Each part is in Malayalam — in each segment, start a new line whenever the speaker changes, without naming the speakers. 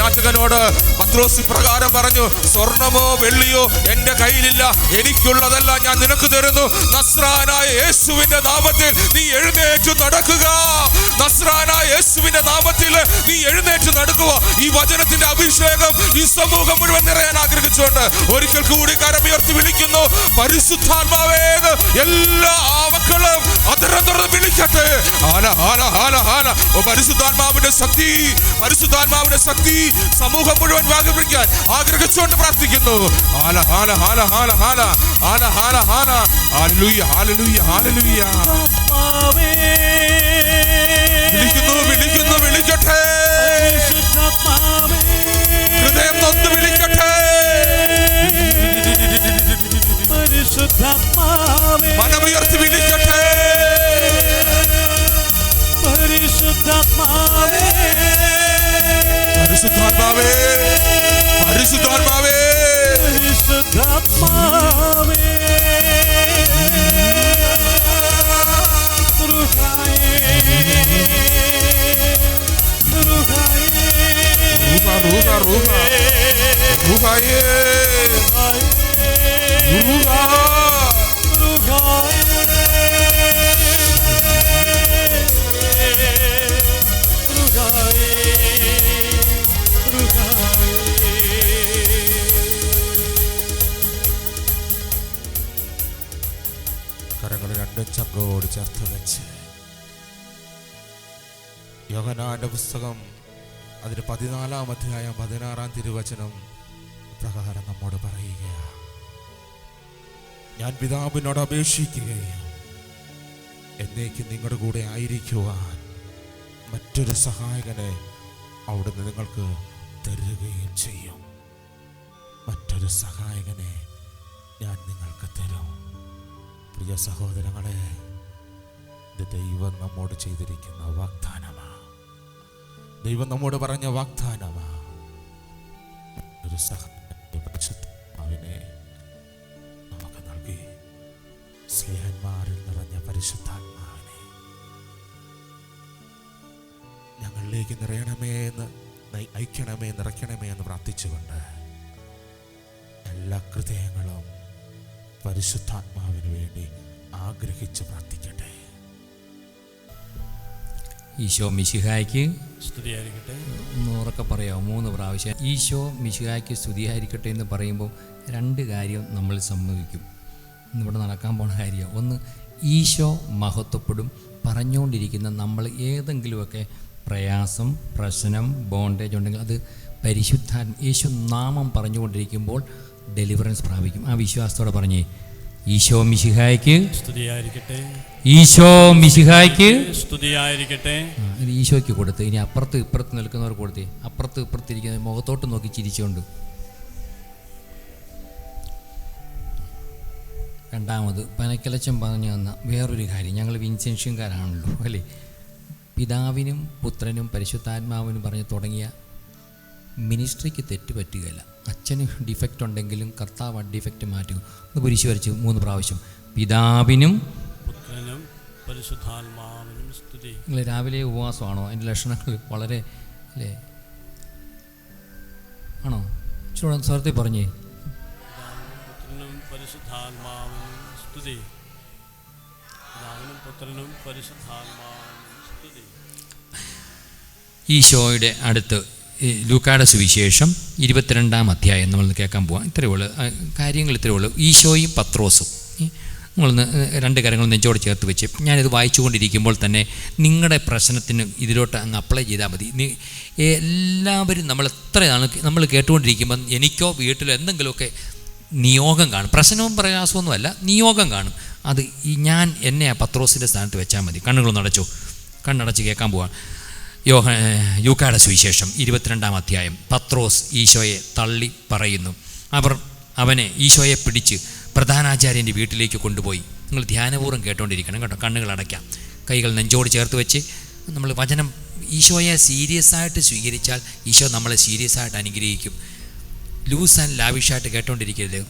യാചകനോട് പത്രോസ് പ്രകാരം പറഞ്ഞു, സ്വർണമോ വെള്ളിയോ എന്റെ കയ്യിലില്ല, എനിക്കുള്ളതെല്ലാം ഞാൻ നിനക്ക് തരുന്നു. നസ്രായനായ യേശുവിന്റെ നാമത്തിൽ നീ എഴുന്നേറ്റ് നടക്കുക. നസ്രായനായ യേശുവിന്റെ നാമത്തിൽ നീ എഴുന്നേറ്റ് നടക്കുക. ഈ വചനത്തിന്റെ അഭിഷേകം ഈ സമൂഹം മുഴുവൻ നിറയാൻ ആഗ്രഹിച്ചുകൊണ്ട് ഒരിക്കൽ കൂടി കരമുയർത്തി വിളിക്കുന്നു, പരിശുദ്ധാത്മാവേ. എല്ലാ മക്കളും അതരം തുറന്ന് വിളിക്കട്ടെ. പരിശുദ്ധാത്മാവിന്റെ ശക്തി, പരിശുദ്ധാത്മാവിന്റെ ശക്തി സമൂഹം മുഴുവൻ വ്യാപിപ്പിക്കാൻ ആഗ്രഹിച്ചുകൊണ്ട് പ്രാർത്ഥിക്കുന്നു. വിളിക്കുന്നു, വിളിക്കട്ടെ. ഹൃദയം നൊന്ന് വിളിക്കട്ടെ. മനമുയർത്തി വിളിക്കട്ടെ. പരിശുദ്ധാത്മാവേ, പരിശുദ്ധാത്മാവേ, പരിശുദ്ധാത്മാവേ, പരിശുദ്ധാത്മാവേ. കരങ്ങൾ രണ്ട് ചങ്കോട് ചേർത്ത് വെച്ച് യോഹന്നാന്റെ പുസ്തകം അതിന് 14-ാം അധ്യായം 16-ാം തിരുവചനം പ്രകാരം നമ്മോട് പറയുക, ഞാൻ പിതാവിനോട് അപേക്ഷിക്കുകയും എന്നേക്കും നിങ്ങളുടെ കൂടെ ആയിരിക്കുവാൻ മറ്റൊരു സഹായകനെ അവിടുന്ന് നിങ്ങൾക്ക് തരുകയും ചെയ്യും. മറ്റൊരു സഹായകനെ ഞാൻ നിങ്ങൾക്ക് തരും. പ്രിയ സഹോദരങ്ങളെ, ഇത് ദൈവം നമ്മോട് ചെയ്തിരിക്കുന്ന വാഗ്ദാനമാണ്. ദൈവം നമ്മോട് പറഞ്ഞ വാഗ്ദാനമാണ്. ഒരു പരിശുദ്ധാത്മാവിനെ നമുക്ക് നൽകി. സ്നേഹന്മാരിൽ നിറഞ്ഞ പരിശുദ്ധാത്മാവിനെ ഞങ്ങളിലേക്ക് നിറയണമേ എന്ന്, അയക്കണമേ, നിറയ്ക്കണമേ എന്ന് പ്രാർത്ഥിച്ചുകൊണ്ട് എല്ലാ ഹൃദയങ്ങളും പരിശുദ്ധാത്മാവിന് വേണ്ടി ആഗ്രഹിച്ച് പ്രാർത്ഥിക്കട്ടെ.
ഈശോ മിശിഹായ്ക്ക്
സ്തുതിയായിരിക്കട്ടെ.
ഒന്നുറക്കെ പറയാമോ? 3 പ്രാവശ്യം ഈശോ മിശിഹായ്ക്ക് സ്തുതിയായിരിക്കട്ടെ എന്ന് പറയുമ്പോൾ 2 കാര്യം നമ്മൾ സമ്മതിക്കും. ഇന്നിവിടെ നടക്കാൻ പോണ കാര്യം, ഒന്ന്, ഈശോ മഹത്വപ്പെടും. പറഞ്ഞുകൊണ്ടിരിക്കുന്ന നമ്മൾ ഏതെങ്കിലുമൊക്കെ പ്രയാസം, പ്രശ്നം, ബോണ്ടേജ് ഉണ്ടെങ്കിൽ അത് യേശു നാമം പറഞ്ഞുകൊണ്ടിരിക്കുമ്പോൾ ഡെലിവറൻസ് പ്രാപിക്കും. ആ വിശ്വാസത്തോടെ പറഞ്ഞേ, ഈശോ മിശിഹായ്ക്ക്
സ്തുതിയായിരിക്കട്ടെ,
ഈശോ മിശിഹായ്ക്ക്
സ്തുതിയായിരിക്കട്ടെ.
ഈശോയ്ക്ക് കൊടുത്ത് ഇനി അപ്പുറത്ത് ഇപ്പുറത്ത് നിൽക്കുന്നവർ കൊടുത്തേ. അപ്പുറത്ത് ഇപ്പുറത്തിരിക്കുന്ന മുഖത്തോട്ട് നോക്കി ചിരിച്ചുകൊണ്ട്. രണ്ടാമത് പനക്കലച്ചൻ പറഞ്ഞു തന്ന വേറൊരു കാര്യം, ഞങ്ങൾ വിൻസെൻഷ്യൻകാരാണല്ലോ അല്ലേ, പിതാവിനും പുത്രനും പരിശുദ്ധാത്മാവിനും പറഞ്ഞ് തുടങ്ങിയ മിനിസ്ട്രിക്ക് തെറ്റ് പറ്റുകയില്ല. അച്ഛന് ഡിഫക്റ്റ് ഉണ്ടെങ്കിലും കർത്താവ് ആ ഡിഫക്റ്റ് മാറ്റും. ഒന്ന് കുരിശ് വരച്ച് 3 പ്രാവശ്യം, പിതാവിനും
പുത്രനും പരിശുദ്ധാത്മാവിനും സ്തുതി.
നിങ്ങൾ രാവിലെ ഉപവാസമാണോ? അതിൻ്റെ ലക്ഷണങ്ങൾ വളരെ അല്ലേ ആണോ? ചൂടാ സ്വരത്തിൽ പറഞ്ഞേ,
പുത്രനും പരിശുദ്ധാത്മാവിനും സ്തുതി, പിതാവിനും പുത്രനും പരിശുദ്ധാത്മാവിനും സ്തുതി.
ഈശോയുടെ അടുത്ത് ലൂക്കായുടെ സുവിശേഷം 22-ാം അധ്യായം നമ്മൾ കേൾക്കാൻ പോവാം. ഇത്രയേ ഉള്ളൂ കാര്യങ്ങൾ, ഇത്രയേ ഉള്ളൂ. ഈശോയും പത്രോസും. നിങ്ങളൊന്ന് 2 കാര്യങ്ങൾ നെഞ്ചോട് ചേർത്ത് വെച്ച് ഞാനിത് വായിച്ചുകൊണ്ടിരിക്കുമ്പോൾ തന്നെ നിങ്ങളുടെ പ്രശ്നത്തിന് ഇതിലോട്ട് അങ്ങ് അപ്ലൈ ചെയ്താൽ മതി. എല്ലാവരും നമ്മൾ എത്രയാണ് നമ്മൾ കേട്ടുകൊണ്ടിരിക്കുമ്പോൾ എനിക്കോ വീട്ടിലോ എന്തെങ്കിലുമൊക്കെ നിയോഗം കാണും. പ്രശ്നവും പ്രയാസമൊന്നുമല്ല, നിയോഗം കാണും. അത് എന്നെ ആ പത്രോസിൻ്റെ സ്ഥാനത്ത് വെച്ചാൽ മതി. കണ്ണുകളൊന്ന് അടച്ചോ, കണ്ണടച്ച് കേൾക്കാൻ പോവാം. ലൂക്കായുടെ സുവിശേഷം 22-ാം അധ്യായം. പത്രോസ് ഈശോയെ തള്ളി പറയുന്നു. അവനെ ഈശോയെ പിടിച്ച് പ്രധാനാചാര്യൻ്റെ വീട്ടിലേക്ക് കൊണ്ടുപോയി. നിങ്ങൾ ധ്യാനപൂർവ്വം കേട്ടോണ്ടിരിക്കണം കേട്ടോ. കണ്ണുകൾ അടയ്ക്കാം, കൈകൾ നെഞ്ചോട് ചേർത്ത് വെച്ച് നമ്മൾ വചനം ഈശോയെ സീരിയസ് ആയിട്ട് സ്വീകരിച്ചാൽ ഈശോ നമ്മളെ സീരിയസ് ആയിട്ട് അനുഗ്രഹിക്കും. Loose and ലാവിഷായിട്ട് കേട്ടോണ്ടിരിക്കരുത്.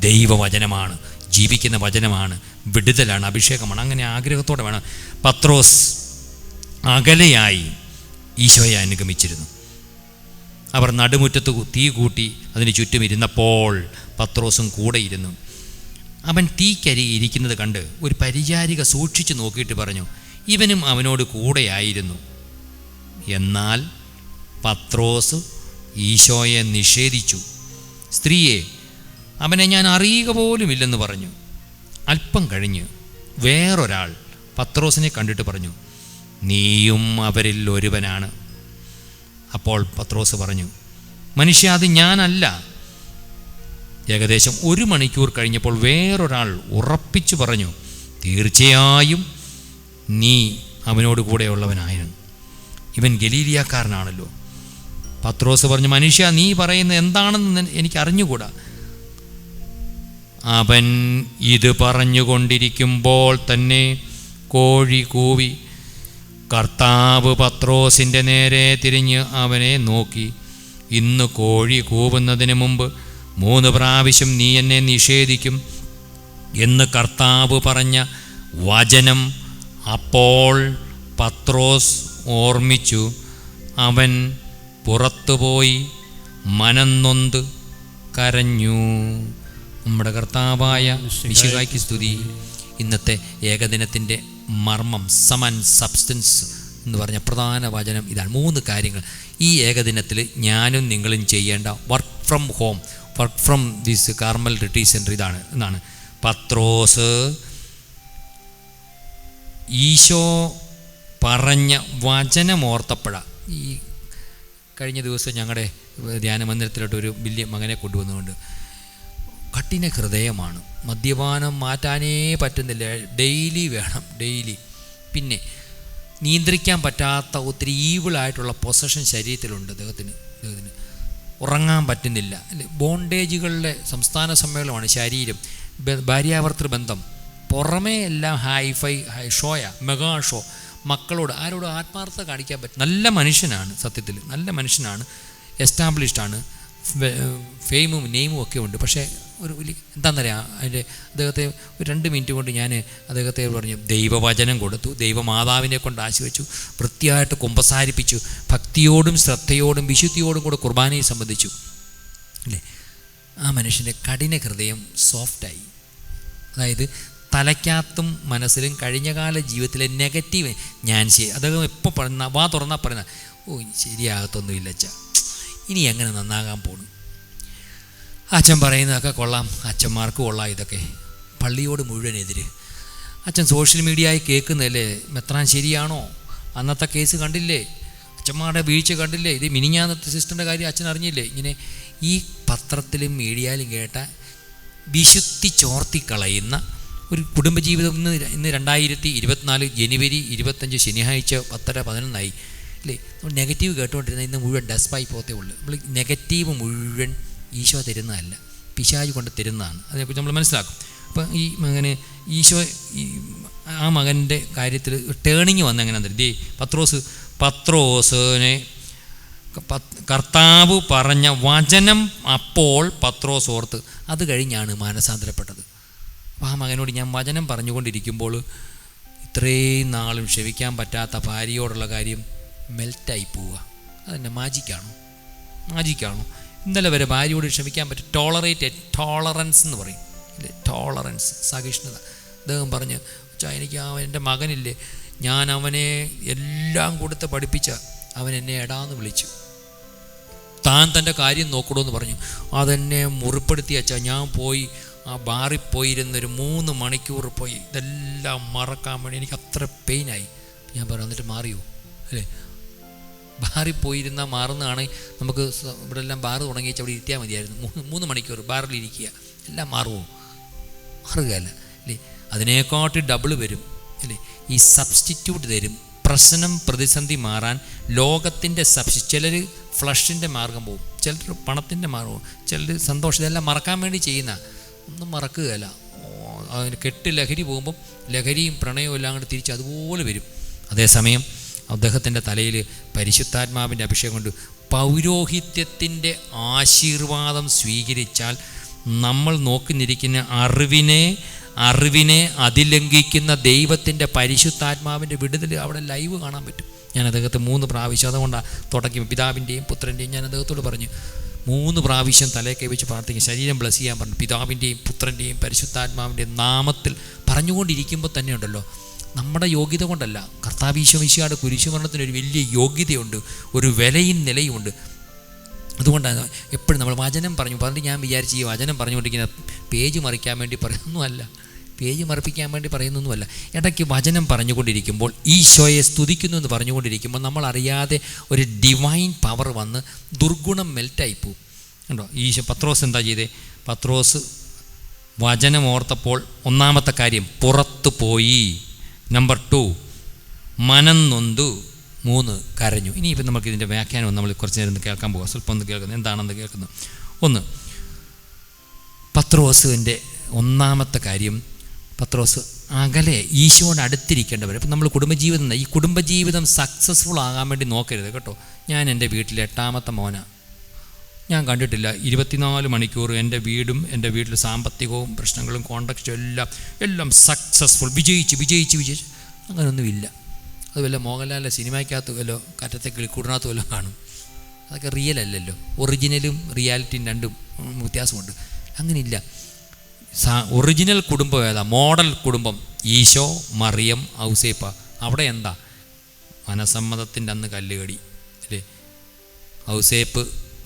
ദൈവവചനമാണ്, ജീവിക്കുന്ന വചനമാണ്, വിടുതലാണ്, അഭിഷേകമാണ്. അങ്ങനെ ആഗ്രഹത്തോടെ വേണം. പത്രോസ് അകലെയായി ഈശോയെ അനുഗമിച്ചിരുന്നു. അവർ നടുമുറ്റത്ത് തീ കൂട്ടി അതിന് ചുറ്റും ഇരുന്നപ്പോൾ പത്രോസും കൂടെ ഇരുന്നു. അവൻ തീക്കരികെ ഇരിക്കുന്നത് കണ്ട് ഒരു പരിചാരിക സൂക്ഷിച്ചു നോക്കിയിട്ട് പറഞ്ഞു, ഇവനും അവനോട് കൂടെയായിരുന്നു. എന്നാൽ പത്രോസ് ഈശോയെ നിഷേധിച്ചു. സ്ത്രീയെ, അവനെ ഞാൻ അറിയുക പോലുമില്ലെന്ന് പറഞ്ഞു. അല്പം കഴിഞ്ഞ് വേറൊരാൾ പത്രോസിനെ കണ്ടിട്ട് പറഞ്ഞു, നീയും അവരിൽ ഒരുവനാണ്. അപ്പോൾ പത്രോസ് പറഞ്ഞു, മനുഷ്യ, അത് ഞാനല്ല. ഏകദേശം 1 മണിക്കൂർ കഴിഞ്ഞപ്പോൾ വേറൊരാൾ ഉറപ്പിച്ചു പറഞ്ഞു, തീർച്ചയായും നീ അവനോട് കൂടെയുള്ളവനായിരുന്നു. ഇവൻ ഗലീലിയാക്കാരനാണല്ലോ. പത്രോസ് പറഞ്ഞു, മനുഷ്യ, നീ പറയുന്നത് എന്താണെന്ന് എനിക്ക് അറിഞ്ഞുകൂടാ. അവൻ ഇത് പറഞ്ഞുകൊണ്ടിരിക്കുമ്പോൾ തന്നെ കോഴി കൂവി. കർത്താവ് പത്രോസിൻ്റെ നേരെ തിരിഞ്ഞ് അവനെ നോക്കി. ഇന്ന് കോഴി കൂവുന്നതിന് മുമ്പ് 3 പ്രാവശ്യം നീ എന്നെ നിഷേധിക്കും എന്ന് കർത്താവ് പറഞ്ഞ വചനം അപ്പോൾ പത്രോസ് ഓർമ്മിച്ചു. അവൻ പുറത്തുപോയി മനംനൊന്ത് കരഞ്ഞു. നമ്മുടെ കർത്താവായ മിശിഹായ്ക്ക് സ്തുതി. ഇന്നത്തെ ഏകദിനത്തിൻ്റെ മർമ്മം, സം ആൻഡ് സബ്സ്റ്റൻസ് എന്ന് പറഞ്ഞ പ്രധാന വചനം ഇതാണ്. 3 കാര്യങ്ങൾ ഈ ഏകദിനത്തിൽ ഞാനും നിങ്ങളും ചെയ്യേണ്ട. Work from home, work from this Carmel retreat centre എന്നാണ്. പത്രോസ് ഈശോ പറഞ്ഞ വചനമോർത്തപ്പോഴാണ്. ഈ കഴിഞ്ഞ ദിവസം ഞങ്ങളുടെ ധ്യാന മന്ദിരത്തിലോട്ട് ഒരു വലിയ മകനെ കൊണ്ടുവന്നുകൊണ്ട്, കഠിന ഹൃദയമാണ്, മദ്യപാനം മാറ്റാനേ പറ്റുന്നില്ല, ഡെയിലി വേണം, ഡെയിലി. പിന്നെ നിയന്ത്രിക്കാൻ പറ്റാത്ത ഒത്തിരി ഈവിളായിട്ടുള്ള പൊസഷൻ ശരീരത്തിലുണ്ട് അദ്ദേഹത്തിന്. ഉറങ്ങാൻ പറ്റുന്നില്ല. ബോണ്ടേജുകളുടെ സംസ്ഥാന സമ്മേളനമാണ് ശരീരം. ഭാര്യാഭർത്തൃ ബന്ധം, പുറമേ എല്ലാം ഹൈഫൈ ഷോയാ, മെഗാ ഷോ. മക്കളോട് ആരോടും ആത്മാർത്ഥത കാണിക്കാൻ പറ്റും. നല്ല മനുഷ്യനാണ്, സത്യത്തിൽ നല്ല മനുഷ്യനാണ്, എസ്റ്റാബ്ലിഷ്ഡാണ്, ഫെയിമും നെയിമും ഒക്കെ ഉണ്ട്. പക്ഷേ ഒരു വലിയ എന്താണെന്നറിയാം, അദ്ദേഹത്തെ ഒരു 2 മിനിറ്റ് കൊണ്ട് ഞാൻ അദ്ദേഹത്തെ പറഞ്ഞു ദൈവവചനം കൊടുത്തു, ദൈവമാതാവിനെ കൊണ്ട് ആശീർവദിച്ചു, വൃത്തിയായിട്ട് കുമ്പസാരിപ്പിച്ചു, ഭക്തിയോടും ശ്രദ്ധയോടും വിശുദ്ധിയോടും കൂടെ കുർബാനയെ സംബന്ധിച്ചു. അല്ലേ, ആ മനുഷ്യൻ്റെ കഠിന ഹൃദയം സോഫ്റ്റായി. അതായത് തലയ്ക്കകത്തും മനസ്സിലും കഴിഞ്ഞകാല ജീവിതത്തിലെ നെഗറ്റീവ് അദ്ദേഹം എപ്പോൾ പറയുന്ന വാ തുറന്നാൽ പറയുന്ന, ഓ ശരിയാകത്തൊന്നുമില്ല അച്ഛാ, ഇനി എങ്ങനെ നന്നാകാൻ പോണു. അച്ഛൻ പറയുന്നതൊക്കെ കൊള്ളാം, അച്ഛന്മാർക്ക് കൊള്ളാം, ഇതൊക്കെ പള്ളിയോട് മുഴുവൻ എതിര്. അച്ഛൻ സോഷ്യൽ മീഡിയയിൽ കേൾക്കുന്നതല്ലേ, മെത്രാൻ ശരിയാണോ, അന്നത്തെ കേസ് കണ്ടില്ലേ, അച്ഛന്മാരുടെ വീഴ്ച കണ്ടില്ലേ, ഇത് മിനിഞ്ഞാന്നത്തെ സിസ്റ്ററിൻ്റെ കാര്യം അച്ഛൻ അറിഞ്ഞില്ലേ. ഇങ്ങനെ ഈ പത്രത്തിലും മീഡിയയിലും കേട്ട വിശുദ്ധി ചോർത്തിക്കളയുന്ന ഒരു കുടുംബജീവിതം. ഇന്ന് 2024 ജനുവരി 25 ശനിയാഴ്ച 10:11 അല്ലേ. നമ്മൾ നെഗറ്റീവ് കേട്ടുകൊണ്ടിരുന്ന ഇന്ന് മുഴുവൻ ഡസ്പായി പോകത്തേ ഉള്ളൂ. നമ്മൾ നെഗറ്റീവ് മുഴുവൻ ഈശോ തരുന്നതല്ല, പിശാച് കൊണ്ട് തരുന്നതാണ്. അതിനെക്കുറിച്ച് നമ്മൾ മനസ്സിലാക്കും. അപ്പം ഈ മകന് ഈശോ ആ മകൻ്റെ കാര്യത്തിൽ ടേണിങ് വന്ന എങ്ങനെയാണെന്ന് പത്രോസിനെ കർത്താവ് പറഞ്ഞ വചനം അപ്പോൾ പത്രോസ് ഓർത്ത്. അത് കഴിഞ്ഞാണ് മാനസാന്തരപ്പെട്ടത്. അപ്പോൾ ആ മകനോട് ഞാൻ വചനം പറഞ്ഞുകൊണ്ടിരിക്കുമ്പോൾ ഇത്രയും നാളും ക്ഷമിക്കാൻ പറ്റാത്ത ഭാര്യയോടുള്ള കാര്യം മെൽറ്റായി പോവുക. അതെന്നെ മാജിക്കാണോ? ഇന്നലെ വരെ ഭാര്യയോട് ക്ഷമിക്കാൻ പറ്റും, ടോളറൻസ് എന്ന് പറയും ഇല്ലേ, ടോളറൻസ്, സഹിഷ്ണുത. അദ്ദേഹം പറഞ്ഞ്, എനിക്ക് എൻ്റെ മകനില്ലേ, ഞാൻ അവനെ എല്ലാം കൊടുത്ത് പഠിപ്പിച്ച അവൻ എന്നെ എടാന്ന് വിളിച്ചു, താൻ തൻ്റെ കാര്യം നോക്കണമെന്ന് പറഞ്ഞു, അതെന്നെ മുറിപ്പെടുത്തി അച്ഛാ. ഞാൻ പോയി ആ ബാറിൽ പോയിരുന്നൊരു 3 മണിക്കൂർ പോയി ഇതെല്ലാം മറക്കാൻ വേണ്ടി. എനിക്ക് അത്ര പെയിനായി. ഞാൻ പറഞ്ഞു, എന്നിട്ട് മാറിയോ അല്ലേ? ബാറിൽ പോയിരുന്നാൽ മാറുന്നതാണെങ്കിൽ നമുക്ക് ഇവിടെ എല്ലാം ബാറ് തുടങ്ങി അവിടെ ഇരുത്തിയാൽ മതിയായിരുന്നു. 3 മണിക്കൂർ ബാറിലിരിക്കുക, എല്ലാം മാറുമോ? മാറുകയല്ല അല്ലേ. അതിനെക്കാട്ടി ഡബിൾ വരും അല്ലേ. ഈ സബ്സ്റ്റിറ്റ്യൂട്ട് തരും. പ്രശ്നം പ്രതിസന്ധി മാറാൻ ലോകത്തിൻ്റെ ചിലർ ഫ്ലഷിൻ്റെ മാർഗം പോകും, ചിലർ പണത്തിൻ്റെ മാർഗം പോകും, ചിലർ സന്തോഷം. ഇതെല്ലാം മറക്കാൻ വേണ്ടി ചെയ്യുന്ന ഒന്നും മറക്കുകയല്ല. അതിന് കെട്ട് ലഹരി പോകുമ്പം ലഹരിയും പ്രണയവും എല്ലാം കൂടെ തിരിച്ച് അതുപോലെ വരും. അതേസമയം അദ്ദേഹത്തിൻ്റെ തലയിൽ പരിശുദ്ധാത്മാവിൻ്റെ അഭിഷേകം കൊണ്ട് പൗരോഹിത്യത്തിൻ്റെ ആശീർവാദം സ്വീകരിച്ചാൽ നമ്മൾ നോക്കി നിൽക്കുന്ന അറിവിനെ അതിലംഘിക്കുന്ന ദൈവത്തിൻ്റെ പരിശുദ്ധാത്മാവിൻ്റെ വിടുതൽ അവിടെ ലൈവ് കാണാൻ പറ്റും. ഞാൻ അദ്ദേഹത്തെ 3 പ്രാവശ്യം, അതുകൊണ്ടാണ് തുടങ്ങി പിതാവിൻ്റെയും പുത്രൻ്റെയും ഞാൻ അദ്ദേഹത്തോട് പറഞ്ഞു 3 പ്രാവശ്യം തലേ കൈവച്ച് പ്രാർത്ഥിക്കും, ശരീരം ബ്ലസ് ചെയ്യാൻ പറഞ്ഞു. പിതാവിൻ്റെയും പുത്രൻ്റെയും പരിശുദ്ധാത്മാവിൻ്റെയും നാമത്തിൽ പറഞ്ഞുകൊണ്ടിരിക്കുമ്പോൾ തന്നെ ഉണ്ടല്ലോ, നമ്മുടെ യോഗ്യത കൊണ്ടല്ല, കർത്താവീശോമിശിഹായുടെ കുരിശുമരണത്തിന് ഒരു വലിയ യോഗ്യതയുണ്ട്, ഒരു വിലയും നിലയുമുണ്ട്. അതുകൊണ്ടാണ് എപ്പോഴും നമ്മൾ വചനം പറഞ്ഞിട്ട് ഞാൻ വിചാരിച്ച് ഈ വചനം പറഞ്ഞുകൊണ്ടിരിക്കുന്ന പേജ് മറിക്കാൻ വേണ്ടി പറയുന്നൊന്നുമല്ല, പേജ് മറിപ്പിക്കാൻ വേണ്ടി പറയുന്നൊന്നുമല്ല. ഇടയ്ക്ക് വചനം പറഞ്ഞുകൊണ്ടിരിക്കുമ്പോൾ ഈശോയെ സ്തുതിക്കുന്നു എന്ന് പറഞ്ഞുകൊണ്ടിരിക്കുമ്പോൾ നമ്മളറിയാതെ ഒരു ഡിവൈൻ പവർ വന്ന് ദുർഗുണം മെൽറ്റായിപ്പോവും. കണ്ടോ, ഈശോ പത്രോസ് എന്താ ചെയ്തേ? പത്രോസ് വചനം ഓർത്തപ്പോൾ ഒന്നാമത്തെ കാര്യം പുറത്തു പോയി, നമ്പർ 2 മനം നൊന്തു, 3 കരഞ്ഞു. ഇനിയിപ്പോൾ നമുക്ക് ഇതിൻ്റെ വ്യാഖ്യാനം നമ്മൾ കുറച്ച് നേരം കേൾക്കാൻ പോകാം. സ്വല്പം ഒന്ന് കേൾക്കുന്നത് എന്താണെന്ന് കേൾക്കുന്നു. 1 പത്രോസിൻ്റെ ഒന്നാമത്തെ കാര്യം, പത്രോസ് അകലെ ഈശോയോട് അടുത്തിരിക്കേണ്ടവർ. ഇപ്പം നമ്മൾ കുടുംബജീവിതം, ഈ കുടുംബജീവിതം സക്സസ്ഫുൾ ആകാൻ വേണ്ടി നോക്കരുത് കേട്ടോ. ഞാൻ എൻ്റെ വീട്ടിൽ 8ാമത്തെ മോനാണ്. ഞാൻ കണ്ടിട്ടില്ല 24 മണിക്കൂർ എൻ്റെ വീടും എൻ്റെ വീട്ടിൽ സാമ്പത്തികവും പ്രശ്നങ്ങളും കോണ്ടക്സ്റ്റും എല്ലാം സക്സസ്ഫുൾ, വിജയിച്ച് അങ്ങനെയൊന്നുമില്ല. അത് വല്ല മോഹൻലാലിൻ്റെ സിനിമയ്ക്കകത്ത് വല്ലോ കറ്റത്തെ കിളിക്കൂടിനകത്ത് വല്ലതും കാണും. അതൊക്കെ റിയൽ അല്ലല്ലോ. ഒറിജിനലും റിയാലിറ്റിയും രണ്ടും വ്യത്യാസമുണ്ട്. അങ്ങനെയില്ല. ഒറിജിനൽ കുടുംബം ഏതാ? മോഡൽ കുടുംബം ഈശോ, മറിയം, ഔസേപ്പ. അവിടെ എന്താ? മനസമ്മതത്തിൻ്റെ അന്ന് കല്ലുകടി അല്ലേ? ഔസേപ്പ്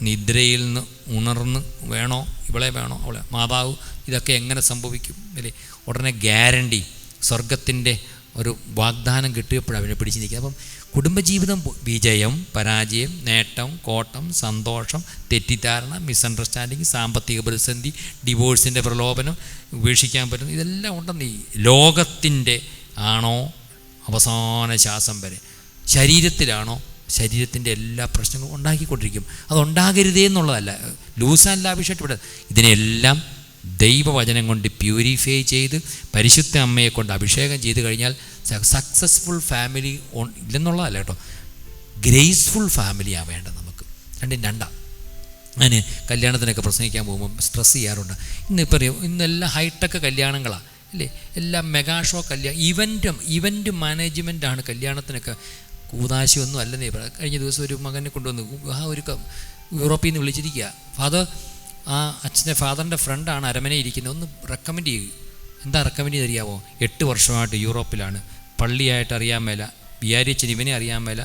നിദ്രയിൽ നിന്ന് ഉണർന്ന് വേണോ ഇവളെ വേണോ അവളെ, മാതാവ്, ഇതൊക്കെ എങ്ങനെ സംഭവിക്കും അല്ലേ? ഉടനെ ഗ്യാരണ്ടി, സ്വർഗത്തിൻ്റെ ഒരു വാഗ്ദാനം കിട്ടിയപ്പോഴാണ് അവനെ പിടിച്ച് നിൽക്കുക. അപ്പം കുടുംബജീവിതം വിജയം, പരാജയം, നേട്ടം, കോട്ടം, സന്തോഷം, തെറ്റിദ്ധാരണ, മിസ്അണ്ടർസ്റ്റാൻഡിങ്, സാമ്പത്തിക പ്രതിസന്ധി, ഡിവോഴ്സിൻ്റെ പ്രലോഭനം, ഉപേക്ഷിക്കാൻ പറ്റുന്ന ഇതെല്ലാം ഉണ്ടെന്ന്. ഈ ലോകത്തിൻ്റെ ആണോ അവസാന ശ്വാസം വരെ, ശരീരത്തിലാണോ, ശരീരത്തിൻ്റെ എല്ലാ പ്രശ്നങ്ങളും ഉണ്ടാക്കിക്കൊണ്ടിരിക്കും. അതുണ്ടാകരുതേ എന്നുള്ളതല്ല, ലൂസ് ആൻഡ് ലാവിഷായിട്ട് ഇവിടെ ഇതിനെല്ലാം ദൈവവചനം കൊണ്ട് പ്യൂരിഫൈ ചെയ്ത് പരിശുദ്ധ അമ്മയെ കൊണ്ട് അഭിഷേകം ചെയ്ത് കഴിഞ്ഞാൽ സക്സസ്ഫുൾ ഫാമിലി ഇല്ലെന്നുള്ളതല്ല കേട്ടോ, ഗ്രേസ്ഫുൾ ഫാമിലിയാണ് വേണ്ടത് നമുക്ക്. രണ്ടാണ്. ഞാൻ കല്യാണത്തിനൊക്കെ പ്രസംഗിക്കാൻ പോകുമ്പോൾ സ്ട്രെസ് ചെയ്യാറുണ്ട്. ഇന്നെല്ലാം ഹൈടെക് കല്യാണങ്ങളാണ് അല്ലേ? എല്ലാം മെഗാ ഷോ ഇവൻ്റ് മാനേജ്മെൻറ്റാണ് കല്യാണത്തിനൊക്കെ. കൂതാശയൊന്നും അല്ലെന്നേ. കഴിഞ്ഞ ദിവസം ഒരു മകനെ കൊണ്ടുവന്നു, ഒരു യൂറോപ്പിൽ നിന്ന് വിളിച്ചിരിക്കുക. ഫാദറിൻ്റെ ഫ്രണ്ടാണ് അരമനയിൽ ഇരിക്കുന്നത്, ഒന്ന് റെക്കമെൻഡ് ചെയ്യും. എന്താ റെക്കമെൻഡ് ചെയ്തറിയാമോ? 8 വർഷമായിട്ട് യൂറോപ്പിലാണ്, പള്ളിയായിട്ട് അറിയാൻ മേല, വിയാരിച്ചന് ഇവനെ അറിയാൻ മേല,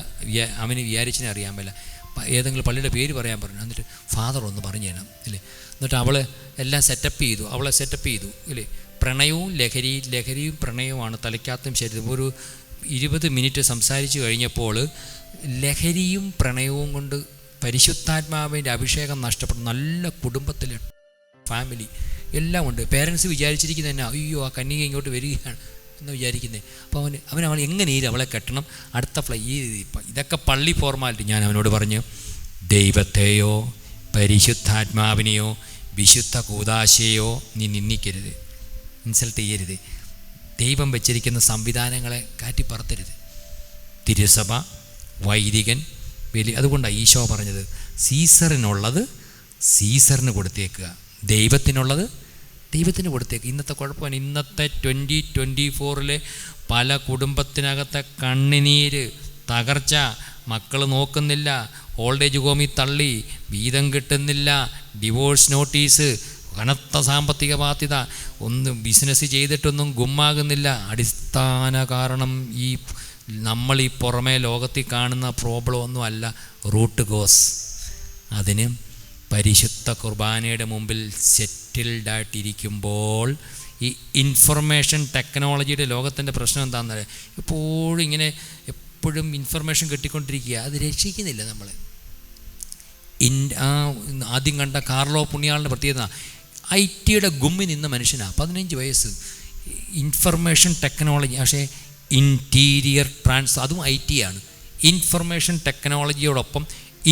അവന് വിയാരിച്ചനെ അറിയാൻ മേല, ഏതെങ്കിലും പള്ളിയുടെ പേര് പറയാൻ പറഞ്ഞു. എന്നിട്ട് ഫാദർ ഒന്ന് പറഞ്ഞു തരണം അല്ലേ? എന്നിട്ട് അവളെ എല്ലാം സെറ്റപ്പ് ചെയ്തു അല്ലേ? പ്രണയവും ലഹരിയും പ്രണയവുമാണ് തലയ്ക്കകത്തും ശരീരം. ഒരു 20 മിനിറ്റ് സംസാരിച്ച് കഴിഞ്ഞപ്പോൾ ലഹരിയും പ്രണയവും കൊണ്ട് പരിശുദ്ധാത്മാവിൻ്റെ അഭിഷേകം നഷ്ടപ്പെടും. നല്ല കുടുംബത്തിലെ ഫാമിലി എല്ലാം ഉണ്ട്. പേരൻസ് വിചാരിച്ചിരിക്കുന്നത് തന്നെ, അയ്യോ ആ കന്യക ഇങ്ങോട്ട് വരികയാണ് എന്ന് വിചാരിക്കുന്നത്. അപ്പോൾ അവൻ എങ്ങനെയും അവളെ കെട്ടണം, അടുത്ത ഇതൊക്കെ പള്ളി ഫോർമാലിറ്റി. ഞാൻ അവനോട് പറഞ്ഞു, ദൈവത്തെയോ പരിശുദ്ധാത്മാവിനെയോ വിശുദ്ധ കൂദാശയെയോ നീ നിന്ദിക്കരുത്, ഇൻസൾട്ട് ചെയ്യരുത്. ദൈവം വെച്ചിരിക്കുന്ന സംവിധാനങ്ങളെ കാറ്റിപ്പറത്തരുത്. തിരുസഭ, വൈദികൻ, അതുകൊണ്ടാണ് ഈശോ പറഞ്ഞത് സീസറിനുള്ളത് സീസറിന് കൊടുത്തേക്കുക, ദൈവത്തിനുള്ളത് ദൈവത്തിന് കൊടുത്തേക്കുക. ഇന്നത്തെ കുഴപ്പമാണ്, ഇന്നത്തെ 2024 പല കുടുംബത്തിനകത്തെ കണ്ണുനീര്, തകർച്ച, മക്കൾ നോക്കുന്നില്ല, ഓൾഡ് ഏജ് ഹോമിൽ തള്ളി, വീതം കിട്ടുന്നില്ല, ഡിവോഴ്സ് നോട്ടീസ്, കനത്ത സാമ്പത്തിക ബാധ്യത, ഒന്നും ബിസിനസ് ചെയ്തിട്ടൊന്നും ഗുമ്മാകുന്നില്ല. അടിസ്ഥാന കാരണം നമ്മൾ ഈ പുറമേ ലോകത്തിൽ കാണുന്ന പ്രോബ്ലം ഒന്നും അല്ല, റൂട്ട് കോസ്. അതിന് പരിശുദ്ധ കുർബാനയുടെ മുമ്പിൽ സെറ്റിൽഡായിട്ടിരിക്കുമ്പോൾ ഈ ഇൻഫർമേഷൻ ടെക്നോളജിയുടെ ലോകത്തിൻ്റെ പ്രശ്നം എന്താണെന്ന് പറയാം, എപ്പോഴും ഇൻഫർമേഷൻ കിട്ടിക്കൊണ്ടിരിക്കുക. അത് രക്ഷിക്കുന്നില്ല നമ്മളെ. ആദ്യം കണ്ട കാർലോ പുണ്യാളിൻ്റെ പ്രത്യേകത IT ഗുമ്മി നിന്ന മനുഷ്യനാണ്, 15 വയസ്സ്. ഇൻഫർമേഷൻ ടെക്നോളജി, പക്ഷേ ഇൻറ്റീരിയർ അതും IT ആണ്. ഇൻഫർമേഷൻ ടെക്നോളജിയോടൊപ്പം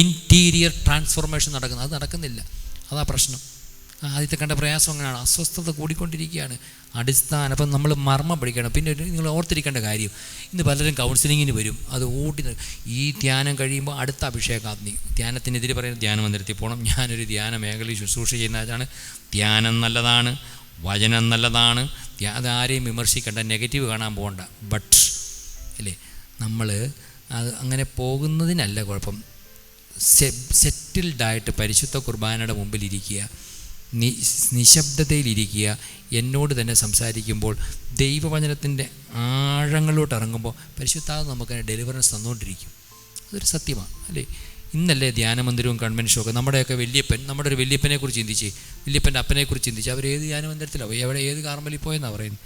ഇൻറ്റീരിയർ ട്രാൻസ്ഫോർമേഷൻ അത് നടക്കുന്നില്ല. അതാ പ്രശ്നം. ആദ്യത്തെ കണ്ട പ്രയാസം അങ്ങനെയാണ്, അസ്വസ്ഥത കൂടിക്കൊണ്ടിരിക്കുകയാണ്. അടിസ്ഥാനം അപ്പം നമ്മൾ മർമ്മം പഠിക്കണം. പിന്നെ നിങ്ങൾ ഓർത്തിരിക്കേണ്ട കാര്യം, ഇന്ന് പലരും കൗൺസിലിങ്ങിന് വരും, അത് ഈ ധ്യാനം കഴിയുമ്പോൾ അടുത്ത അഭിഷേകാഗ്നി. ധ്യാനത്തിനെതിരെ പറയുന്നത് ധ്യാനമന്ദിരത്തിൽ പോകണം. ഞാനൊരു ധ്യാന മേഖലയിൽ ശുശ്രൂഷ ചെയ്യുന്നതാണ്. ധ്യാനം നല്ലതാണ്, വചനം നല്ലതാണ്, അതാരെയും വിമർശിക്കേണ്ട, നെഗറ്റീവ് കാണാൻ പോകണ്ട. ബട്ട് അല്ലേ, നമ്മൾ അത് അങ്ങനെ പോകുന്നതിനല്ല കുഴപ്പം. സെറ്റിൽഡായിട്ട് പരിശുദ്ധ കുർബാനയുടെ മുമ്പിലിരിക്കുക, നിശബ്ദതയിലിരിക്കുക, എന്നോട് തന്നെ സംസാരിക്കുമ്പോൾ ദൈവവചനത്തിൻ്റെ ആഴങ്ങളിലോട്ട് ഇറങ്ങുമ്പോൾ പരിശുദ്ധാത്മ നമുക്ക് ഡെലിവറൻസ് തന്നുകൊണ്ടിരിക്കും. അതൊരു സത്യമാണ് അല്ലേ? ഇന്നല്ലേ ധ്യാനമന്ദിരവും കൺവെൻഷനും ഒക്കെ. നമ്മുടെ ഒരു വല്യപ്പനെക്കുറിച്ച് ചിന്തിച്ച്, വല്യപ്പൻ്റെ അപ്പനെക്കുറിച്ച് ചിന്തിച്ച്, അവരേത് ധ്യാനമന്ദിരത്തിലോ ഏത് കാർമലിൽ പോയെന്നാണ് പറയുന്നത്.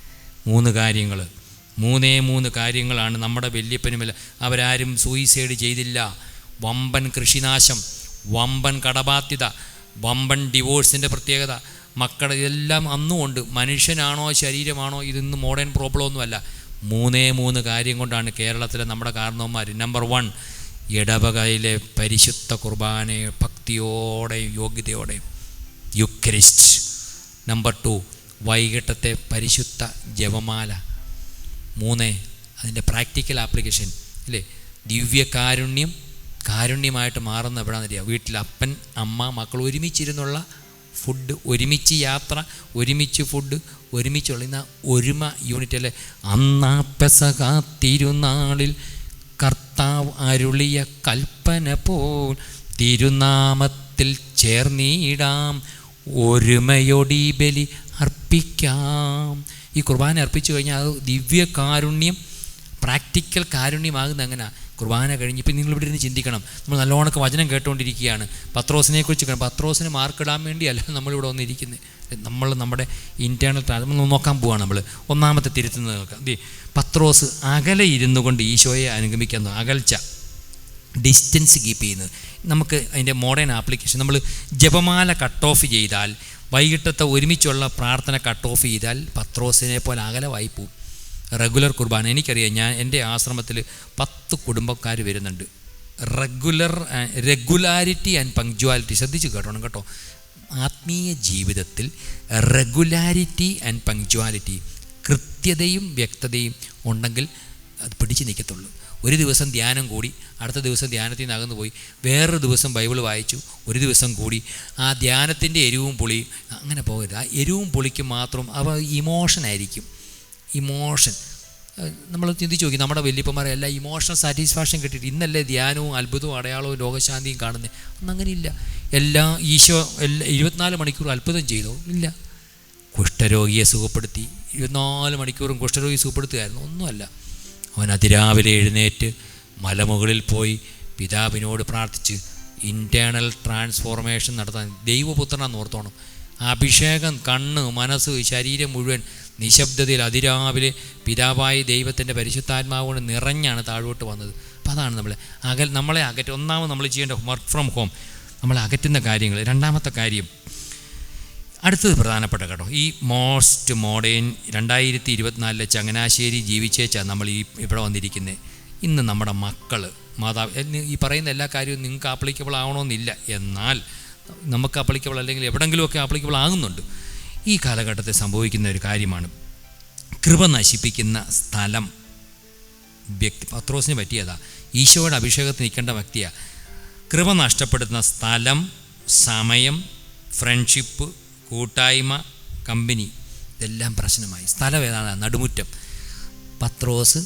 3 കാര്യങ്ങളാണ് നമ്മുടെ വല്യപ്പനുമല്ല. അവരാരും സൂയിസൈഡ് ചെയ്തില്ല. വമ്പൻ കൃഷിനാശം, വമ്പൻ കടബാധ്യത, വമ്പൻ ഡിവോഴ്സിൻ്റെ പ്രത്യേകത, മക്കളുടെ ഇതെല്ലാം അന്നും ഉണ്ട്. മനുഷ്യനാണോ ശരീരമാണോ ഇതൊന്നും മോഡേൺ പ്രോബ്ലം ഒന്നുമല്ല. 3 കാര്യം കൊണ്ടാണ് കേരളത്തിലെ നമ്മുടെ കാരണവന്മാർ. നമ്പർ 1, ഇടവകയിലെ പരിശുദ്ധ കുർബാനയെ ഭക്തിയോടെയും യോഗ്യതയോടെയും യുക്കരിസ്റ്റ്. നമ്പർ 2, വൈകിട്ടത്തെ പരിശുദ്ധ ജപമാല. 3, അതിൻ്റെ പ്രാക്ടിക്കൽ ആപ്ലിക്കേഷൻ ഇല്ലേ? കാരുണ്യമായിട്ട് മാറുന്ന എവിടെയാണെന്നറിയാം? വീട്ടിൽ അപ്പൻ അമ്മ മക്കൾ ഒരുമിച്ചിരുന്നുള്ള ഫുഡ്, ഒരുമിച്ച് യാത്ര, ഒരുമിച്ച് ഫുഡ്, ഒരുമിച്ചുള്ള ഒരുമ യൂണിറ്റ് അല്ലേ? അന്നാ പെസഹ തിരുനാളിൽ കർത്താവ് അരുളിയ കൽപ്പന പോൽ തിരുനാമത്തിൽ ചേർന്നിടാം, ഒരുമയോടി ബലി അർപ്പിക്കാം. ഈ കുർബാന അർപ്പിച്ചു കഴിഞ്ഞാൽ അത് ദിവ്യകാരുണ്യം, പ്രാക്ടിക്കൽ കാരുണ്യമാകുന്ന അങ്ങനെ. കുർബാന കഴിഞ്ഞ് ഇപ്പം നിങ്ങളിവിടെ ഇരുന്ന് ചിന്തിക്കണം. നമ്മൾ നല്ലോണക്ക് വചനം കേട്ടുകൊണ്ടിരിക്കുകയാണ്. പത്രോസിനെക്കുറിച്ച് പത്രോസിന് മാർക്കിടാൻ വേണ്ടിയല്ല നമ്മളിവിടെ വന്നിരിക്കുന്നത്. നമ്മൾ നമ്മുടെ ഇൻറ്റേർണൽ നമ്മൾ നോക്കാൻ പോവുകയാണ്. നമ്മൾ ഒന്നാമത്തെ തിരുത്തുന്നത് നോക്കാം. പത്രോസ് അകലെ ഇരുന്നു കൊണ്ട് ഈശോയെ അനുഗമിക്കുന്ന അകൽച്ച, ഡിസ്റ്റൻസ് കീപ്പ് ചെയ്യുന്നത്. നമുക്ക് അതിൻ്റെ മോഡേൺ ആപ്ലിക്കേഷൻ, നമ്മൾ ജപമാല കട്ട് ഓഫ് ചെയ്താൽ, വൈകിട്ടത്തെ ഒരുമിച്ചുള്ള പ്രാർത്ഥന കട്ട് ഓഫ് ചെയ്താൽ പത്രോസിനെ പോലെ അകലമായി പോവും. റെഗുലർ കുർബാന എനിക്കറിയാം. എൻ്റെ ആശ്രമത്തിൽ 10 കുടുംബക്കാർ വരുന്നുണ്ട്. റെഗുലാരിറ്റി ആൻഡ് പങ്ക്ച്വാലിറ്റി ശ്രദ്ധിച്ച് കേട്ടോ. ആത്മീയ ജീവിതത്തിൽ റെഗുലാരിറ്റി ആൻഡ് പങ്ക്ച്വാലിറ്റി, കൃത്യതയും വ്യക്തതയും ഉണ്ടെങ്കിൽ അത് പിടിച്ച് നിൽക്കത്തുള്ളൂ. ഒരു ദിവസം ധ്യാനം കൂടി, അടുത്ത ദിവസം ധ്യാനത്തിൽ നിന്ന് അകന്നു പോയി, വേറൊരു ദിവസം ബൈബിൾ വായിച്ചു, ഒരു ദിവസം കൂടി. ആ ധ്യാനത്തിൻ്റെ എരിവും പുളിയും അങ്ങനെ പോകരുത്. ആ എരിവും പുളിക്കും മാത്രം അവ ഇമോഷനായിരിക്കും. ഇമോഷൻ നമ്മൾ ചിന്തിച്ച് നോക്കി, നമ്മുടെ വല്യപ്പന്മാരെല്ലാം ഇമോഷണൽ സാറ്റിസ്ഫാക്ഷൻ കിട്ടിയിട്ട് ഇന്നല്ലേ ധ്യാനവും അത്ഭുതവും അടയാളവും രോഗശാന്തിയും കാണുന്നത്. അന്നങ്ങനെയില്ല. ഈശോ 24 മണിക്കൂർ അത്ഭുതം ചെയ്തോ? ഇല്ല. കുഷ്ഠരോഗിയെ സുഖപ്പെടുത്തി, 24 മണിക്കൂറും കുഷ്ഠരോഗി സുഖപ്പെടുത്തുകയായിരുന്നു? ഒന്നുമല്ല. അവൻ അതിരാവിലെ എഴുന്നേറ്റ് മലമുകളിൽ പോയി പിതാവിനോട് പ്രാർത്ഥിച്ച് ഇൻറ്റേർണൽ ട്രാൻസ്ഫോർമേഷൻ നടത്താൻ. ദൈവപുത്രനാന്ന് ഓർത്തോണം. അഭിഷേകം, കണ്ണ്, മനസ്സ്, ശരീരം മുഴുവൻ നിശബ്ദതയിൽ അതിരാവിലെ പിതാവായ ദൈവത്തിൻ്റെ പരിശുദ്ധാത്മാവ് കൊണ്ട് നിറഞ്ഞാണ് താഴോട്ട് വന്നത്. അപ്പോൾ അതാണ് നമ്മളെ ഒന്നാമത് നമ്മൾ ചെയ്യേണ്ട വർക്ക് ഫ്രം ഹോം, നമ്മളെ അകറ്റുന്ന കാര്യങ്ങൾ. രണ്ടാമത്തെ കാര്യം, അടുത്തത് പ്രധാനപ്പെട്ട കേട്ടോ, ഈ മോസ്റ്റ് മോഡേൺ 2024 ചങ്ങനാശ്ശേരി ജീവിച്ചേച്ചാണ് നമ്മൾ ഇവിടെ വന്നിരിക്കുന്നത്. ഇന്ന് നമ്മുടെ മക്കൾ, ഈ പറയുന്ന എല്ലാ കാര്യവും നിങ്ങൾക്ക് ആപ്ലിക്കബിൾ ആവണമെന്നില്ല, എന്നാൽ നമുക്ക് ആപ്ലിക്കബിൾ അല്ലെങ്കിൽ എവിടെയെങ്കിലുമൊക്കെ ആപ്ലിക്കബിൾ ആകുന്നുണ്ട്. ഈ കാലഘട്ടത്തിൽ സംഭവിക്കുന്ന ഒരു കാര്യമാണ് കൃപ നശിപ്പിക്കുന്ന സ്ഥലം. പത്രോസിന് പറ്റിയതാ. ഈശോയുടെ അഭിഷേകത്തിന് നിൽക്കേണ്ട വ്യക്തിയാണ്. കൃപ നഷ്ടപ്പെടുത്തുന്ന സ്ഥലം, സമയം, ഫ്രണ്ട്ഷിപ്പ്, കൂട്ടായ്മ, കമ്പനി, ഇതെല്ലാം പ്രശ്നമായി. സ്ഥലം ഏതാണ്? നടുമുറ്റം. പത്രോസ്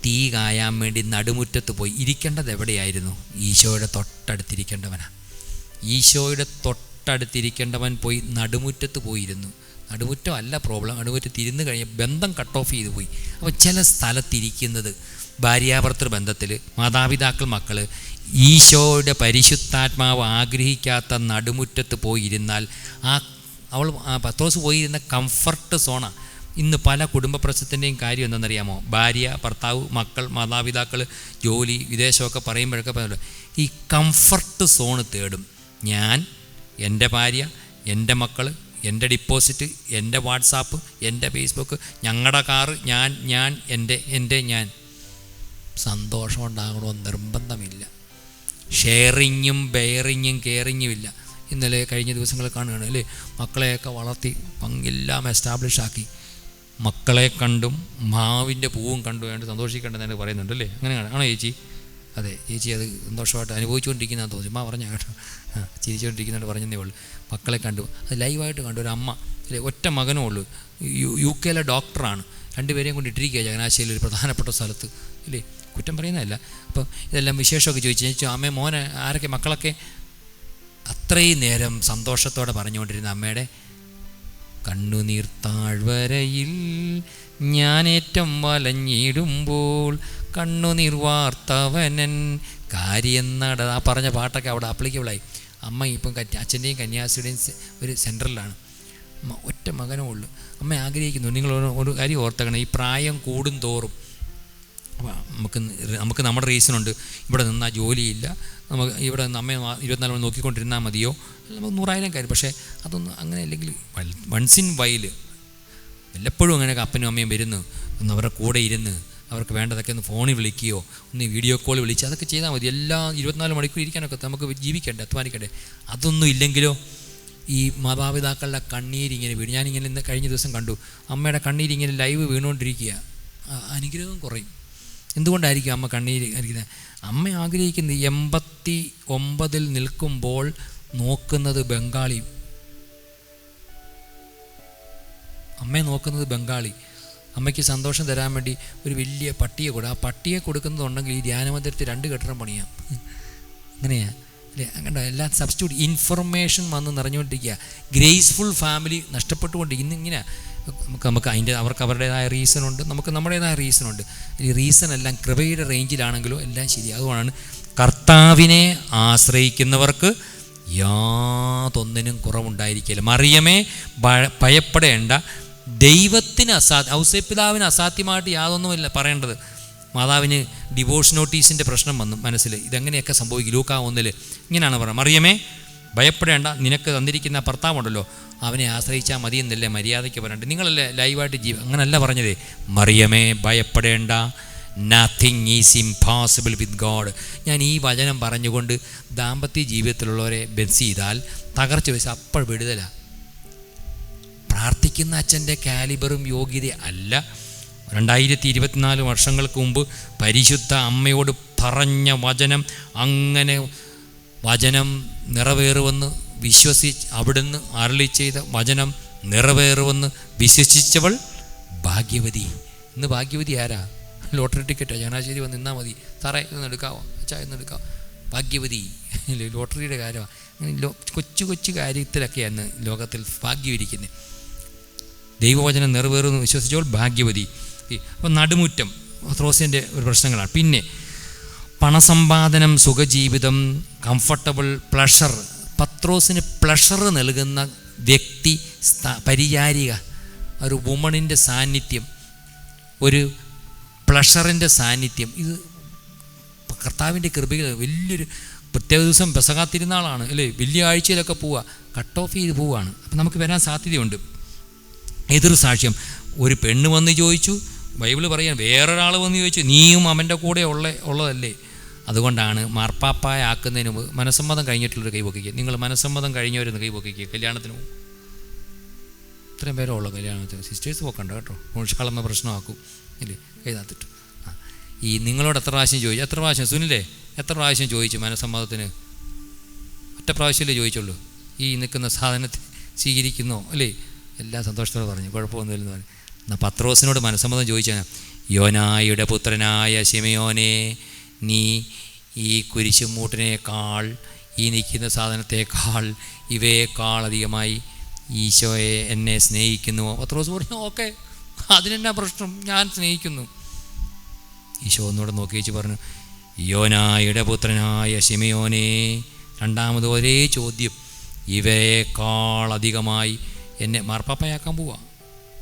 തീ കായാൻ വേണ്ടി നടുമുറ്റത്ത് പോയി. ഇരിക്കേണ്ടത് എവിടെയായിരുന്നു? ഈശോയുടെ തൊട്ടടുത്തിരിക്കേണ്ടവനാണ്. ഈശോയുടെ തൊട്ടടുത്തിരിക്കേണ്ടവൻ പോയി നടുമുറ്റത്ത് പോയിരുന്നു. നടുമുറ്റം അല്ല പ്രോബ്ലം, നടുമുറ്റത്ത് ഇരുന്ന് കഴിഞ്ഞ് ബന്ധം കട്ട് ഓഫ് ചെയ്ത് പോയി. അപ്പോൾ ചില സ്ഥലത്തിരിക്കുന്നത്, ഭാര്യാഭർത്തൃ ബന്ധത്തിൽ, മാതാപിതാക്കൾ, മക്കൾ, ഈശോയുടെ പരിശുദ്ധാത്മാവ് ആഗ്രഹിക്കാത്ത നടുമുറ്റത്ത് പോയിരുന്നാൽ പത്രോസ് പോയിരുന്ന കംഫർട്ട് സോണാണ്. ഇന്ന് പല കുടുംബ പ്രശ്നത്തിൻ്റെയും കാര്യം എന്താണെന്നറിയാമോ? ഭാര്യ, ഭർത്താവ്, മക്കൾ, മാതാപിതാക്കൾ, ജോലി, വിദേശമൊക്കെ പറയുമ്പോഴൊക്കെ ഈ കംഫർട്ട് സോണ് തേടും. ഞാൻ, എൻ്റെ ഭാര്യ, എൻ്റെ മക്കൾ, എൻ്റെ ഡിപ്പോസിറ്റ്, എൻ്റെ വാട്സാപ്പ്, എൻ്റെ ഫേസ്ബുക്ക്, ഞങ്ങളുടെ കാറ്, ഞാൻ സന്തോഷം ഉണ്ടാകണമെന്ന് നിർബന്ധമില്ല. ഷെയറിങ്ങും ബെയറിങ്ങും കെയറിങ്ങും ഇല്ല. ഇന്നലെ കഴിഞ്ഞ ദിവസങ്ങൾ കാണുകയാണ് അല്ലേ? മക്കളെയൊക്കെ വളർത്തി എല്ലാം എസ്റ്റാബ്ലിഷാക്കി. മക്കളെ കണ്ടും മാവിൻ്റെ പൂവും കണ്ടു വേണ്ടി സന്തോഷിക്കേണ്ടതെന്ന് പറയുന്നുണ്ട് അല്ലേ? അങ്ങനെയാണ് ആണോ ചേച്ചി? അതെ ചേച്ചി, അത് സന്തോഷമായിട്ട് അനുഭവിച്ചുകൊണ്ടിരിക്കുന്നതെന്ന് തോന്നി. പറഞ്ഞ കേട്ടോ, ചിരിച്ചുകൊണ്ടിരിക്കുന്നതായിട്ട് പറഞ്ഞതേ ഉള്ളൂ. മക്കളെ കണ്ടു, അത് ലൈവായിട്ട് കണ്ടു. ഒരു അമ്മ അല്ലേ, ഒറ്റ മകനേ ഉള്ളൂ, UK ഡോക്ടറാണ്. 2 പേരെയും കൊണ്ട് ഇട്ടിരിക്കുക ചങ്ങനാശ്ശേരിയിൽ ഒരു പ്രധാനപ്പെട്ട സ്ഥലത്ത്. ഇല്ലേ, കുറ്റം പറയുന്നതല്ല. അപ്പോൾ ഇതെല്ലാം വിശേഷമൊക്കെ ചോദിച്ചു അമ്മേ മോനെ ആരൊക്കെ മക്കളൊക്കെ അത്രയും നേരം സന്തോഷത്തോടെ പറഞ്ഞുകൊണ്ടിരുന്ന അമ്മയുടെ കണ്ണുനീർ താഴ്വരയിൽ ഞാനേറ്റം വലഞ്ഞിടുമ്പോൾ കണ്ണുനീർ വാർത്തവനൻ കാര്യം ആ പറഞ്ഞ പാട്ടൊക്കെ അവിടെ ആപ്ലിക്കബിളായി. അമ്മ ഇപ്പം അച്ഛൻ്റെയും കന്യാസിയുടെയും ഒരു സെൻറ്ററിലാണ്. അമ്മ ഒറ്റ മകനേ ഉള്ളൂ. അമ്മ ആഗ്രഹിക്കുന്നു, നിങ്ങൾ ഒരു കാര്യം ഓർത്തക്കണം, ഈ പ്രായം കൂടും തോറും നമുക്ക് നമ്മുടെ റീസണുണ്ട്. ഇവിടെ നിന്നാൽ ജോലിയില്ല, നമുക്ക് ഇവിടെ നിന്ന് അമ്മയെ 24 മണി നോക്കിക്കൊണ്ടിരുന്നാൽ മതിയോ, നമുക്ക് 100,000 കാര്യം. പക്ഷേ അതൊന്നും അങ്ങനെ അല്ലെങ്കിൽ വൺസ് ഇൻ വൈൽ വല്ലപ്പോഴും അങ്ങനെയൊക്കെ അപ്പനും അമ്മയും വരുന്നു, ഒന്ന് അവരുടെ കൂടെ ഇരുന്ന് അവർക്ക് വേണ്ടതൊക്കെ ഒന്ന് ഫോണിൽ വിളിക്കുകയോ ഒന്ന് വീഡിയോ കോൾ വിളിച്ച് അതൊക്കെ ചെയ്താൽ മതി. എല്ലാം 24 മണിക്കൂർ ഇരിക്കാനൊക്കെ നമുക്ക് ജീവിക്കണ്ടേ, അധ്വാനിക്കണ്ടേ. അതൊന്നും ഇല്ലെങ്കിലോ ഈ മാതാപിതാക്കളുടെ കണ്ണീരിങ്ങനെ വീണ്, ഞാനിങ്ങനെ ഇന്ന് കഴിഞ്ഞ ദിവസം കണ്ടു അമ്മയുടെ കണ്ണീരിങ്ങനെ ലൈവ് വീണുകൊണ്ടിരിക്കുക. അനുഗ്രഹം കുറയും. എന്തുകൊണ്ടായിരിക്കും അമ്മ കണ്ണീര് ആയിരിക്കുന്നത്? അമ്മ ആഗ്രഹിക്കുന്നത് 89 നിൽക്കുമ്പോൾ നോക്കുന്നത് ബംഗാളി, അമ്മയെ നോക്കുന്നത് ബംഗാളി. അമ്മയ്ക്ക് സന്തോഷം തരാൻ വേണ്ടി ഒരു വലിയ പട്ടിയെ ആ പട്ടിയെ കൊടുക്കുന്നതുണ്ടെങ്കിൽ ഈ ധ്യാനമന്ദിരത്തിൽ 2 കെട്ടിടം പണിയാം. അങ്ങനെയാണ് അല്ലേ? അങ്ങനെ എല്ലാ സബ്സ്റ്റിറ്റ്യൂട്ട് ഇൻഫർമേഷൻ വന്ന് നിറഞ്ഞുകൊണ്ടിരിക്കുക. Graceful family നഷ്ടപ്പെട്ടുകൊണ്ടിരിക്കുക. ഇന്നിങ്ങനെ നമുക്ക് അതിൻ്റെ അവർക്ക് അവരുടേതായ റീസണുണ്ട്, നമുക്ക് നമ്മുടേതായ റീസണുണ്ട്. ഈ റീസണെല്ലാം കൃപയുടെ റേഞ്ചിലാണെങ്കിലോ എല്ലാം ശരി. അതുകൊണ്ടാണ് കർത്താവിനെ ആശ്രയിക്കുന്നവർക്ക് യാതൊന്നിനും കുറവുണ്ടായിരിക്കില്ല. മറിയമേ ഭയപ്പെടേണ്ട, ദൈവത്തിന് ഔസേപ്പിതാവിന് അസാധ്യമായിട്ട് യാതൊന്നുമില്ല പറയേണ്ടത്. മാതാവിന് ഡിവോഴ്സ് നോട്ടീസിൻ്റെ പ്രശ്നം വന്നു മനസ്സിൽ. ഇതെങ്ങനെയൊക്കെ സംഭവിക്കും? ലൂക്കാ 1 ഇങ്ങനെയാണ് പറയുന്നത്, മറിയമേ ഭയപ്പെടേണ്ട, നിനക്ക് തന്നിരിക്കുന്ന ഭർത്താവുണ്ടല്ലോ അവനെ ആശ്രയിച്ചാൽ മതി എന്നല്ലേ മര്യാദയ്ക്ക് പറയണ്ടേ. നിങ്ങളല്ലേ ലൈവായിട്ട് അങ്ങനല്ല പറഞ്ഞതേ. മറിയമേ ഭയപ്പെടേണ്ട, nothing is impossible with God. ഞാൻ ഈ വചനം പറഞ്ഞുകൊണ്ട് ദാമ്പത്യ ജീവിതത്തിലുള്ളവരെ ബെൻസ് ചെയ്താൽ തകർച്ച വെച്ച് അപ്പോൾ വിടുതല. പ്രാർത്ഥിക്കുന്ന അച്ഛൻ്റെ കാലിബറും യോഗ്യത അല്ല. 2024 വർഷങ്ങൾക്ക് മുമ്പ് പരിശുദ്ധ അമ്മയോട് പറഞ്ഞ വചനം അങ്ങനെ വചനം നിറവേറുമെന്ന് അവിടുന്ന് അരുളി ചെയ്ത വചനം നിറവേറുമെന്ന് വിശ്വസിച്ചവൾ ഭാഗ്യവതി. ഇന്ന് ഭാഗ്യവതി ആരാ? ലോട്ടറി ടിക്കറ്റാ. ചങ്ങനാശ്ശേരി വന്ന് നിന്നാൽ മതി, സാറേ ഇതൊന്ന് എടുക്കാവോ, അച്ഛാ ഇന്ന് എടുക്കാവോ. ഭാഗ്യവതി ലോട്ടറിയുടെ കാര്യമാണ്. അങ്ങനെ കൊച്ചു കൊച്ചു കാര്യത്തിലൊക്കെയാണ് ലോകത്തിൽ ഭാഗ്യം ഇരിക്കുന്നത്. ദൈവവചനം നിറവേറുമെന്ന് വിശ്വസിച്ചവൾ ഭാഗ്യവതി. അപ്പോൾ നടുമുറ്റം പത്രോസിൻ്റെ ഒരു പ്രശ്നങ്ങളാണ്. പിന്നെ പണസമ്പാദനം, സുഖജീവിതം, കംഫർട്ടബിൾ, പ്ലഷർ. പത്രോസിന് പ്ലഷർ നൽകുന്ന വ്യക്തി, പരിചാരിക, ഒരു വുമണിൻ്റെ സാന്നിധ്യം, ഒരു പ്ലഷറിൻ്റെ സാന്നിധ്യം. ഇത് കർത്താവിൻ്റെ കൃപയിൽ വലിയൊരു പ്രത്യേക ദിവസം പെസഹാ തിരുനാളാണ് അല്ലേ, വലിയ ആഴ്ചയിലൊക്കെ പോവുക, കട്ട് ഓഫ് ചെയ്ത് പോവുകയാണ്. അപ്പം നമുക്ക് വരാൻ സാധ്യതയുണ്ട്. എതിർ സാക്ഷ്യം, ഒരു പെണ്ണ് വന്ന് ചോദിച്ചു, ബൈബിൾ പറയാൻ വേറൊരാൾ വന്ന് ചോദിച്ചു, നീയും അവൻ്റെ കൂടെ ഉള്ളതല്ലേ. അതുകൊണ്ടാണ് മാർപ്പാപ്പായ ആക്കുന്നതിന് മുമ്പ് മനസ്സമ്മതം കഴിഞ്ഞിട്ടുള്ളൊരു കൈ പൊക്കിക്കുക. നിങ്ങൾ മനസ്സമ്മതം കഴിഞ്ഞവരൊന്ന് കൈ പൊക്കിക്കുക. കല്യാണത്തിന് പോകും ഇത്രയും പേരോ ഉള്ളൂ കല്യാണത്തിന്. സിസ്റ്റേഴ്സ് പോക്കണ്ട കേട്ടോ, മോശാളമ്മ പ്രശ്നമാക്കും ഇല്ലേ, കൈ താത്തിട്ടു. ഈ നിങ്ങളോട് എത്ര പ്രാവശ്യം ചോദിച്ചു? എത്ര പ്രാവശ്യം സുനിലേ എത്ര പ്രാവശ്യം ചോദിച്ചു മനസ്സമ്മതത്തിന്? ഒറ്റ പ്രാവശ്യമല്ലേ ചോദിച്ചുള്ളൂ. ഈ നിൽക്കുന്ന സാധനത്തെ സ്വീകരിക്കുന്നോ അല്ലേ? എല്ലാം സന്തോഷത്തോടെ പറഞ്ഞു, കുഴപ്പമൊന്നുമില്ലെന്ന് പറഞ്ഞു. എന്നാൽ പത്രോസിനോട് മനസ്സമ്മതം ചോദിച്ചാൽ, യോനായുടെ പുത്രനായ ശിമയോനെ, നീ ഈ കുരിശുമൂട്ടിനേക്കാൾ, ഈ നിൽക്കുന്ന സാധനത്തേക്കാൾ, ഇവയേക്കാൾ അധികമായി ഈശോയെ എന്നെ സ്നേഹിക്കുന്നുവോ? പത്രോസ് പറഞ്ഞു, ഓക്കെ, അതിനെന്നാ പ്രശ്നം, ഞാൻ സ്നേഹിക്കുന്നു. ഈശോ ഒന്നുകൂടെ നോക്കി വെച്ച് പറഞ്ഞു, യോനായുടെ പുത്രനായ ശിമയോനെ, രണ്ടാമത് ഒരേ ചോദ്യം, ഇവയേക്കാൾ അധികമായി എന്നെ മാർപ്പാപ്പയാക്കാൻ പോവാ.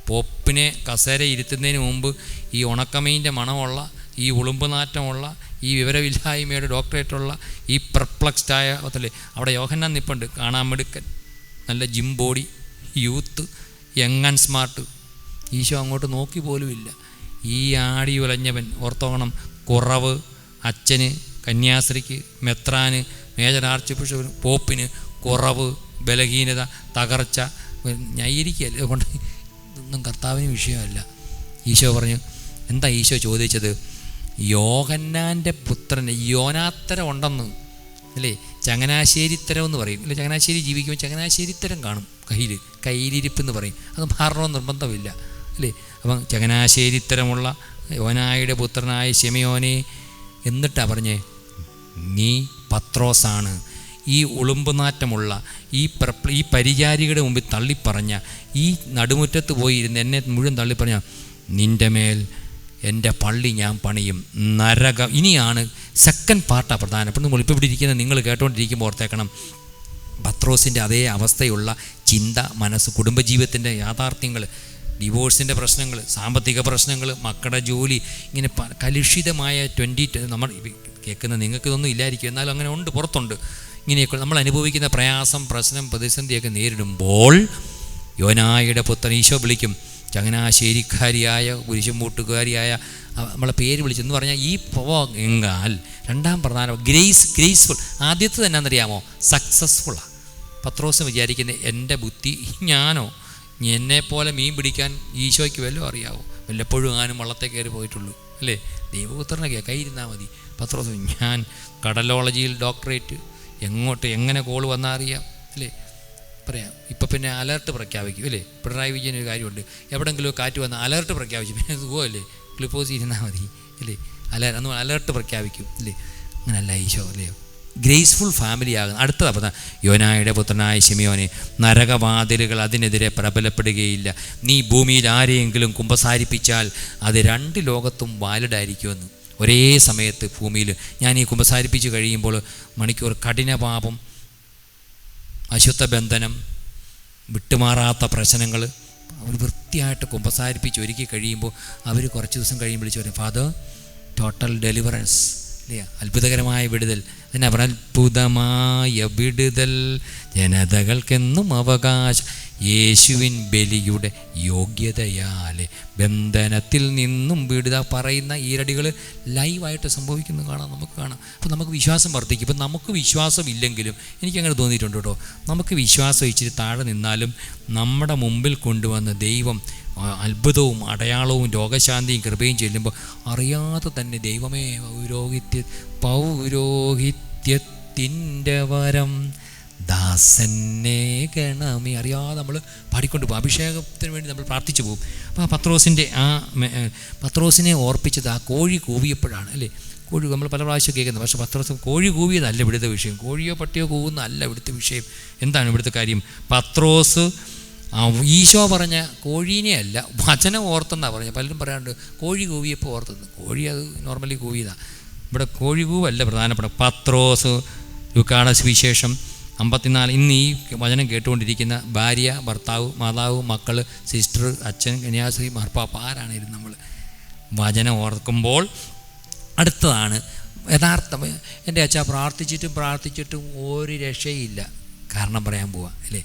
പോപ്പിനെ കസേര ഇരുത്തുന്നതിന് മുമ്പ് ഈ ഉണക്കമീൻ്റെ മണമുള്ള, ഈ ഉളുമ്പ് നാറ്റമുള്ള, ഈ വിവരമില്ലായ്മയുടെ ഡോക്ടറേറ്റുള്ള, ഈ പെർപ്ലക്സ്ഡായ ഒത്തല്ലേ അവിടെ യോഹന്നാൻ നിപ്പുണ്ട്, കാണാൻ മിടുക്കൻ, നല്ല gym body, youth, young and smart. Isho അങ്ങോട്ട് നോക്കി പോലുമില്ല. ഈ ആടി ഉലഞ്ഞവൻ ഓർത്തോണം, കുറവ് അച്ഛന്, കന്യാസ്ത്രീക്ക്, മെത്രാന്, മേജർ ആർച്ച് ബിഷപ്പിന്, പോപ്പിന് കുറവ്, ബലഹീനത, തകർച്ച, ന്യായീകരിക്കുകയല്ല. അതുകൊണ്ട് ഇതൊന്നും കർത്താവിന് വിഷയമല്ല. ഈശോ പറഞ്ഞു, എന്താ ഈശോ ചോദിച്ചത്? യോഹന്നാൻ്റെ പുത്രന് യോനാത്തരം ഉണ്ടെന്ന് അല്ലേ, ചങ്ങനാശ്ശേരിത്തരം എന്ന് പറയും അല്ലേ. ചങ്ങനാശ്ശേരി ജീവിക്കുമ്പോൾ ചങ്ങനാശ്ശേരിത്തരം കാണും കയ്യിലിരിപ്പെന്ന് പറയും. അത് മാറണമെന്ന് നിർബന്ധമില്ല അല്ലേ. അപ്പം ചങ്ങനാശ്ശേരിത്തരമുള്ള യോനായുടെ പുത്രനായ ശിമയോനെ, എന്നിട്ടാ പറഞ്ഞേ, നീ പത്രോസാണ്. ഈ ഉളുമ്പുനാറ്റമുള്ള ഈ പരിചാരികളുടെ മുമ്പിൽ തള്ളിപ്പറഞ്ഞ, ഈ നടുമുറ്റത്ത് പോയിരുന്ന് എന്നെ മുഴുവൻ തള്ളിപ്പറഞ്ഞ, നിൻ്റെ മേൽ എൻ്റെ പള്ളി ഞാൻ പണിയും, നരകം. ഇനിയാണ് സെക്കൻഡ് പാർട്ടാണ് പ്രധാനപ്പെട്ട. നമ്മൾ ഇപ്പോൾ ഇവിടെ ഇരിക്കുന്ന നിങ്ങൾ കേട്ടുകൊണ്ടിരിക്കുമ്പോൾ ഓർത്തേക്കണം, പത്രോസിൻ്റെ അതേ അവസ്ഥയുള്ള ചിന്ത, മനസ്സ്, കുടുംബജീവിതത്തിൻ്റെ യാഥാർത്ഥ്യങ്ങൾ, ഡിവോഴ്സിൻ്റെ പ്രശ്നങ്ങൾ, സാമ്പത്തിക പ്രശ്നങ്ങൾ, മക്കളുടെ ജോലി, ഇങ്ങനെ കലുഷിതമായ നമ്മൾ കേൾക്കുന്ന നിങ്ങൾക്കിതൊന്നും ഇല്ലായിരിക്കും, എന്നാലും അങ്ങനെ ഉണ്ട്, പുറത്തുണ്ട്. ഇങ്ങനെയൊക്കെ നമ്മൾ അനുഭവിക്കുന്ന പ്രയാസം, പ്രശ്നം, പ്രതിസന്ധിയൊക്കെ നേരിടുമ്പോൾ യോനായുടെ പുത്രൻ ഈശോ വിളിക്കും. ചങ്ങനാശ്ശേരിക്കാരിയായ കുരിശുംപൂട്ടുകാരിയായ നമ്മളെ പേര് വിളിച്ചെന്ന് പറഞ്ഞാൽ ഈ പോകാൽ രണ്ടാം പ്രധാന ഗ്രേസ്ഫുൾ. ആദ്യത്തെ തന്നെ എന്നറിയാമോ? സക്സസ്ഫുള്ളാണ്. പത്രോസ് വിചാരിക്കുന്നത് എൻ്റെ ബുദ്ധി, ഞാനോ എന്നെപ്പോലെ മീൻ പിടിക്കാൻ ഈശോയ്ക്ക് വല്ലതും അറിയാവോ? വല്ലപ്പോഴും ആനും വള്ളത്തെ കയറി പോയിട്ടുള്ളൂ അല്ലേ? ദൈവപുത്രനൊക്കെ കയ്യിരുന്നാൽ മതി. പത്രോസ്, ഞാൻ കടലോളജിയിൽ ഡോക്ടറേറ്റ്, എങ്ങനെ കോൾ വന്നാൽ അറിയാം അല്ലേ? പറയാം. ഇപ്പം പിന്നെ അലർട്ട് പ്രഖ്യാപിക്കും അല്ലേ? പിണറായി വിജയൻ ഒരു കാര്യമുണ്ട്, എവിടെയെങ്കിലും കാറ്റ് വന്നാൽ അലർട്ട് പ്രഖ്യാപിച്ചു, പിന്നെ സുഖമല്ലേ, ഗ്ലൂക്കോസ് ഇരുന്നാൽ മതി അല്ലേ? അന്ന് അലർട്ട് പ്രഖ്യാപിക്കും അല്ലേ? അങ്ങനല്ല ഈശോ അല്ലേ? ഗ്രേസ്ഫുൾ ഫാമിലി ആകുന്നു. അടുത്തതാണ് പറഞ്ഞ, യോനായുടെ പുത്രനായ ശിമയോനെ, നരകവാതിലുകൾ അതിനെതിരെ പ്രബലപ്പെടുകയില്ല. നീ ഭൂമിയിൽ ആരെയെങ്കിലും കുമ്പസാരിപ്പിച്ചാൽ അത് 2 ലോകത്തും വാലിഡായിരിക്കുമെന്ന്. ഒരേ സമയത്ത് ഭൂമിയിൽ ഞാൻ ഈ കുമ്പസാരിപ്പിച്ച് കഴിയുമ്പോൾ മണിക്കൂർ കഠിനപാപം, അശുദ്ധ ബന്ധനം, വിട്ടുമാറാത്ത പ്രശ്നങ്ങൾ, അവർ വൃത്തിയായിട്ട് കുമ്പസാരിപ്പിച്ച് ഒരുക്കി കഴിയുമ്പോൾ അവർ കുറച്ച് ദിവസം കഴിയുമ്പോൾ വിളിച്ച് പറയും, ഫാദർ, ടോട്ടൽ ഡെലിവറൻസ് അല്ലേ? അത്ഭുതകരമായ വിടുതൽ. അതിന് അവർ അത്ഭുതമായ വിടുതൽ ജനതകൾക്കെന്നും അവകാശം, യേശുവിൻ ബലിയുടെ യോഗ്യതയാലെ ബന്ധനത്തിൽ നിന്നും വിടുത പറയുന്ന ഈരടികൾ ലൈവായിട്ട് സംഭവിക്കുന്നത് നമുക്ക് കാണാം. അപ്പോൾ നമുക്ക് വിശ്വാസം വർദ്ധിക്കും. ഇപ്പം നമുക്ക് വിശ്വാസം ഇല്ലെങ്കിലും എനിക്കങ്ങനെ തോന്നിയിട്ടുണ്ട് കേട്ടോ, നമുക്ക് വിശ്വാസം ഇച്ചിരി താഴെ നിന്നാലും നമ്മുടെ മുമ്പിൽ കൊണ്ടുവന്ന ദൈവം അത്ഭുതവും അടയാളവും രോഗശാന്തിയും കൃപയും ചെല്ലുമ്പോൾ അറിയാതെ തന്നെ ദൈവമേ പൗരോഹിത്യത്തിൻ്റെ വരം ദാസന്നെ ഗണമേ, അറിയാതെ നമ്മൾ പാടിക്കൊണ്ട് പോകും. അഭിഷേകത്തിന് വേണ്ടി നമ്മൾ പ്രാർത്ഥിച്ചു പോകും. അപ്പോൾ പത്രോസിനെ ഓർപ്പിച്ചത് ആ കോഴി കൂവിയപ്പോഴാണ് അല്ലേ? കോഴി നമ്മൾ പല പ്രാവശ്യം കേൾക്കുന്നത്, പക്ഷേ പത്രോസ് കോഴി കൂവിയതല്ല ഇവിടുത്തെ വിഷയം, കോഴിയോ പട്ടിയോ കൂവുന്നതല്ല ഇവിടുത്തെ വിഷയം. എന്താണ് ഇവിടുത്തെ കാര്യം? പത്രോസ് ഈശോ പറഞ്ഞ കോഴീനെ അല്ല, വചനം ഓർത്തെന്നാണ് പറഞ്ഞത്. പലരും പറയാറുണ്ട് കോഴി കൂവിയപ്പോൾ ഓർത്തെന്ന്. കോഴി അത് നോർമലി കൂവിയതാണ്. ഇവിടെ കോഴി കൂവല്ല പ്രധാനപ്പെട്ട. പത്രോസ്, ലൂക്കായുടെ സുവിശേഷം 54. ഇന്ന് ഈ വചനം കേട്ടുകൊണ്ടിരിക്കുന്ന ഭാര്യ, ഭർത്താവ്, മാതാവ്, മക്കൾ, സിസ്റ്റർ, അച്ഛൻ, കന്യാസ്ത്രീ, മാർപ്പാപ്പ, ആരാണേലും നമ്മൾ വചനം ഓർക്കുമ്പോൾ അടുത്തതാണ് യഥാർത്ഥം. എൻ്റെ അച്ഛാ പ്രാർത്ഥിച്ചിട്ടും ഒരു രക്ഷയില്ല. കാരണം പറയാൻ പോവാ അല്ലേ?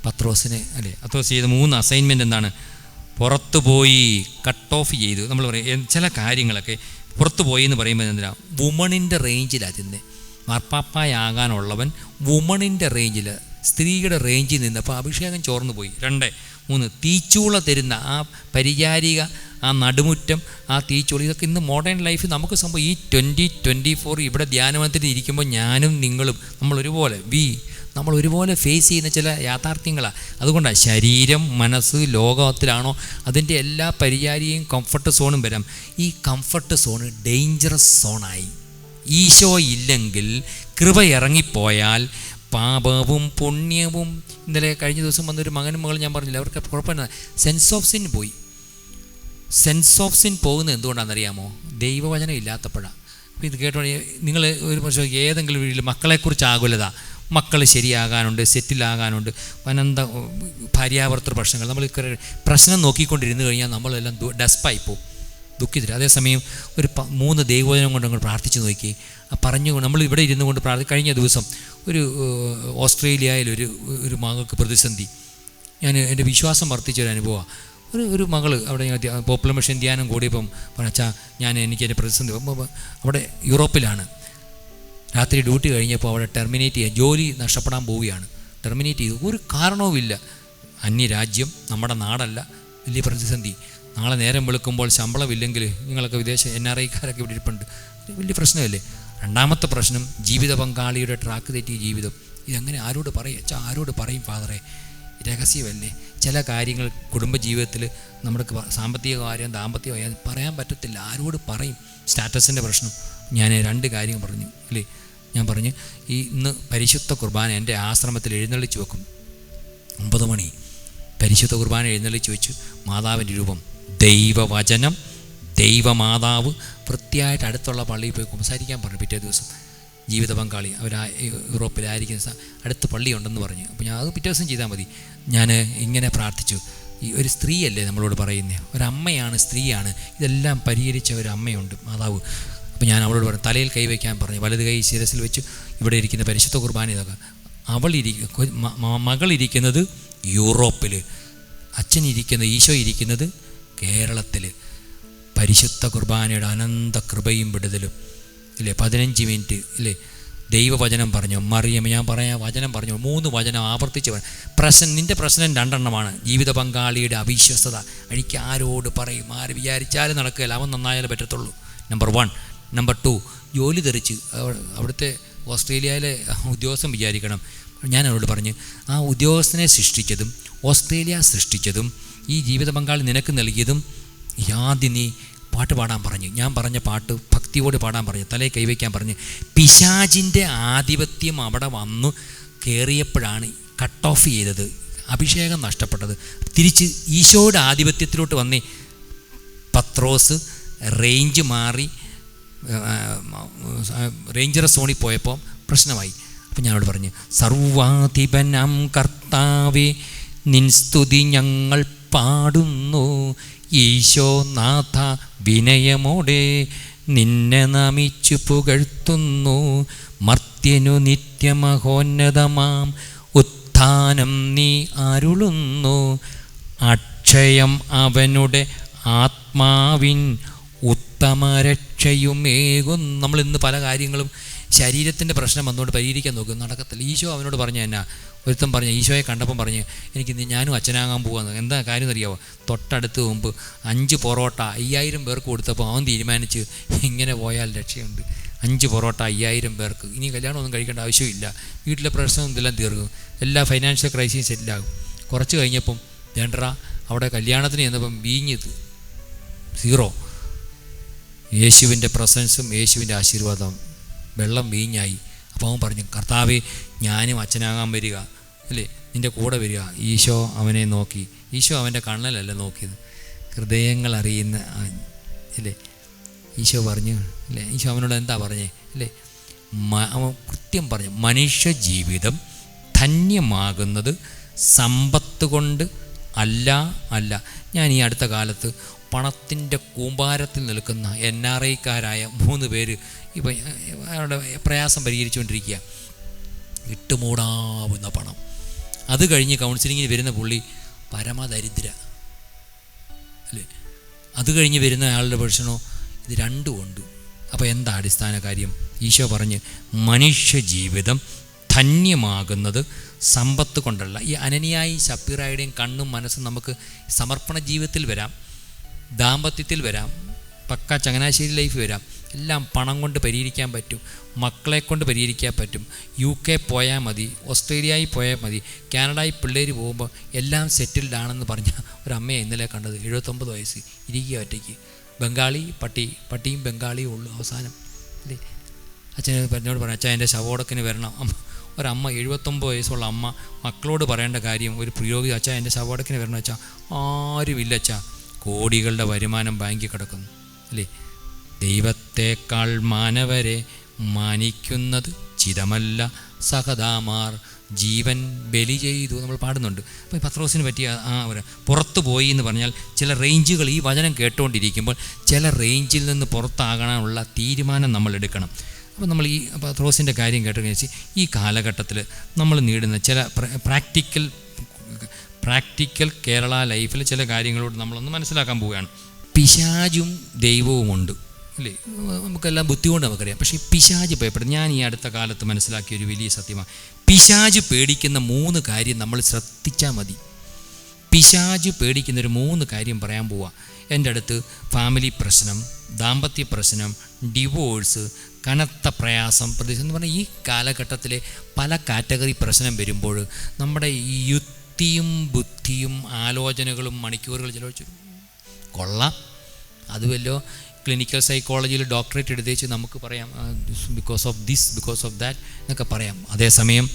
പത്രോസിന് അല്ലേ, പത്രോസ് ചെയ്ത 3 അസൈൻമെൻറ്റ് എന്താണ്? പുറത്തു പോയി കട്ട് ഓഫ് ചെയ്തു. നമ്മൾ പറയും ചില കാര്യങ്ങളൊക്കെ പുറത്തു പോയി എന്ന് പറയുമ്പോൾ എന്തിനാണ്? വുമണിൻ്റെ റേഞ്ചിലാണ് തിന്നെ. മാർപ്പാപ്പായാകാനുള്ളവൻ വുമണിൻ്റെ റേഞ്ചിൽ, സ്ത്രീയുടെ റേഞ്ചിൽ നിന്നപ്പോൾ അഭിഷേകം ചോർന്നു പോയി. 2, 3 തീച്ചൂള തരുന്ന ആ പരിചാരിക, ആ നടുമുറ്റം, ആ തീച്ചൂള, ഇതൊക്കെ ഇന്ന് മോഡേൺ ലൈഫ് നമുക്ക് സംഭവം. ഈ 2024 ഇവിടെ ധ്യാനമത്തിൽ ഇരിക്കുമ്പോൾ ഞാനും നിങ്ങളും നമ്മൾ ഒരുപോലെ ഫേസ് ചെയ്യുന്ന ചില യാഥാർത്ഥ്യങ്ങളാണ്. അതുകൊണ്ടാണ് ശരീരം, മനസ്സ് ലോകത്തിലാണോ അതിൻ്റെ എല്ലാ പരിചാരിയും കംഫർട്ട് സോണും വരാം. ഈ കംഫർട്ട് സോണ് ഡേഞ്ചറസ് സോണായി. ഈശോ ഇല്ലെങ്കിൽ, കൃപ ഇറങ്ങിപ്പോയാൽ പാപവും പുണ്യവും, ഇന്നലെ കഴിഞ്ഞ ദിവസം വന്നൊരു മകനും മകളും ഞാൻ പറഞ്ഞില്ല, അവർക്ക് കുഴപ്പമില്ല, സെൻസ് ഓഫ് സിൻ പോയി. സെൻസ് ഓഫ് സിൻ പോകുന്നത് എന്തുകൊണ്ടാണെന്നറിയാമോ? ദൈവവചനം ഇല്ലാത്തപ്പോഴാണ്. അപ്പോൾ ഇത് കേട്ടോളൂ, നിങ്ങൾ ഒരു പക്ഷേ ഏതെങ്കിലും വീട്ടിൽ മക്കളെക്കുറിച്ച് ആകുലത, മക്കൾ ശരിയാകാനുണ്ട്, സെറ്റിലാകാനുണ്ട്, അനന്ത ഭാര്യാഭർത്തൃ പ്രശ്നങ്ങൾ, നമ്മൾ പ്രശ്നം നോക്കിക്കൊണ്ടിരുന്ന് കഴിഞ്ഞാൽ നമ്മളെല്ലാം ഡെസ്പായി പോകും, ദുഃഖിതരും. അതേസമയം ഒരു 3 ദൈവവചനം കൊണ്ട് അങ്ങോട്ട് പ്രാർത്ഥിച്ച് നോക്കി, പറഞ്ഞുകൊണ്ട് നമ്മൾ ഇവിടെ ഇരുന്നു കൊണ്ട് കഴിഞ്ഞ ദിവസം ഒരു ഓസ്ട്രേലിയയിൽ ഒരു മകൾക്ക് പ്രതിസന്ധി, ഞാൻ എൻ്റെ വിശ്വാസം വർദ്ധിച്ചൊരു അനുഭവമാണ്. ഒരു മകൾ അവിടെ പോപ്പുലർ മിഷൻ ധ്യാനം കൂടിയപ്പം പറഞ്ഞാൽ എനിക്ക് എൻ്റെ പ്രതിസന്ധി, അവിടെ യൂറോപ്പിലാണ്, രാത്രി ഡ്യൂട്ടി കഴിഞ്ഞപ്പോൾ അവിടെ ടെർമിനേറ്റ് ചെയ്യുക, ജോലി നഷ്ടപ്പെടാൻ പോവുകയാണ്, ടെർമിനേറ്റ് ചെയ്തു. ഒരു കാരണവുമില്ല, അന്യരാജ്യം, നമ്മുടെ നാടല്ല, വലിയ പ്രതിസന്ധി. നാളെ നേരം വെളുക്കുമ്പോൾ ശമ്പളമില്ലെങ്കിൽ, നിങ്ങളൊക്കെ വിദേശ NRIക്കാരൊക്കെ ഇവിടെ ഇരിപ്പുണ്ട്, വലിയ പ്രശ്നമല്ലേ. 2ാമത്തെ പ്രശ്നം, ജീവിത പങ്കാളിയുടെ ട്രാക്ക് തെറ്റിയ ജീവിതം. ഇതെങ്ങനെ ആരോട് പറയും? ആരോട് പറയും ഫാദറെ? രഹസ്യമല്ലേ. ചില കാര്യങ്ങൾ കുടുംബജീവിതത്തിൽ നമ്മുടെ സാമ്പത്തിക കാര്യം, ദാമ്പത്യ കാര്യം പറയാൻ പറ്റത്തില്ല. ആരോട് പറയും? സ്റ്റാറ്റസിൻ്റെ പ്രശ്നം. ഞാൻ 2 കാര്യം പറഞ്ഞു അല്ലേ. ഞാൻ പറഞ്ഞു, ഇന്ന് പരിശുദ്ധ കുർബാന എൻ്റെ ആശ്രമത്തിൽ എഴുന്നള്ളിച്ച് വെക്കും. 9 മണി പരിശുദ്ധ കുർബാന എഴുന്നള്ളിച്ച് വെച്ചു. മാതാവിൻ്റെ രൂപം, ദൈവവചനം, ദൈവമാതാവ് വൃത്തിയായിട്ട് അടുത്തുള്ള പള്ളിയിൽ പോയി സംസാരിക്കാൻ പറഞ്ഞു. പിറ്റേ ദിവസം ജീവിത പങ്കാളി അവർ യൂറോപ്പിലായിരിക്കുന്ന അടുത്ത് പള്ളിയുണ്ടെന്ന് പറഞ്ഞു. അപ്പോൾ ഞാൻ അത് പിറ്റേ ദിവസം ചെയ്താൽ മതി. ഞാൻ ഇങ്ങനെ പ്രാർത്ഥിച്ചു. ഈ ഒരു സ്ത്രീയല്ലേ നമ്മളോട് പറയുന്നത്, ഒരമ്മയാണ്, സ്ത്രീയാണ്, ഇതെല്ലാം പരിഹരിച്ച ഒരു അമ്മയുണ്ട്, മാതാവ്. അപ്പോൾ ഞാൻ അവളോട് പറഞ്ഞു, തലയിൽ കൈവയ്ക്കാൻ പറഞ്ഞു. വലത് കൈ ശിരസിൽ വെച്ച് ഇവിടെ ഇരിക്കുന്ന പരിശുദ്ധ കുർബാന ഇതൊക്കെ. മകളിരിക്കുന്നത് യൂറോപ്പിൽ, ഈശോ ഇരിക്കുന്നത് കേരളത്തിൽ. പരിശുദ്ധ കുർബാനയുടെ അനന്ത കൃപയും വിടുതലും ഇല്ലേ. 15 മിനിറ്റ് ഇല്ലേ ദൈവവചനം പറഞ്ഞു. മറിയം, ഞാൻ പറയാം വചനം പറഞ്ഞു, 3 വചനം ആവർത്തിച്ച് പറഞ്ഞു. നിൻ്റെ പ്രശ്നം 2 എണ്ണമാണ്. ജീവിത പങ്കാളിയുടെ അവിശ്വസ്തത. എനിക്ക് ആരോട് പറയും, ആര് വിചാരിച്ചാലും നടക്കുകയില്ല, അവൻ നന്നായാലേ പറ്റത്തുള്ളൂ. നമ്പർ 1. നമ്പർ 2, ജോലി തെറിച്ച് അവിടുത്തെ ഓസ്ട്രേലിയയിലെ ഉദ്യോഗസ്ഥൻ വിചാരിക്കണം. ഞാൻ അവരോട് പറഞ്ഞ്, ആ ഉദ്യോഗസ്ഥനെ സൃഷ്ടിച്ചതും ഓസ്ട്രേലിയ സൃഷ്ടിച്ചതും ഈ ജീവിത പങ്കാളി നിനക്ക് നൽകിയതും ആദ്യം നീ പാട്ട് പാടാൻ പറഞ്ഞു. ഞാൻ പറഞ്ഞ പാട്ട് ഭക്തിയോട് പാടാൻ പറഞ്ഞു, തലയിൽ കൈവയ്ക്കാൻ പറഞ്ഞു. പിശാചിൻ്റെ ആധിപത്യം അവിടെ വന്നു കയറിയപ്പോഴാണ് കട്ട് ഓഫ് ചെയ്തത്, അഭിഷേകം നഷ്ടപ്പെട്ടത്. തിരിച്ച് ഈശോയുടെ ആധിപത്യത്തിലോട്ട് വന്നേ. പത്രോസ് റേഞ്ച് മാറി റേഞ്ചർ സോണിൽ പോയപ്പോൾ പ്രശ്നമായി. അപ്പം ഞാനോട് പറഞ്ഞു, സർവാധിപനാം കർത്താവേ നിൻ സ്തുതി ഞങ്ങൾ പാടുന്നു, ഈശോനാഥ വിനയമോടെ നിന്നെ നമിച്ചു പുകഴ്ത്തുന്നു. മർത്യനു നിത്യമഹോന്നതമാം ഉത്ഥാനം നീ അരുളുന്നു, അക്ഷയം അവനുടെ ആത്മാവിൻ ഉത്തമരക്ഷയുമേകും. നമ്മളിന്ന് പല കാര്യങ്ങളും ശരീരത്തിൻ്റെ പ്രശ്നം വന്നുകൊണ്ട് പരിഹരിക്കാൻ നോക്കും, നടക്കത്തില്ല. ഈശോ അവനോട് പറഞ്ഞു, എന്നാ ഒരുത്തം പറഞ്ഞു, ഈശോയെ കണ്ടപ്പം പറഞ്ഞ്, എനിക്ക് ഞാനും അച്ഛനാകാൻ പോകാമെന്ന്. എന്താ കാര്യം അറിയാവോ? തൊട്ടടുത്ത് മുമ്പ് 5 പൊറോട്ട 5000 പേർക്ക് കൊടുത്തപ്പോൾ അവൻ തീരുമാനിച്ച് ഇങ്ങനെ പോയാൽ രക്ഷയുണ്ട്. 5 പൊറോട്ട 5000 പേർക്ക്. ഇനി കല്യാണമൊന്നും കഴിക്കേണ്ട ആവശ്യമില്ല, വീട്ടിലെ പ്രശ്നം ഇതെല്ലാം തീർക്കും, എല്ലാ ഫൈനാൻഷ്യൽ ക്രൈസിസ് സെറ്റിലാകും. കുറച്ച് കഴിഞ്ഞപ്പം വേണ്ട, അവിടെ കല്യാണത്തിന് ചെന്നപ്പം വീഞ്ഞത് 0. യേശുവിൻ്റെ പ്രസൻസും യേശുവിൻ്റെ ആശീർവാദം, വെള്ളം വീഞ്ഞായി. അപ്പോൾ അവൻ പറഞ്ഞു, കർത്താവേ ഞാനും അച്ഛനാകാൻ വരിക അല്ലേ, നിൻ്റെ കൂടെ വരിക. ഈശോ അവനെ നോക്കി. ഈശോ അവൻ്റെ കണ്ണലല്ല നോക്കിയത്, ഹൃദയങ്ങൾ അറിയുന്ന അല്ലേ. ഈശോ പറഞ്ഞു അല്ലേ, ഈശോ അവനോട് എന്താ പറഞ്ഞേ അല്ലേ, അവൻ കൃത്യം പറഞ്ഞു, മനുഷ്യ ജീവിതം ധന്യമാകുന്നത് സമ്പത്ത് കൊണ്ട് അല്ല. ഞാൻ ഈ അടുത്ത കാലത്ത് പണത്തിൻ്റെ കൂമ്പാരത്തിൽ നിൽക്കുന്ന NRIക്കാരായ 3 പേര് ഇപ്പം അവരുടെ പ്രയാസം പരിഹരിച്ചുകൊണ്ടിരിക്കുക. വിട്ടുമൂടാവുന്ന പണം. അത് കഴിഞ്ഞ് കൗൺസിലിങ്ങിന് വരുന്ന പുള്ളി പരമദരിദ്ര അല്ലേ. അത് കഴിഞ്ഞ് വരുന്ന ആളുടെ പ്രശ്നമോ ഇത് 2 ഉണ്ട്. അപ്പോൾ എന്താ അടിസ്ഥാന കാര്യം? ഈശോ പറഞ്ഞ്, മനുഷ്യ ജീവിതം ധന്യമാകുന്നത് സമ്പത്ത് കൊണ്ടല്ല. ഈ അനനിയായി ശപ്പീറായുടെയും കണ്ണും മനസ്സും നമുക്ക് സമർപ്പണ ജീവിതത്തിൽ വരാം, ദാമ്പത്യത്തിൽ വരാം, പക്ക ചങ്ങനാശ്ശേരി ലൈഫ് വരാം. എല്ലാം പണം കൊണ്ട് പരിഹരിക്കാൻ പറ്റും, മക്കളെ കൊണ്ട് പരിഹരിക്കാൻ പറ്റും. UK പോയാൽ മതി, ഓസ്ട്രേലിയയിൽ പോയാൽ മതി, കാനഡയിൽ പിള്ളേർ പോകുമ്പോൾ എല്ലാം സെറ്റിൽഡ് ആണെന്ന് പറഞ്ഞ ഒരമ്മയെ ഇന്നലെ കണ്ടത്. 79 വയസ്സ്, ഇരിക്കുക ഒറ്റയ്ക്ക്. ബംഗാളി പട്ടിയും ബംഗാളിയും ഉള്ളു അവസാനം അല്ലേ. അച്ഛനോട് പറഞ്ഞു, അച്ഛൻ എൻ്റെ ശവോടക്കിന് വരണം. ഒരമ്മ 79 വയസ്സുള്ള അമ്മ മക്കളോട് പറയേണ്ട കാര്യം ഒരു പുരോഗതി, അച്ഛാ എൻ്റെ ശവോടക്കിന് വരണം അച്ഛാ. ആരുമില്ല അച്ഛാ, കോടികളുടെ വരുമാനം ബാങ്കിൽ കിടക്കുന്നു അല്ലേ. ദൈവത്തേക്കാൾ മാനവരെ മാനിക്കുന്നത് ചിതമല്ല, സഹദാമാർ ജീവൻ ബലി ചെയ്തു നമ്മൾ പാടുന്നുണ്ട്. അപ്പോൾ പത്രോസിന് പറ്റിയ പുറത്തു പോയി എന്ന് പറഞ്ഞാൽ ചില റേഞ്ചുകൾ, ഈ വചനം കേട്ടുകൊണ്ടിരിക്കുമ്പോൾ ചില റേഞ്ചിൽ നിന്ന് പുറത്താകാനുള്ള തീരുമാനം നമ്മൾ എടുക്കണം. അപ്പോൾ നമ്മൾ ഈ പത്രോസിൻ്റെ കാര്യം കേട്ട് വെച്ച് ഈ കാലഘട്ടത്തിൽ നമ്മൾ നേടുന്ന ചില പ്രാക്ടിക്കൽ കേരള ലൈഫിൽ ചില കാര്യങ്ങളോട് നമ്മളൊന്ന് മനസ്സിലാക്കാൻ പോവുകയാണ്. പിശാചും ദൈവവുമുണ്ട് അല്ലേ. നമുക്കെല്ലാം ബുദ്ധി കൊണ്ട് നമുക്കറിയാം. പക്ഷേ പിശാച് ഭയപ്പെടും. ഞാൻ ഈ അടുത്ത കാലത്ത് മനസ്സിലാക്കിയ ഒരു വലിയ സത്യമാണ്, പിശാച് പേടിക്കുന്ന 3 കാര്യം നമ്മൾ ശ്രദ്ധിച്ചാൽ മതി. പിശാച് പേടിക്കുന്നൊരു 3 കാര്യം പറയാൻ പോവുക. എൻ്റെ അടുത്ത് ഫാമിലി പ്രശ്നം, ദാമ്പത്യ പ്രശ്നം, ഡിവോഴ്സ്, കനത്ത പ്രയാസം, പ്രതിസന്ധി എന്ന് പറഞ്ഞാൽ ഈ കാലഘട്ടത്തിലെ പല കാറ്റഗറി പ്രശ്നം വരുമ്പോൾ നമ്മുടെ ഈ യുക്തിയും ബുദ്ധിയും ആലോചനകളും മണിക്കൂറുകൾ ചിലവഴിച്ചു. കൊള്ളാം, അതുവല്ലോ ക്ലിനിക്കൽ സൈക്കോളജിയിൽ ഡോക്ടറേറ്റ് എടുത്തേച്ച് നമുക്ക് പറയാം because of this, because of that എന്നൊക്കെ പറയാം. അതേസമയം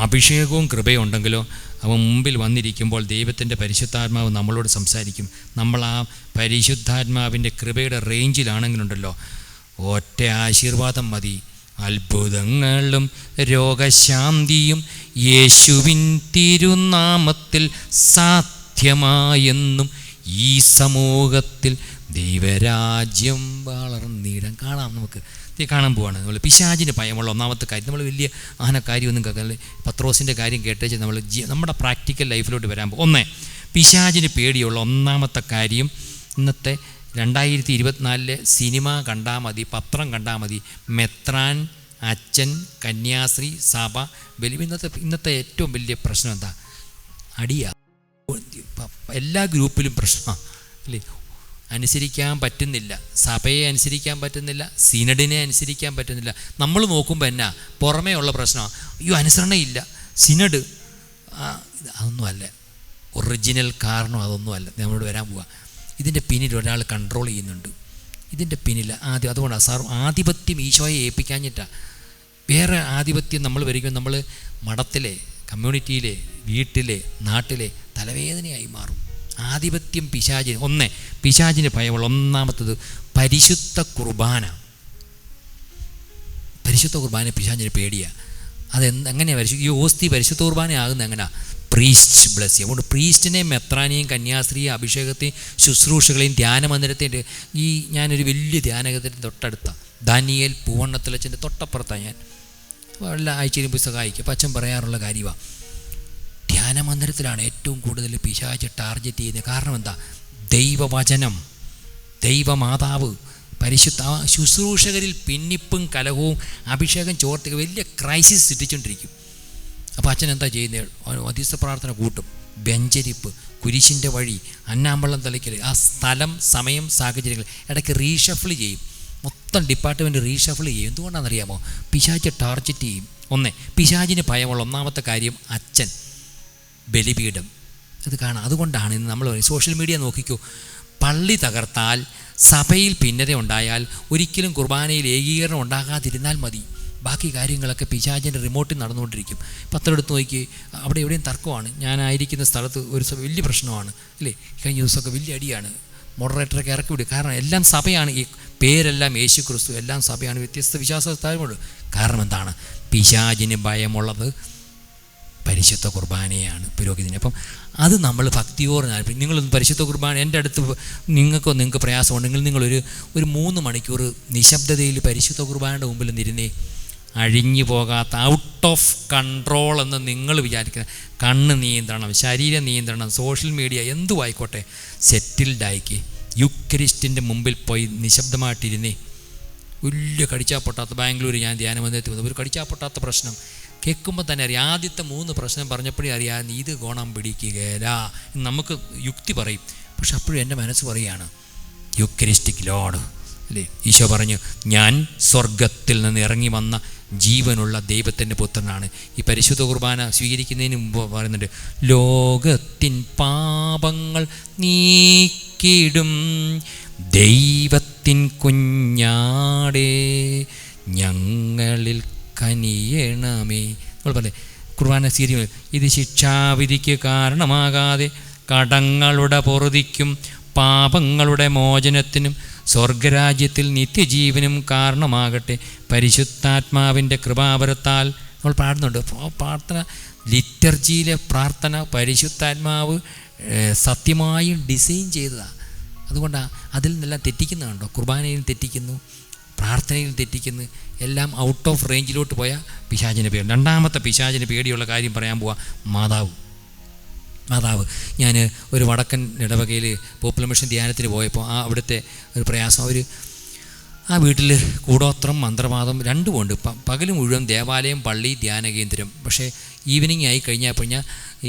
അഭിഷേകവും കൃപയും ഉണ്ടെങ്കിലോ അവൻ മുമ്പിൽ വന്നിരിക്കുമ്പോൾ ദൈവത്തിൻ്റെ പരിശുദ്ധാത്മാവ് നമ്മളോട് സംസാരിക്കും. നമ്മൾ ആ പരിശുദ്ധാത്മാവിൻ്റെ കൃപയുടെ റേഞ്ചിലാണെങ്കിലുണ്ടല്ലോ ഒറ്റ ആശീർവാദം മതി. അത്ഭുതങ്ങളും രോഗശാന്തിയും യേശുവിൻ തിരുനാമത്തിൽ സാധ്യമായെന്നും ഈ സമൂഹത്തിൽ ദൈവരാജ്യം വളർന്നിടാൻ കാണാം. നമുക്ക് കാണാൻ പോവാണ്. നമ്മൾ പിശാചിന് ഭയമുള്ള ഒന്നാമത്തെ കാര്യം, നമ്മൾ വലിയ കാര്യമൊന്നും കേൾക്കാതെ പത്രോസിൻ്റെ കാര്യം കേട്ടേച്ച് നമ്മൾ നമ്മുടെ പ്രാക്ടിക്കൽ ലൈഫിലോട്ട് വരാൻ പോകും. പിശാചിന് പേടിയുള്ള ഒന്നാമത്തെ കാര്യം, ഇന്നത്തെ 2024 സിനിമ കണ്ടാൽ മതി, പത്രം കണ്ടാൽ മതി, മെത്രാൻ, അച്ഛൻ, കന്യാസ്ത്രീ, സഭ, ഇന്നത്തെ ഏറ്റവും വലിയ പ്രശ്നം എന്താ? അടിയാ. എല്ലാ ഗ്രൂപ്പിലും പ്രശ്നമാണ് അല്ലേ? അനുസരിക്കാൻ പറ്റുന്നില്ല, സഭയെ അനുസരിക്കാൻ പറ്റുന്നില്ല, സിനഡിനെ അനുസരിക്കാൻ പറ്റുന്നില്ല. നമ്മൾ നോക്കുമ്പോൾ എന്നാ പുറമേ ഉള്ള പ്രശ്നമാണ്, അയ്യോ അനുസരണയില്ല, സിനഡ്. അതൊന്നുമല്ല ഒറിജിനൽ കാരണം, അതൊന്നുമല്ല. നമ്മളോട് വരാൻ പോവുക. ഇതിൻ്റെ പിന്നിൽ ഒരാൾ കൺട്രോൾ ചെയ്യുന്നുണ്ട്. ഇതിൻ്റെ പിന്നിൽ അതുകൊണ്ടാണ് ആധിപത്യം ഈശോയെ ഏൽപ്പിക്കാഞ്ഞിട്ടാണ്. വേറെ ആധിപത്യം നമ്മൾ വരികയും നമ്മൾ മഠത്തിലെ, കമ്മ്യൂണിറ്റിയിലെ, വീട്ടിലെ, നാട്ടിലെ തലവേദനയായി മാറും. ആധിപത്യം പിശാചിന് പിശാചിന് ഭയമുള്ള ഒന്നാമത്തത് പരിശുദ്ധ കുർബാന. പരിശുദ്ധ കുർബാന പിശാചിന് പേടിയാണ്. അതെങ്ങനെയാണ് ഈ ഓസ്തി പരിശുദ്ധ കുർബാന ആകുന്നത്? എങ്ങനെയാണ്? Priest bless. അതുകൊണ്ട് പ്രീസ്റ്റിനെയും മെത്രാനെയും കന്യാസ്ത്രീയും അഭിഷേകത്തെയും ശുശ്രൂഷകളെയും ധ്യാനമന്ദിരത്തിൻ്റെ ഞാനൊരു വലിയ ധ്യാനകത്തിൻ്റെ തൊട്ടടുത്ത ദാനിയേൽ പൂവണ്ണത്തിലച്ഛൻ്റെ തൊട്ടപ്പുറത്താണ് ഞാൻ. എല്ലാ ആഴ്ചയിലും പുസ്തകം അയക്കും. അപ്പം അച്ഛൻ പറയാറുള്ള കാര്യമാണ്, ധ്യാനമന്ദിരത്തിലാണ് ഏറ്റവും കൂടുതൽ പിശാച് ടാർഗറ്റ് ചെയ്യുന്നത്. കാരണം എന്താ? ദൈവവചനം, ദൈവമാതാവ്, പരിശുദ്ധ ശുശ്രൂഷകരിൽ ഭിന്നിപ്പും കലഹവും അഭിഷേകം ചോർത്തുക വലിയ ക്രൈസിസ് സൃഷ്ടിച്ചുകൊണ്ടിരിക്കും. അപ്പോൾ അച്ഛൻ എന്താ ചെയ്യുന്നത്? മധ്യസ്ഥ പ്രാർത്ഥന കൂട്ടും, ബെഞ്ചരിപ്പ്, കുരിശിൻ്റെ വഴി, അന്നാമ്പള്ളം തളിക്കൽ, ആ സ്ഥലം, സമയം, സാഹചര്യങ്ങൾ ഇടയ്ക്ക് റീഷഫിൾ ചെയ്യും. മൊത്തം ഡിപ്പാർട്ട്മെൻറ്റ് റീഷഫിൾ ചെയ്യും. എന്തുകൊണ്ടാണെന്നറിയാമോ? പിശാച് ടാർഗറ്റ് ചെയ്യും. പിശാചിന് ഭയമുള്ള ഒന്നാമത്തെ കാര്യം അച്ഛൻ, ബലിപീഠം. ഇത് കാണാം. അതുകൊണ്ടാണ് ഇന്ന് നമ്മൾ സോഷ്യൽ മീഡിയ നോക്കിക്കോ, പള്ളി തകർത്താൽ, സഭയിൽ ഭിന്നത ഉണ്ടായാൽ, ഒരിക്കലും കുർബാനയിൽ ഏകീകരണം ഉണ്ടാകാതിരുന്നാൽ മതി. ബാക്കി കാര്യങ്ങളൊക്കെ പിശാചിൻ്റെ റിമോട്ടിൽ നടന്നുകൊണ്ടിരിക്കും. പത്രം എടുത്ത് നോക്കി, അവിടെ എവിടെയും തർക്കമാണ്. ഞാനായിരിക്കുന്ന സ്ഥലത്ത് ഒരു വലിയ പ്രശ്നമാണ് അല്ലേ? കഴിഞ്ഞ ദിവസമൊക്കെ വലിയ അടിയാണ്. മോഡറേറ്ററൊക്കെ ഇറക്കി വിടും. കാരണം എല്ലാം സഭയാണ്. ഈ പേരെല്ലാം യേശു ക്രിസ്തു, എല്ലാം സഭയാണ്. വ്യത്യസ്ത വിശ്വാസത്താരുമുണ്ട്. കാരണം എന്താണ്? പിശാചിന് ഭയമുള്ളത് പരിശുദ്ധ കുർബാനയാണ്, പുരോഹിതന്. അപ്പം അത് നമ്മൾ ഭക്തിയോടെ നിങ്ങളൊന്ന് പരിശുദ്ധ കുർബാന എൻ്റെ അടുത്ത് നിങ്ങൾക്ക് പ്രയാസമുണ്ടെങ്കിൽ നിങ്ങളൊരു 3 മണിക്കൂർ നിശബ്ദതയിൽ പരിശുദ്ധ കുർബാനയുടെ മുമ്പിൽ നിരുന്നേ. അഴിഞ്ഞു പോകാത്ത, ഔട്ട് ഓഫ് കൺട്രോൾ എന്ന് നിങ്ങൾ വിചാരിക്കുന്ന കണ്ണ് നിയന്ത്രണം, ശരീര നിയന്ത്രണം, സോഷ്യൽ മീഡിയ എന്തുമായിക്കോട്ടെ, സെറ്റിൽഡായിക്ക് യുക്കരിസ്റ്റിൻ്റെ മുമ്പിൽ പോയി നിശബ്ദമായിട്ടിരുന്നേ. വലിയ കടിച്ചാൽ പൊട്ടാത്ത, ബാംഗ്ലൂർ ഞാൻ ധ്യാനമന്ദിരത്തിൽ വന്നു, ഒരു കടിച്ചാൽ പൊട്ടാത്ത പ്രശ്നം കേൾക്കുമ്പോൾ തന്നെ അറിയാം. ആദ്യത്തെ 3 പ്രശ്നം പറഞ്ഞപ്പോഴേ അറിയാം ഇത് ഗുണം പിടിക്കുകയില്ല. നമുക്ക് യുക്തി പറയും, പക്ഷെ അപ്പോഴും എൻ്റെ മനസ്സ് പറയുകയാണ് യുക്കരിസ്റ്റിക് ലോഡ് അല്ലേ? ഈശോ പറഞ്ഞു, ഞാൻ സ്വർഗത്തിൽ നിന്ന് ഇറങ്ങി വന്ന ജീവനുള്ള ദൈവത്തിൻ്റെ പുത്രനാണ്. ഈ പരിശുദ്ധ കുർബാന സ്വീകരിക്കുന്നതിന് മുമ്പ് പറയുന്നുണ്ട്, ലോകത്തിൻ പാപങ്ങൾ നീക്കിടും ദൈവത്തിൻ കുഞ്ഞാടേ ഞങ്ങളിൽ കനിയണമേ. നമ്മൾ പറയേ കുർബാന സ്വീകരിക്കും. ഇത് ശിക്ഷാവിധിക്ക് കാരണമാകാതെ കടങ്ങളുടെ പൊറുതിക്കും പാപങ്ങളുടെ മോചനത്തിനും സ്വർഗരാജ്യത്തിൽ നിത്യജീവനും കാരണമാകട്ടെ. പരിശുദ്ധാത്മാവിൻ്റെ കൃപാവരത്താൽ നമ്മൾ പാടുന്നുണ്ട്. പ്രാർത്ഥന, ലിറ്റർജിയിലെ പ്രാർത്ഥന പരിശുദ്ധാത്മാവ് സത്യമായും ഡിസൈൻ ചെയ്തതാണ്. അതുകൊണ്ടാണ് അതിൽ നിന്നെല്ലാം തെറ്റിക്കുന്നുണ്ടോ? കുർബാനയിൽ തെറ്റിക്കുന്നു, പ്രാർത്ഥനയിൽ തെറ്റിക്കുന്നു, എല്ലാം ഔട്ട് ഓഫ് റേഞ്ചിലോട്ട് പോയാൽ പിശാചിന് പേടി. രണ്ടാമത്തെ പിശാചിന് പേടിയുള്ള കാര്യം പറയാൻ പോവാ, മാതാവ്. ഞാൻ ഒരു വടക്കൻ ഇടവകയിൽ പോപ്പുലർ മിഷൻ ധ്യാനത്തിന് പോയപ്പോൾ അവിടുത്തെ ഒരു പ്രയാസം, ആ വീട്ടിൽ കൂടോത്രം, മന്ത്രവാദം രണ്ടും ഉണ്ട്. പകൽ മുഴുവൻ ദേവാലയം, പള്ളി, ധ്യാന കേന്ദ്രം. പക്ഷേ ഈവനിങ് ആയി കഴിഞ്ഞപ്പോൾ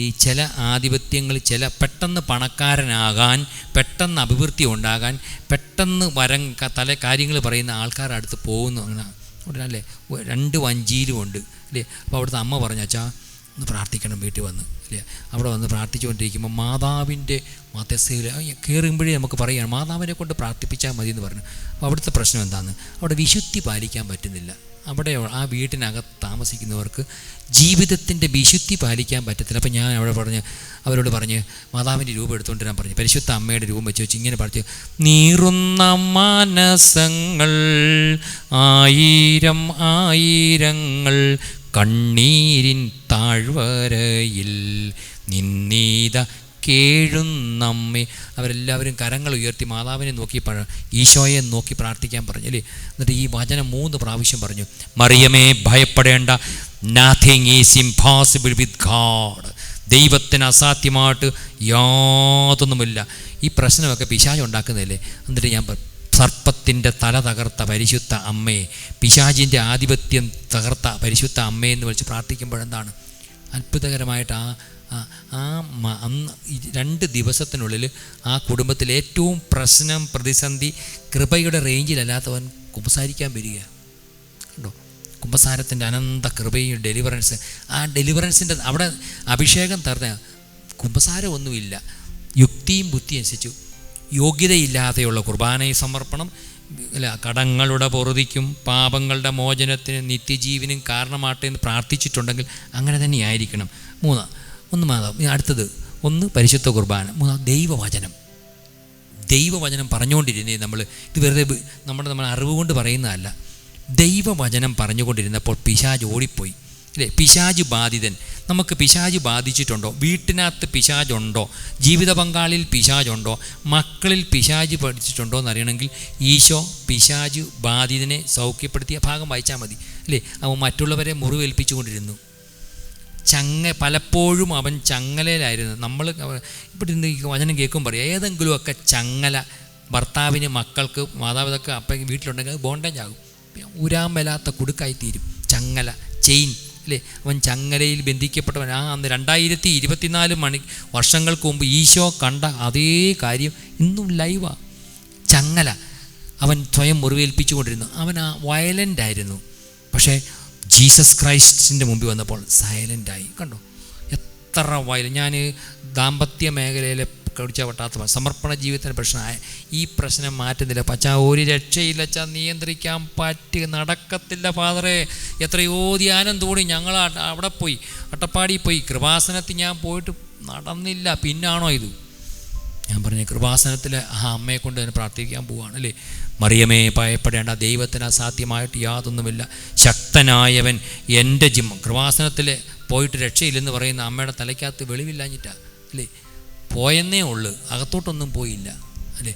ഈ ചില ആധിപത്യങ്ങൾ, പെട്ടെന്ന് പണക്കാരനാകാൻ, പെട്ടെന്ന് അഭിവൃദ്ധി ഉണ്ടാകാൻ, പെട്ടെന്ന് കാര്യങ്ങൾ പറയുന്ന ആൾക്കാരുടെ അടുത്ത് പോകുന്നു. അങ്ങനെ ഉടനല്ലേ 2 വഞ്ചിയിലും ഉണ്ട് അല്ലേ? അപ്പോൾ അവിടുത്തെ അമ്മ പറഞ്ഞു, അച്ഛാ ഒന്ന് പ്രാർത്ഥിക്കണം വീട്ടിൽ വന്ന് ഇല്ലേ. അവിടെ വന്ന് പ്രാർത്ഥിച്ചുകൊണ്ടിരിക്കുമ്പോൾ മാതാവിൻ്റെ മധ്യസ്ഥയിൽ കയറുമ്പോഴേ നമുക്ക് പറയുകയാണ് മാതാവിനെ കൊണ്ട് പ്രാർത്ഥിപ്പിച്ചാൽ മതി എന്ന് പറഞ്ഞു. അപ്പോൾ അവിടുത്തെ പ്രശ്നം എന്താണെന്ന്, അവിടെ വിശുദ്ധി പാലിക്കാൻ പറ്റുന്നില്ല. അവിടെ ആ വീട്ടിനകത്ത് താമസിക്കുന്നവർക്ക് ജീവിതത്തിൻ്റെ വിശുദ്ധി പാലിക്കാൻ പറ്റത്തില്ല. അപ്പം ഞാൻ അവരോട് പറഞ്ഞ് മാതാവിൻ്റെ രൂപം എടുത്തുകൊണ്ട് ഞാൻ പറഞ്ഞു, പരിശുദ്ധ അമ്മയുടെ രൂപം വെച്ച് ഇങ്ങനെ പറഞ്ഞു, നീറുന്ന മനസ്സങ്ങൾ ആയിരം ആയിരങ്ങൾ കണ്ണീരിൻ താഴ്വരയിൽ നിന്നീത കേഴുന്നമ്മേ. അവരെല്ലാവരും കരങ്ങൾ ഉയർത്തി മാതാവിനെ നോക്കി ഈശോയെ നോക്കി പ്രാർത്ഥിക്കാൻ പറഞ്ഞു അല്ലേ. എന്നിട്ട് ഈ വചനം 3 പ്രാവശ്യം പറഞ്ഞു, മറിയമേ ഭയപ്പെടേണ്ട, nothing is impossible with God. ദൈവത്തിന് അസാധ്യമായിട്ട് യാതൊന്നുമില്ല. ഈ പ്രശ്നമൊക്കെ പിശാച് ഉണ്ടാക്കുന്നതല്ലേ. എന്നിട്ട് ഞാൻ സർപ്പത്തിൻ്റെ തല തകർത്ത പരിശുദ്ധ അമ്മയെ, പിശാചിൻ്റെ ആധിപത്യം തകർത്ത പരിശുദ്ധ അമ്മയെന്ന് വിളിച്ച് പ്രാർത്ഥിക്കുമ്പോഴെന്താണ് അത്ഭുതകരമായിട്ട് അന്ന് 2 ദിവസത്തിനുള്ളിൽ ആ കുടുംബത്തിൽ ഏറ്റവും പ്രശ്നം പ്രതിസന്ധി കൃപയുടെ റേഞ്ചിലല്ലാത്തവൻ കുമ്പസാരിക്കാൻ വരിക കണ്ടോ. കുമ്പസാരത്തിൻ്റെ അനന്ത കൃപയും ഡെലിവറൻസ്, ആ ഡെലിവറൻസിൻ്റെ അവിടെ അഭിഷേകം തരുന്ന കുമ്പസാരമൊന്നുമില്ല, യുക്തിയും ബുദ്ധിയും അനുസരിച്ചു യോഗ്യതയില്ലാതെയുള്ള കുർബാനയെ സമർപ്പണം, അല്ല കടങ്ങളുടെ പൊറുതിക്കും പാപങ്ങളുടെ മോചനത്തിനും നിത്യജീവനും കാരണമാട്ടെ എന്ന് പ്രാർത്ഥിച്ചിട്ടുണ്ടെങ്കിൽ അങ്ങനെ തന്നെ ആയിരിക്കണം. 1 മാതാവ്. അടുത്തത് 1 പരിശുദ്ധ കുർബാന, 3 ദൈവവചനം പറഞ്ഞുകൊണ്ടിരുന്നേ. ഇത് വെറുതെ നമ്മൾ അറിവ് കൊണ്ട് പറയുന്നതല്ല. ദൈവവചനം പറഞ്ഞുകൊണ്ടിരുന്നപ്പോൾ പിശാച് ഓടിപ്പോയി അല്ലേ. പിശാച് ബാധിതൻ. നമുക്ക് പിശാച് ബാധിച്ചിട്ടുണ്ടോ? വീട്ടിനകത്ത് പിശാചുണ്ടോ? ജീവിത പങ്കാളിയിൽ പിശാചുണ്ടോ? മക്കളിൽ പിശാച് പഠിച്ചിട്ടുണ്ടോ എന്നറിയണമെങ്കിൽ ഈശോ പിശാച് ബാധിതനെ സൗഖ്യപ്പെടുത്തിയ ഭാഗം വായിച്ചാൽ മതി അല്ലേ. അവൻ മറ്റുള്ളവരെ മുറിവേൽപ്പിച്ചുകൊണ്ടിരുന്നു. പലപ്പോഴും അവൻ ചങ്ങലയിലായിരുന്നു. നമ്മൾ ഇവിടെ ഇന്ന് വചനം കേൾക്കും പറയാം, ഏതെങ്കിലുമൊക്കെ ചങ്ങല ഭർത്താവിന് മക്കൾക്ക് മാതാപിതാക്കൾ അപ്പം വീട്ടിലുണ്ടെങ്കിൽ അത് ബോണ്ടേജ് ആകും, ഊരാൻ മേലാത്ത കുടുക്കായിത്തീരും. ചങ്ങല, ചെയിൻ അല്ലേ. അവൻ ചങ്ങലയിൽ ബന്ധിക്കപ്പെട്ടവൻ. അന്ന് 2024 വർഷങ്ങൾക്ക് മുമ്പ് ഈശോ കണ്ട അതേ കാര്യം ഇന്നും ലൈവാണ്. ചങ്ങല, അവൻ സ്വയം മുറിവേൽപ്പിച്ചു കൊണ്ടിരുന്നു. അവൻ വയലൻ്റ് ആയിരുന്നു. പക്ഷേ ജീസസ് ക്രൈസ്റ്റിൻ്റെ മുമ്പിൽ വന്നപ്പോൾ സൈലൻ്റായി. കണ്ടോ എത്ര ഞാൻ ദാമ്പത്യ മേഖലയിലെ കടിച്ച പറ്റാത്ത സമർപ്പണ ജീവിതത്തിൻ്റെ പ്രശ്നമായ ഈ പ്രശ്നം മാറ്റുന്നില്ല. പച്ചാ ഒരു രക്ഷയില്ല, അച്ഛാ നിയന്ത്രിക്കാൻ നടക്കത്തില്ല ഫാദറെ. എത്രയോ ധ്യാനം തോന്നി ഞങ്ങൾ അവിടെ പോയി, അട്ടപ്പാടി പോയി, കൃപാസനത്തിൽ ഞാൻ പോയിട്ട് നടന്നില്ല. പിന്നാണോ ഇത്? ഞാൻ പറഞ്ഞ കൃപാസനത്തിൽ ആ അമ്മയെ കൊണ്ട് തന്നെ പ്രാർത്ഥിക്കാൻ പോവുകയാണ് അല്ലേ. മറിയമേ ഭയപ്പെടേണ്ട, ദൈവത്തിന് അസാധ്യമായിട്ട് യാതൊന്നുമില്ല. ശക്തനായവൻ എൻ്റെ കൃപാസനത്തിൽ പോയിട്ട് രക്ഷയില്ലെന്ന് പറയുന്ന അമ്മയുടെ തലയ്ക്കകത്ത് വെളിവില്ലാഞ്ഞിട്ടാണ് അല്ലേ. പോയെന്നേ ഉള്ളു, അകത്തോട്ടൊന്നും പോയില്ല അല്ലേ.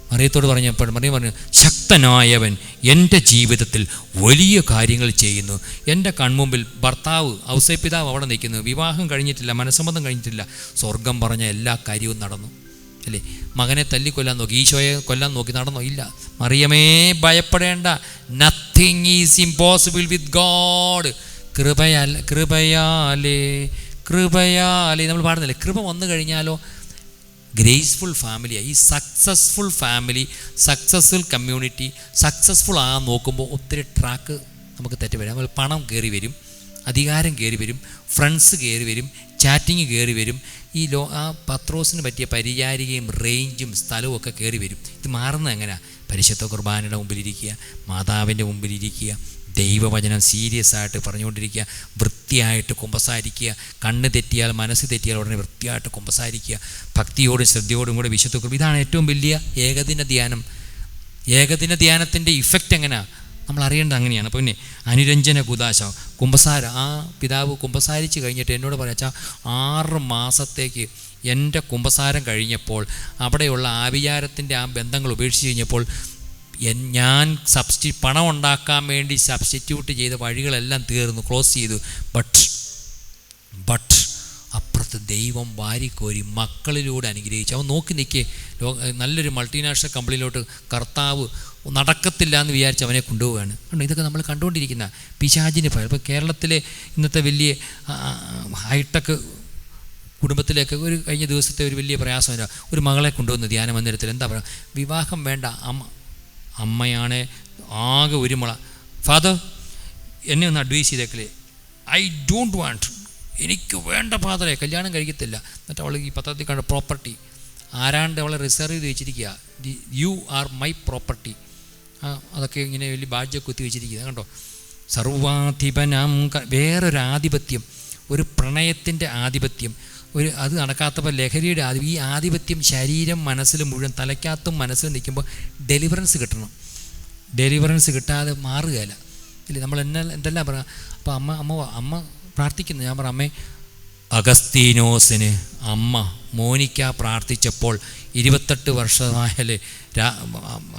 മറിയത്തോട് പറഞ്ഞപ്പോൾ മറിയം പറഞ്ഞു, ശക്തനായവൻ എൻ്റെ ജീവിതത്തിൽ വലിയ കാര്യങ്ങൾ ചെയ്യുന്നു. എൻ്റെ കൺമുമ്പിൽ ഭർത്താവ് ഔസേപ്പിതാവ് അവിടെ നിൽക്കുന്നു, വിവാഹം കഴിഞ്ഞിട്ടില്ല, മനസ്സമ്മതം കഴിഞ്ഞിട്ടില്ല. സ്വർഗം പറഞ്ഞ എല്ലാ കാര്യവും നടന്നു അല്ലേ. മകനെ തല്ലിക്കൊല്ലാൻ നോക്കി, ഈശോയെ കൊല്ലാൻ നോക്കി, നടന്നോ? ഇല്ല. മറിയമേ ഭയപ്പെടേണ്ട, nothing is impossible with God. കൃപയാലേ നമ്മൾ പാടുന്നില്ലേ, കൃപ വന്നു കഴിഞ്ഞാലോ ഗ്രേസ്ഫുൾ ഫാമിലിയായി. ഈ successful family, successful community, successful നോക്കുമ്പോൾ ഒത്തിരി ട്രാക്ക് നമുക്ക് തെറ്റ് വരും. നമ്മൾ പണം കയറി വരും, അധികാരം കയറി വരും, ഫ്രണ്ട്സ് കയറി വരും, ചാറ്റിങ് കയറി വരും. ആ പത്രോസിന് പറ്റിയ പരിചാരികയും റേഞ്ചും സ്ഥലവും ഒക്കെ കയറി വരും. ഇത് മാറുന്നത് എങ്ങനെയാണ്? പരിശുദ്ധ കുർബാനയുടെ മുമ്പിലിരിക്കുക, മാതാവിൻ്റെ മുമ്പിലിരിക്കുക, ദൈവവചനം സീരിയസ് ആയിട്ട് പറഞ്ഞുകൊണ്ടിരിക്കുക, വൃത്തിയായിട്ട് കുമ്പസാരിക്കുക. കണ്ണ് തെറ്റിയാൽ, മനസ്സ് തെറ്റിയാൽ ഉടനെ വൃത്തിയായിട്ട് കുമ്പസാരിക്കുക, ഭക്തിയോടും ശ്രദ്ധയോടും കൂടെ വിശുദ്ധ കുർബാന. ഇതാണ് ഏറ്റവും വലിയ ഏകദിന ധ്യാനം. ഏകദിന ധ്യാനത്തിൻ്റെ ഇഫക്റ്റ് എങ്ങനെയാണ് നമ്മൾ അറിയേണ്ടത് അങ്ങനെയാണ്. അപ്പോൾ പിന്നെ അനുരഞ്ജന കുദാശ കുമ്പസാര, ആ പിതാവ് കുമ്പസാരിച്ച് കഴിഞ്ഞിട്ട് എന്നോട് പറയാച്ചാൽ 6 മാസത്തേക്ക് എൻ്റെ കുമ്പസാരം കഴിഞ്ഞപ്പോൾ അവിടെയുള്ള ആഭിചാരത്തിൻ്റെ ആ ബന്ധങ്ങൾ ഉപേക്ഷിച്ച് കഴിഞ്ഞപ്പോൾ ഞാൻ പണം ഉണ്ടാക്കാൻ വേണ്ടി സബ്സ്റ്റിറ്റ്യൂട്ട് ചെയ്ത വഴികളെല്ലാം തീർന്നു, ക്ലോസ് ചെയ്തു. ബട്ട് അപ്പുറത്ത് ദൈവം വാരിക്കോരി മക്കളിലൂടെ അനുഗ്രഹിച്ചു. അവൻ നോക്കി നിൽക്കേ, നല്ലൊരു മൾട്ടിനാഷണൽ കമ്പനിയിലോട്ട് കർത്താവ് നടക്കത്തില്ല എന്ന് വിചാരിച്ച് അവനെ കൊണ്ടുപോവുകയാണ്. കണ്ടോ, ഇതൊക്കെ നമ്മൾ കണ്ടുകൊണ്ടിരിക്കുന്ന പിശാചിന് ഭയം. ഇപ്പോൾ കേരളത്തിലെ ഇന്നത്തെ വലിയ ഹൈടെക് കുടുംബത്തിലേക്ക് കഴിഞ്ഞ ദിവസത്തെ ഒരു വലിയ പ്രയാസമില്ല. ഒരു മകളെ കൊണ്ടുവന്ന് ധ്യാന മന്ദിരത്തിൽ എന്താ പറയുക, വിവാഹം വേണ്ട, അമ്മയാണ് ആകെ ഒരു മുള. ഫാദർ എന്നെ ഒന്ന് അഡ്വൈസ് ചെയ്തേക്കലേ, ഐ ഡോണ്ട് വാണ്ട് എനിക്ക് വേണ്ട ഫാദറെ, കല്യാണം കഴിക്കത്തില്ല. എന്നിട്ട് അവൾ ഈ പത്രത്തിൽ കണ്ട പ്രോപ്പർട്ടി ആരാണ്ട് അവളെ റിസർവ് ചെയ്ത് വെച്ചിരിക്കുക, യു ആർ മൈ പ്രോപ്പർട്ടി. അതൊക്കെ ഇങ്ങനെ വലിയ ബാഡ്ജ് കുത്തി വെച്ചിരിക്കുക കണ്ടോ. സർവാധിപനാം വേറൊരു ആധിപത്യം, ഒരു പ്രണയത്തിൻ്റെ ആധിപത്യം, അത് നടക്കാത്തപ്പോൾ ലഹരിയുടെ ഈ ആധിപത്യം ശരീരം മനസ്സിൽ മുഴുവൻ, തലയ്ക്കകത്തും മനസ്സിൽ നിൽക്കുമ്പോൾ ഡെലിവറൻസ് കിട്ടണം. ഡെലിവറൻസ് കിട്ടാതെ മാറുകയില്ല ഇല്ലേ. നമ്മൾ എന്തെല്ലാം പറയാം. അപ്പോൾ അമ്മ പ്രാർത്ഥിക്കുന്നു. ഞാൻ പറഞ്ഞു, അമ്മേ, അഗസ്തീനോസിന് അമ്മ മോനിക്ക പ്രാർത്ഥിച്ചപ്പോൾ 28 വർഷമായാലേ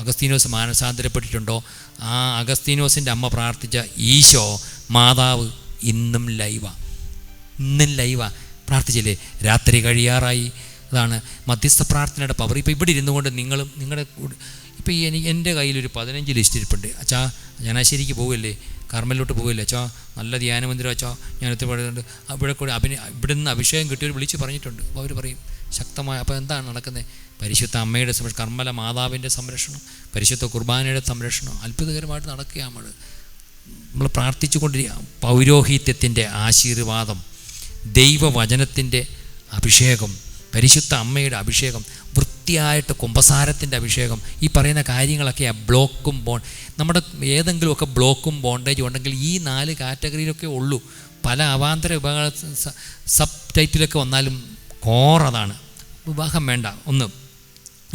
അഗസ്തീനോസ് മാനസാന്തരപ്പെട്ടിട്ടുണ്ടോ? ആ അഗസ്തീനോസിൻ്റെ അമ്മ പ്രാർത്ഥിച്ച ഈശോ മാതാവ് ഇന്നും ലൈവാ പ്രാർത്ഥിച്ചില്ലേ? രാത്രി കഴിയാറായി. അതാണ് മധ്യസ്ഥ പ്രാർത്ഥനയുടെ പവർ. ഇപ്പോൾ ഇവിടെ ഇരുന്നു കൊണ്ട് നിങ്ങളും നിങ്ങളുടെ ഇപ്പോൾ എൻ്റെ കയ്യിലൊരു 15 ലിസ്റ്റ് ഇരിപ്പുണ്ട്. അച്ഛാ ചങ്ങനാശ്ശേരിക്ക് പോവില്ലേ, കർമ്മലിലോട്ട് പോവില്ലേ അച്ഛാ, നല്ല ധ്യാനമന്ദിരം അച്ഛാ, ഞാൻ എത്തിപ്പെടുന്നുണ്ട്. ഇവിടെ കൂടെ ഇവിടുന്ന് അഭിഷേകം കിട്ടിയവർ വിളിച്ച് പറഞ്ഞിട്ടുണ്ട്. അപ്പോൾ അവർ പറയും ശക്തമായ. അപ്പോൾ എന്താണ് നടക്കുന്നത്? പരിശുദ്ധ അമ്മയുടെ സംരക്ഷണം, കർമ്മല മാതാവിൻ്റെ സംരക്ഷണം, പരിശുദ്ധ കുർബാനയുടെ സംരക്ഷണം അത്ഭുതകരമായിട്ട് നടക്കുകയാണ്. നമ്മൾ പ്രാർത്ഥിച്ചു കൊണ്ടിരിക്കുക. പൗരോഹിത്യത്തിൻ്റെ ആശീർവാദം, ദൈവവചനത്തിൻ്റെ അഭിഷേകം, പരിശുദ്ധ അമ്മയുടെ അഭിഷേകം, വൃത്തിയായിട്ട് കുമ്പസാരത്തിൻ്റെ അഭിഷേകം, ഈ പറയുന്ന കാര്യങ്ങളൊക്കെ ബ്ലോക്കും നമ്മുടെ ഏതെങ്കിലുമൊക്കെ ബ്ലോക്കും ബോണ്ടേജും ഉണ്ടെങ്കിൽ ഈ 4 കാറ്റഗറിയിലൊക്കെ ഉള്ളൂ. പല അവാന്തര വിഭാഗ സബ് ടൈറ്റിലൊക്കെ വന്നാലും കോറതാണ്. വിവാഹം വേണ്ട. 1.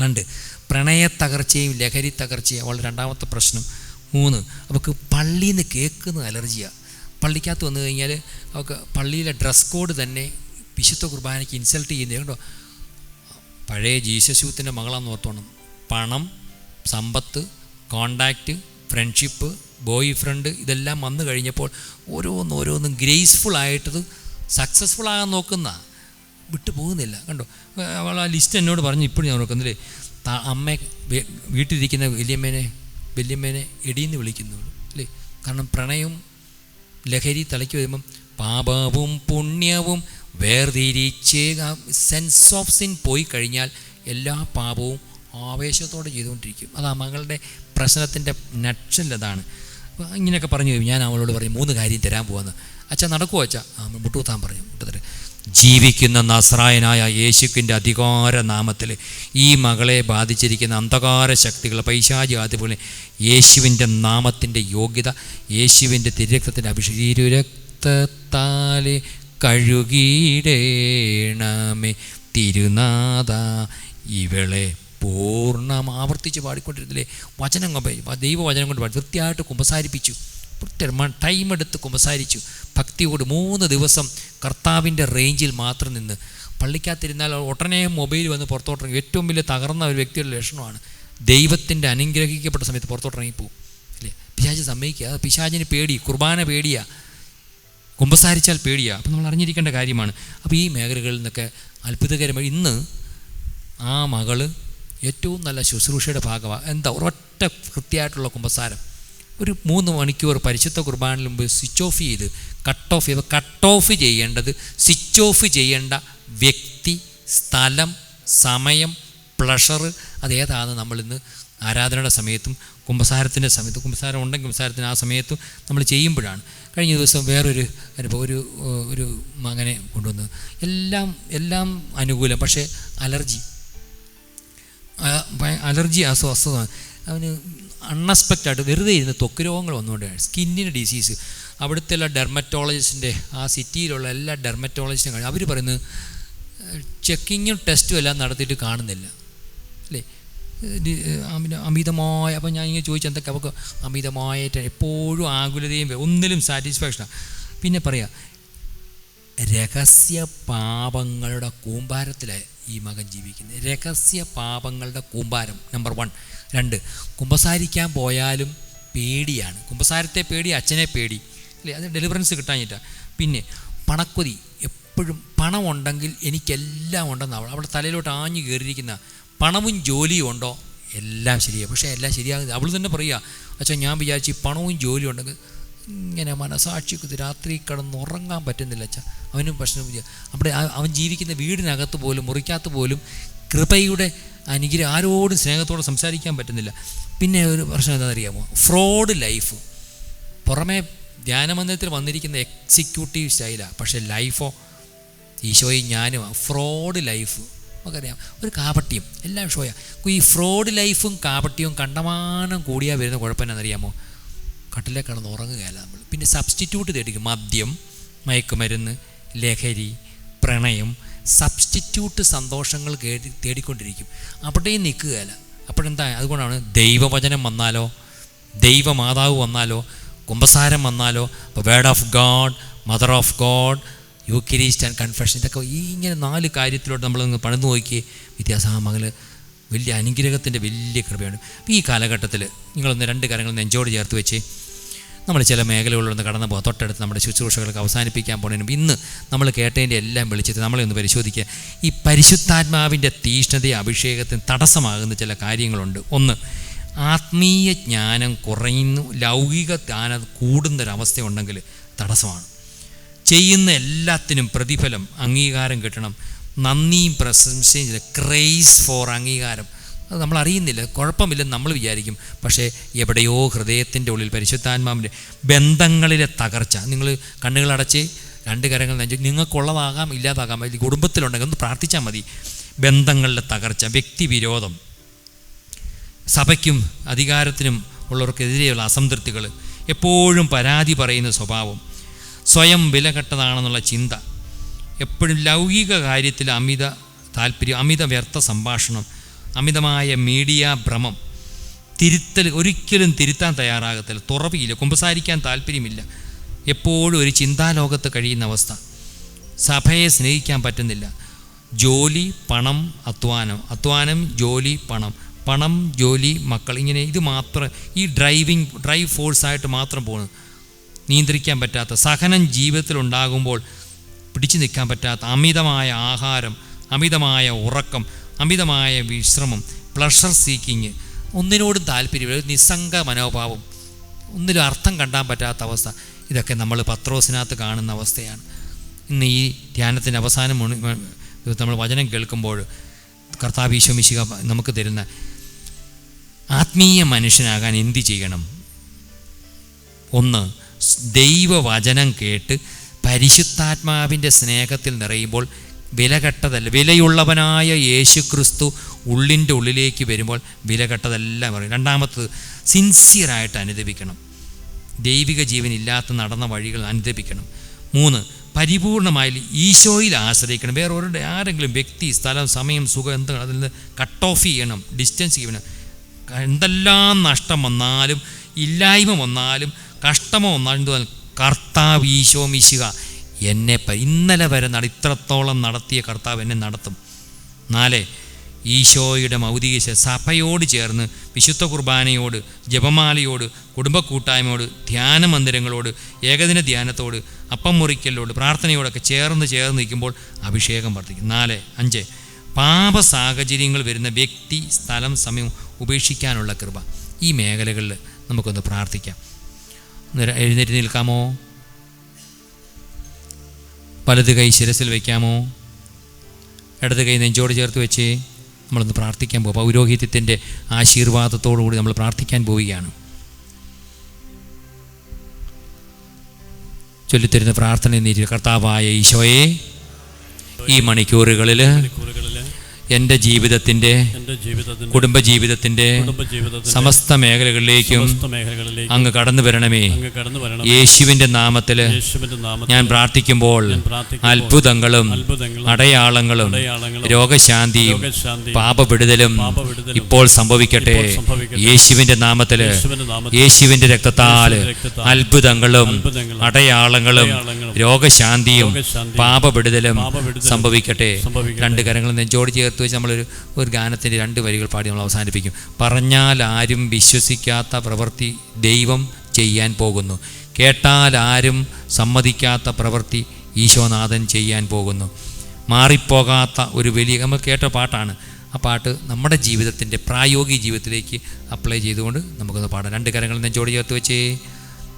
2 പ്രണയത്തകർച്ചയും ലഹരി തകർച്ചയും അവളുടെ രണ്ടാമത്തെ പ്രശ്നം. 3 അവൾക്ക് പള്ളിയിൽ നിന്ന് കേൾക്കുന്ന അലർജിയാണ്. പള്ളിക്കകത്ത് വന്നു കഴിഞ്ഞാൽ അവൾക്ക് പള്ളിയിലെ ഡ്രസ് കോഡ് തന്നെ വിശുദ്ധ കുർബാനയ്ക്ക് ഇൻസൾട്ട് ചെയ്യുന്നത് കേട്ടോ. പഴയ ജീസസ് യൂത്തിൻ്റെ മകളാണെന്ന് ഓർത്തോണം. പണം, സമ്പത്ത്, കോണ്ടാക്റ്റ്, ഫ്രണ്ട്ഷിപ്പ്, ബോയ് ഫ്രണ്ട്, ഇതെല്ലാം വന്നു കഴിഞ്ഞപ്പോൾ ഓരോന്നും ഗ്രേസ്ഫുള്ളായിട്ടത് സക്സസ്ഫുള്ളാകാൻ നോക്കുന്ന വിട്ടു പോകുന്നില്ല കണ്ടോ. അവൾ ആ ലിസ്റ്റ് എന്നോട് പറഞ്ഞു. ഇപ്പോഴും ഞാൻ നോക്കുന്നില്ലേ, അമ്മ വീട്ടിലിരിക്കുന്ന വല്യമ്മേനെ എടീന്ന് വിളിക്കുന്നു അല്ലേ. കാരണം പ്രണയവും ലഹരി തലയ്ക്ക് വരുമ്പം പാപവും പുണ്യവും വേർതിരിച്ച് സെൻസ് ഓഫ് സിൻ പോയി കഴിഞ്ഞാൽ എല്ലാ പാപവും ആവേശത്തോടെ ചെയ്തുകൊണ്ടിരിക്കും. അത് ആ മകളുടെ പ്രശ്നത്തിൻ്റെ നട്സല്ലതാണ്. ഇങ്ങനെയൊക്കെ പറഞ്ഞു. ഞാൻ അവളോട് പറയും 3 കാര്യം തരാൻ പോവാന്ന്. അച്ഛാ നടക്കുമോ അച്ഛാ? മുട്ടുകുത്താൻ പറഞ്ഞു. മുട്ടുതരാം. ജീവിക്കുന്ന നസ്രായനായ യേശുവിൻ്റെ അധികാര നാമത്തിൽ ഈ മകളെ ബാധിച്ചിരിക്കുന്ന അന്ധകാര ശക്തികൾ, പൈശാചി പോലെ യേശുവിൻ്റെ നാമത്തിൻ്റെ യോഗ്യത, യേശുവിൻ്റെ തിരുരക്തത്തിൻ്റെ തിരുരക്തത്താലെ കഴുകിയിടേണമേ തിരുനാഥ. ഇവളെ പൂർണ്ണം ആവർത്തിച്ച് പാടിക്കൊണ്ടിരുന്നില്ലേ. വചനം ദൈവവചനം കൊണ്ട് പാടി വൃത്തിയായിട്ട് കുമ്പസാരിപ്പിച്ചു. ടൈം എടുത്ത് കുമ്പസാരിച്ചു. ഭക്തിയോട് 3 ദിവസം കർത്താവിൻ്റെ റേഞ്ചിൽ മാത്രം നിന്ന്. പള്ളിക്കകത്തിരുന്നാൽ ഉടനെ മൊബൈൽ വന്ന് പുറത്തോട്ടിറങ്ങി. ഏറ്റവും വലിയ തകർന്ന ഒരു വ്യക്തിയുടെ ലക്ഷണമാണ്. ദൈവത്തിൻ്റെ അനുഗ്രഹിക്കപ്പെട്ട സമയത്ത് പുറത്തോട്ടിറങ്ങിപ്പോവും അല്ലേ. പിശാച് സമ്മതിക്കുക. പിശാചിന് പേടി, കുർബാന പേടിയാണ്, കുമ്പസാരിച്ചാൽ പേടിയാണ്. അപ്പം നമ്മൾ അറിഞ്ഞിരിക്കേണ്ട കാര്യമാണ്. അപ്പോൾ ഈ മേഖലകളിൽ നിന്നൊക്കെ അത്ഭുതകരമായി ഇന്ന് ആ മകള് ഏറ്റവും നല്ല ശുശ്രൂഷയുടെ ഭാഗമാണ്. എന്താ ഒരൊറ്റ കൃത്യമായിട്ടുള്ള കുമ്പസാരം. ഒരു 3 മണിക്കൂർ പരിശുദ്ധ കുർബാനയിൽ മുമ്പ് സ്വിച്ച് ഓഫ് ചെയ്ത് കട്ട് ഓഫ് ചെയ്യേണ്ടത് സ്വിച്ച് ഓഫ് ചെയ്യേണ്ട വ്യക്തി, സ്ഥലം, സമയം, പ്ലഷർ അതേതാണ് നമ്മളിന്ന് ആരാധനയുടെ സമയത്തും കുമ്പസാരത്തിൻ്റെ സമയത്ത്, കുമ്പസാരം ഉണ്ടെങ്കിൽ കുമ്പസാരത്തിന് ആ സമയത്തും നമ്മൾ ചെയ്യുമ്പോഴാണ്. കഴിഞ്ഞ ദിവസം വേറൊരു അനുഭവം, ഒരു മകനെ കൊണ്ടുവന്ന് എല്ലാം അനുകൂലം, പക്ഷേ അലർജി അസ്വസ്ഥത. അവന് അൺഎക്സ്പെക്റ്റഡ് വെറുതെ ഇരുന്ന് ത്വക്ക് രോഗങ്ങൾ വന്നുകൊണ്ടാണ്, സ്കിന്നിന് ഡിസീസ്. അവിടുത്തെ എല്ലാ ഡെർമറ്റോളജിസ്റ്റിൻ്റെ, ആ സിറ്റിയിലുള്ള എല്ലാ ഡെർമറ്റോളജിസ്റ്റിനും കാണും. അവർ പറയുന്നത് ചെക്കിങ്ങും ടെസ്റ്റും എല്ലാം നടത്തിയിട്ട് കാണുന്നില്ല അല്ലേ. അമിതമായ, അപ്പം ഞാൻ ഇങ്ങനെ ചോദിച്ചാൽ എന്തൊക്കെ അവർക്ക് അമിതമായിട്ട് എപ്പോഴും ആകുലതയും ഒന്നിലും സാറ്റിസ്ഫാക്ഷനാണ്. പിന്നെ പറയാം, രഹസ്യ പാപങ്ങളുടെ കൂമ്പാരത്തിലാണ് ഈ മകൻ ജീവിക്കുന്നത്. രഹസ്യ പാപങ്ങളുടെ കൂമ്പാരം നമ്പർ 1. 2 കുമ്പസാരിക്കാൻ പോയാലും പേടിയാണ്. കുമ്പസാരത്തെ പേടി, അച്ഛനെ പേടി അല്ലേ. അത് ഡെലിവറൻസ് കിട്ടാഞ്ഞിട്ടാണ്. പിന്നെ പണക്കൊതി, എപ്പോഴും പണമുണ്ടെങ്കിൽ എനിക്കെല്ലാം ഉണ്ടെന്ന് അവിടെ തലയിലോട്ട് ആഞ്ഞു കയറിയിരിക്കുന്ന. പണവും ജോലിയും ഉണ്ടോ എല്ലാം ശരിയാണ്, പക്ഷേ എല്ലാം ശരിയാകുന്നത് അവൾ തന്നെ പറയുക. അച്ഛാ ഞാൻ വിചാരിച്ച് പണവും ജോലിയും ഉണ്ടെങ്കിൽ ഇങ്ങനെ മനസാക്ഷിക്ക് രാത്രി കിടന്നുറങ്ങാൻ പറ്റുന്നില്ല അച്ഛാ. അവനും പ്രശ്നം അവിടെ അവൻ ജീവിക്കുന്ന വീടിനകത്ത് പോലും, മുറിക്കകത്ത് പോലും കൃപയുടെ അനുഗ്രഹം, ആരോടും സ്നേഹത്തോടെ സംസാരിക്കാൻ പറ്റുന്നില്ല. പിന്നെ ഒരു പ്രശ്നം എന്താണെന്നറിയാമോ? Fraud life. പുറമേ ധ്യാനമന്ദിരത്തിൽ വന്നിരിക്കുന്ന എക്സിക്യൂട്ടീവ് സ്റ്റൈലാണ്, പക്ഷേ ലൈഫോ ഈശോയും ഞാനും ഫ്രോഡ് ലൈഫ്. നമുക്കറിയാം ഒരു കാപട്യം എല്ലാം ഷോയാണ്. ഈ ഫ്രോഡ് ലൈഫും കാപട്യവും കണ്ടമാനം കൂടിയാൽ വരുന്ന കുഴപ്പം എന്നാണെന്നറിയാമോ? കട്ടിലേ കിടന്ന് ഉറങ്ങുകയല്ല നമ്മൾ. പിന്നെ സബ്സ്റ്റിറ്റ്യൂട്ട് തേടിക്കും. മദ്യം, മയക്കുമരുന്ന്, ലഹരി, പ്രണയം, സബ്സ്റ്റിറ്റ്യൂട്ട് സന്തോഷങ്ങൾ തേടിക്കൊണ്ടിരിക്കും. അവിടെയും നിൽക്കുകയല്ല. അപ്പോഴെന്താ? അതുകൊണ്ടാണ് ദൈവവചനം വന്നാലോ, ദൈവമാതാവ് വന്നാലോ, കുമ്പസാരം വന്നാലോ, word of God, mother of God, Eucharist and confession, ഇതൊക്കെ ഇങ്ങനെ 4 കാര്യത്തിലോട്ട് നമ്മളൊന്ന് പണിതു നോക്കി വ്യത്യാസമകൾ വലിയ അനുഗ്രഹത്തിൻ്റെ വലിയ കൃപയാണ്. ഈ കാലഘട്ടത്തിൽ നിങ്ങളൊന്ന് 2 കാര്യങ്ങൾ നെഞ്ചോട് ചേർത്ത് വെച്ച് നമ്മൾ ചില മേഖലകളിലൊന്ന് കടന്നു പോകാം. തൊട്ടടുത്ത് നമ്മുടെ ശുശ്രൂഷകൾക്ക് അവസാനിപ്പിക്കാൻ പോകുന്നതിനും ഇന്ന് നമ്മൾ കേട്ടതിൻ്റെ എല്ലാം വിളിച്ചിട്ട് നമ്മളെ ഒന്ന് പരിശോധിക്കുക. ഈ പരിശുദ്ധാത്മാവിൻ്റെ തീഷ്ണതയും അഭിഷേകത്തിന് തടസ്സമാകുന്ന ചില കാര്യങ്ങളുണ്ട്. ഒന്ന്, ആത്മീയ ജ്ഞാനം കുറയുന്നു, ലൗകിക ജ്ഞാനം കൂടുന്നൊരവസ്ഥ ഉണ്ടെങ്കിൽ തടസ്സമാണ്. ചെയ്യുന്ന എല്ലാത്തിനും പ്രതിഫലം, അംഗീകാരം കിട്ടണം, നന്ദിയും പ്രശംസയും, ക്രേസ് ഫോർ അംഗീകാരം, അത് നമ്മൾ അറിയുന്നില്ല, കുഴപ്പമില്ലെന്ന് നമ്മൾ വിചാരിക്കും. പക്ഷേ എവിടെയോ ഹൃദയത്തിൻ്റെ ഉള്ളിൽ പരിശുദ്ധാത്മാവിൻ്റെ ബന്ധങ്ങളിലെ തകർച്ച. നിങ്ങൾ കണ്ണുകളടച്ച് 2 കരങ്ങൾ നെഞ്ചു, നിങ്ങൾക്കുള്ളതാകാം, ഇല്ലാതാകാം, അല്ലെങ്കിൽ കുടുംബത്തിലുണ്ടെങ്കിൽ ഒന്ന് പ്രാർത്ഥിച്ചാൽ മതി. ബന്ധങ്ങളിലെ തകർച്ച, വ്യക്തിവിരോധം, സഭയ്ക്കും അധികാരത്തിനും ഉള്ളവർക്കെതിരെയുള്ള അസംതൃപ്തികൾ, എപ്പോഴും പരാതി പറയുന്ന സ്വഭാവം, സ്വയം വിലകെട്ടതാണെന്നുള്ള ചിന്ത, എപ്പോഴും ലൗകിക കാര്യത്തിൽ അമിത താല്പര്യം, അമിത വ്യർത്ഥ സംഭാഷണം, അമിതമായ മീഡിയ ഭ്രമം, ഒരിക്കലും തിരുത്താൻ തയ്യാറാകത്തില്ല, തുറവിയില്ല, കുമ്പസാരിക്കാൻ താല്പര്യമില്ല, എപ്പോഴും ഒരു ചിന്താലോകത്ത് കഴിയുന്ന അവസ്ഥ, സഭയെ സ്നേഹിക്കാൻ പറ്റുന്നില്ല, ജോലി, പണം, അധ്വാനം, ജോലി, പണം, ജോലി, മക്കൾ, ഇങ്ങനെ ഇത് മാത്രം ഈ ഡ്രൈവ് ഫോഴ്സായിട്ട് മാത്രം പോകുന്നു. നിയന്ത്രിക്കാൻ പറ്റാത്ത സഹനം ജീവിതത്തിലുണ്ടാകുമ്പോൾ പിടിച്ചു നിൽക്കാൻ പറ്റാത്ത അമിതമായ ആഹാരം, അമിതമായ ഉറക്കം, അമിതമായ വിശ്രമം, പ്ലഷർ സീക്കിങ്, ഒന്നിനോടും താല്പര്യമില്ല, നിസ്സംഗ മനോഭാവം, ഒന്നിലും അർത്ഥം കണ്ടാൻ പറ്റാത്ത അവസ്ഥ. ഇതൊക്കെ നമ്മൾ പത്രോസിനകത്ത് കാണുന്ന അവസ്ഥയാണ്. ഇന്ന് ഈ ധ്യാനത്തിൻ്റെ അവസാനം നമ്മൾ വചനം കേൾക്കുമ്പോൾ കർത്താവ് ഈശോ മിശിഹ നമുക്ക് തരുന്ന ആത്മീയ മനുഷ്യനാകാൻ എന്ത് ചെയ്യണം? ഒന്ന്, ദൈവവചനം കേട്ട് പരിശുദ്ധാത്മാവിൻ്റെ സ്നേഹത്തിൽ നിറയുമ്പോൾ വിലകെട്ടതല്ല, വിലയുള്ളവനായ യേശുക്രിസ്തു ഉള്ളിൻ്റെ ഉള്ളിലേക്ക് വരുമ്പോൾ വിലകെട്ടതെല്ലാം പറയും. രണ്ടാമത്തത്, സിൻസിയറായിട്ട് അനുദപിക്കണം, ദൈവിക ജീവനില്ലാത്ത നടന്ന വഴികൾ അനുദപിക്കണം. 3, പരിപൂർണമായി ഈശോയിൽ ആശ്രയിക്കണം. വേറെ ആരെങ്കിലും വ്യക്തി, സ്ഥലം, സമയം, സുഖം എന്താണ് അതിൽ നിന്ന് കട്ട് ഓഫ് ചെയ്യണം, ഡിസ്റ്റൻസ് ചെയ്യണം. എന്തെല്ലാം നഷ്ടം വന്നാലും, ഇല്ലായ്മ വന്നാലും, കഷ്ടമോ വന്നാലും, കർത്താവ് ഈശോ മിശിഹ എന്നെ ഇന്നലെ വരെ ഇത്രത്തോളം നടത്തിയ കർത്താവ് എന്നെ നടത്തും. 4, ഈശോയുടെ മൗതിക സഭയോട് ചേർന്ന് വിശുദ്ധ കുർബാനയോട്, ജപമാലയോട്, കുടുംബ കൂട്ടായ്മയോട്, ധ്യാന മന്ദിരങ്ങളോട്, ഏകദിന ധ്യാനത്തോട്, അപ്പം മുറിക്കലോട്, പ്രാർത്ഥനയോടൊക്കെ ചേർന്ന് നിൽക്കുമ്പോൾ അഭിഷേകം വർദ്ധിക്കും. 4, 5, പാപ സാഹചര്യങ്ങൾ വരുന്ന വ്യക്തി, സ്ഥലം, സമയം ഉപേക്ഷിക്കാനുള്ള കൃപ. ഈ മേഖലകളിൽ നമുക്കൊന്ന് പ്രാർത്ഥിക്കാം. എഴുന്നേറ്റ് നിൽക്കാമോ? വലത് കൈ ശിരസിൽ വയ്ക്കാമോ? ഇടത് കൈ നെഞ്ചോട് ചേർത്ത് വെച്ച് നമ്മളൊന്ന് പ്രാർത്ഥിക്കാൻ പോകും. പൗരോഹിത്യത്തിൻ്റെ ആശീർവാദത്തോടുകൂടി നമ്മൾ പ്രാർത്ഥിക്കാൻ പോവുകയാണ്. ചൊല്ലിത്തരുന്ന പ്രാർത്ഥന എന്നീ, കർത്താവായ ഈശോയെ, ഈ മണിക്കൂറുകളിൽ എൻ്റെ ജീവിതത്തിൻ്റെ, കുടുംബജീവിതത്തിൻ്റെ സമസ്ത മേഖലകളിലേക്കും അങ്ങ് കടന്നു വരണമേ. യേശുവിൻ്റെ നാമത്തിൽ ഞാൻ പ്രാർത്ഥിക്കുമ്പോൾ അത്ഭുതങ്ങളും അടയാളങ്ങളും രോഗശാന്തിയും പാപവിടുതലും ഇപ്പോൾ സംഭവിക്കട്ടെ. യേശുവിൻ്റെ നാമത്തിൽ, യേശുവിൻ്റെ രക്തത്താൽ അത്ഭുതങ്ങളും അടയാളങ്ങളും രോഗശാന്തിയും പാപവിടുതലും സംഭവിക്കട്ടെ. 2 കരങ്ങൾ നെഞ്ചോട് ചേർത്ത് വെച്ച് നമ്മളൊരു ഗാനത്തിൻ്റെ 2 വരികൾ പാടി നമ്മൾ അവസാനിപ്പിക്കും. പറഞ്ഞാൽ ആരും വിശ്വസിക്കാത്ത പ്രവൃത്തി ദൈവം ചെയ്യാൻ പോകുന്നു. കേട്ടാൽ ആരും സമ്മതിക്കാത്ത പ്രവൃത്തി ഈശോനാഥൻ ചെയ്യാൻ പോകുന്നു. മാറിപ്പോകാത്ത ഒരു വലിയ, നമ്മൾ കേട്ട പാട്ടാണ്. ആ പാട്ട് നമ്മുടെ ജീവിതത്തിൻ്റെ പ്രായോഗിക ജീവിതത്തിലേക്ക് അപ്ലൈ ചെയ്തുകൊണ്ട് നമുക്കൊന്ന് പാടാം. 2 കരങ്ങൾ നെഞ്ചോട് ചേർത്ത് വെച്ച്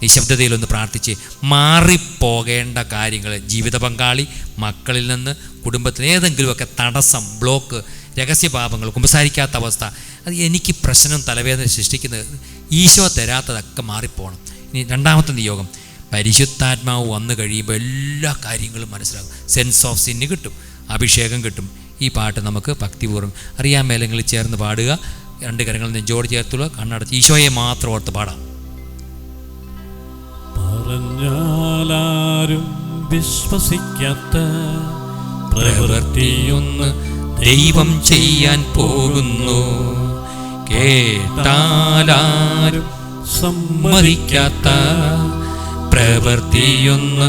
നിശബ്ദതയിലൊന്ന് പ്രാർത്ഥിച്ച്, മാറിപ്പോകേണ്ട കാര്യങ്ങൾ, ജീവിത പങ്കാളി, മക്കളിൽ നിന്ന്, കുടുംബത്തിന് ഏതെങ്കിലുമൊക്കെ തടസ്സം, ബ്ലോക്ക്, രഹസ്യപാപങ്ങൾ, കുമ്പസാരിക്കാത്ത അവസ്ഥ, അത് എനിക്ക് പ്രശ്നം, തലവേദന സൃഷ്ടിക്കുന്നത് ഈശോ തരാത്തതൊക്കെ മാറിപ്പോകണം. ഇനി 2ാമത്തെ നിയോഗം, പരിശുദ്ധാത്മാവ് വന്നു കഴിയുമ്പോൾ എല്ലാ കാര്യങ്ങളും മനസ്സിലാകും. സെൻസ് ഓഫ് സിന്ന് കിട്ടും, അഭിഷേകം കിട്ടും. ഈ പാട്ട് നമുക്ക് ഭക്തിപൂർവ്വം അറിയാൻ മേലെങ്കിൽ ചേർന്ന് പാടുക. രണ്ട് കരങ്ങൾ നെഞ്ചോട് ചേർത്തുള്ള കണ്ണടച്ച് ഈശോയെ മാത്രം ഓർത്ത് പാടാം.
പറഞ്ഞാലാരും വിശ്വസിക്കാത്ത
പ്രവൃത്തിയൊന്ന് ദൈവം ചെയ്യാൻ പോകുന്നു, കേട്ടാലാരും സമ്മതിക്കാത്ത പ്രവൃത്തിയൊന്ന്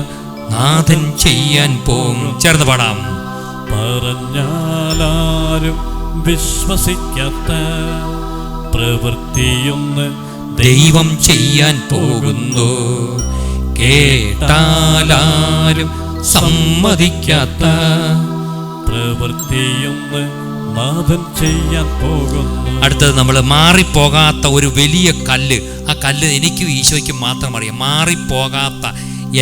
നാഥൻ ചെയ്യാൻ പോകും. ചേർന്ന് പാടാം.
പറഞ്ഞാലാരും വിശ്വസിക്കാത്ത പ്രവൃത്തിയൊന്ന്
ദൈവം ചെയ്യാൻ പോകുന്നു, കേട്ടാലാരും സമ്മതിക്കാത്ത
പ്രവൃത്തിയൊന്ന് നാഥൻ ചെയ്യാൻ പോകുന്നു.
അടുത്തത് നമ്മൾ മാറിപ്പോകാത്ത ഒരു വലിയ കല്ല്. ആ കല്ല് എനിക്കും ഈശോയ്ക്കും മാത്രം അറിയാം. മാറിപ്പോകാത്ത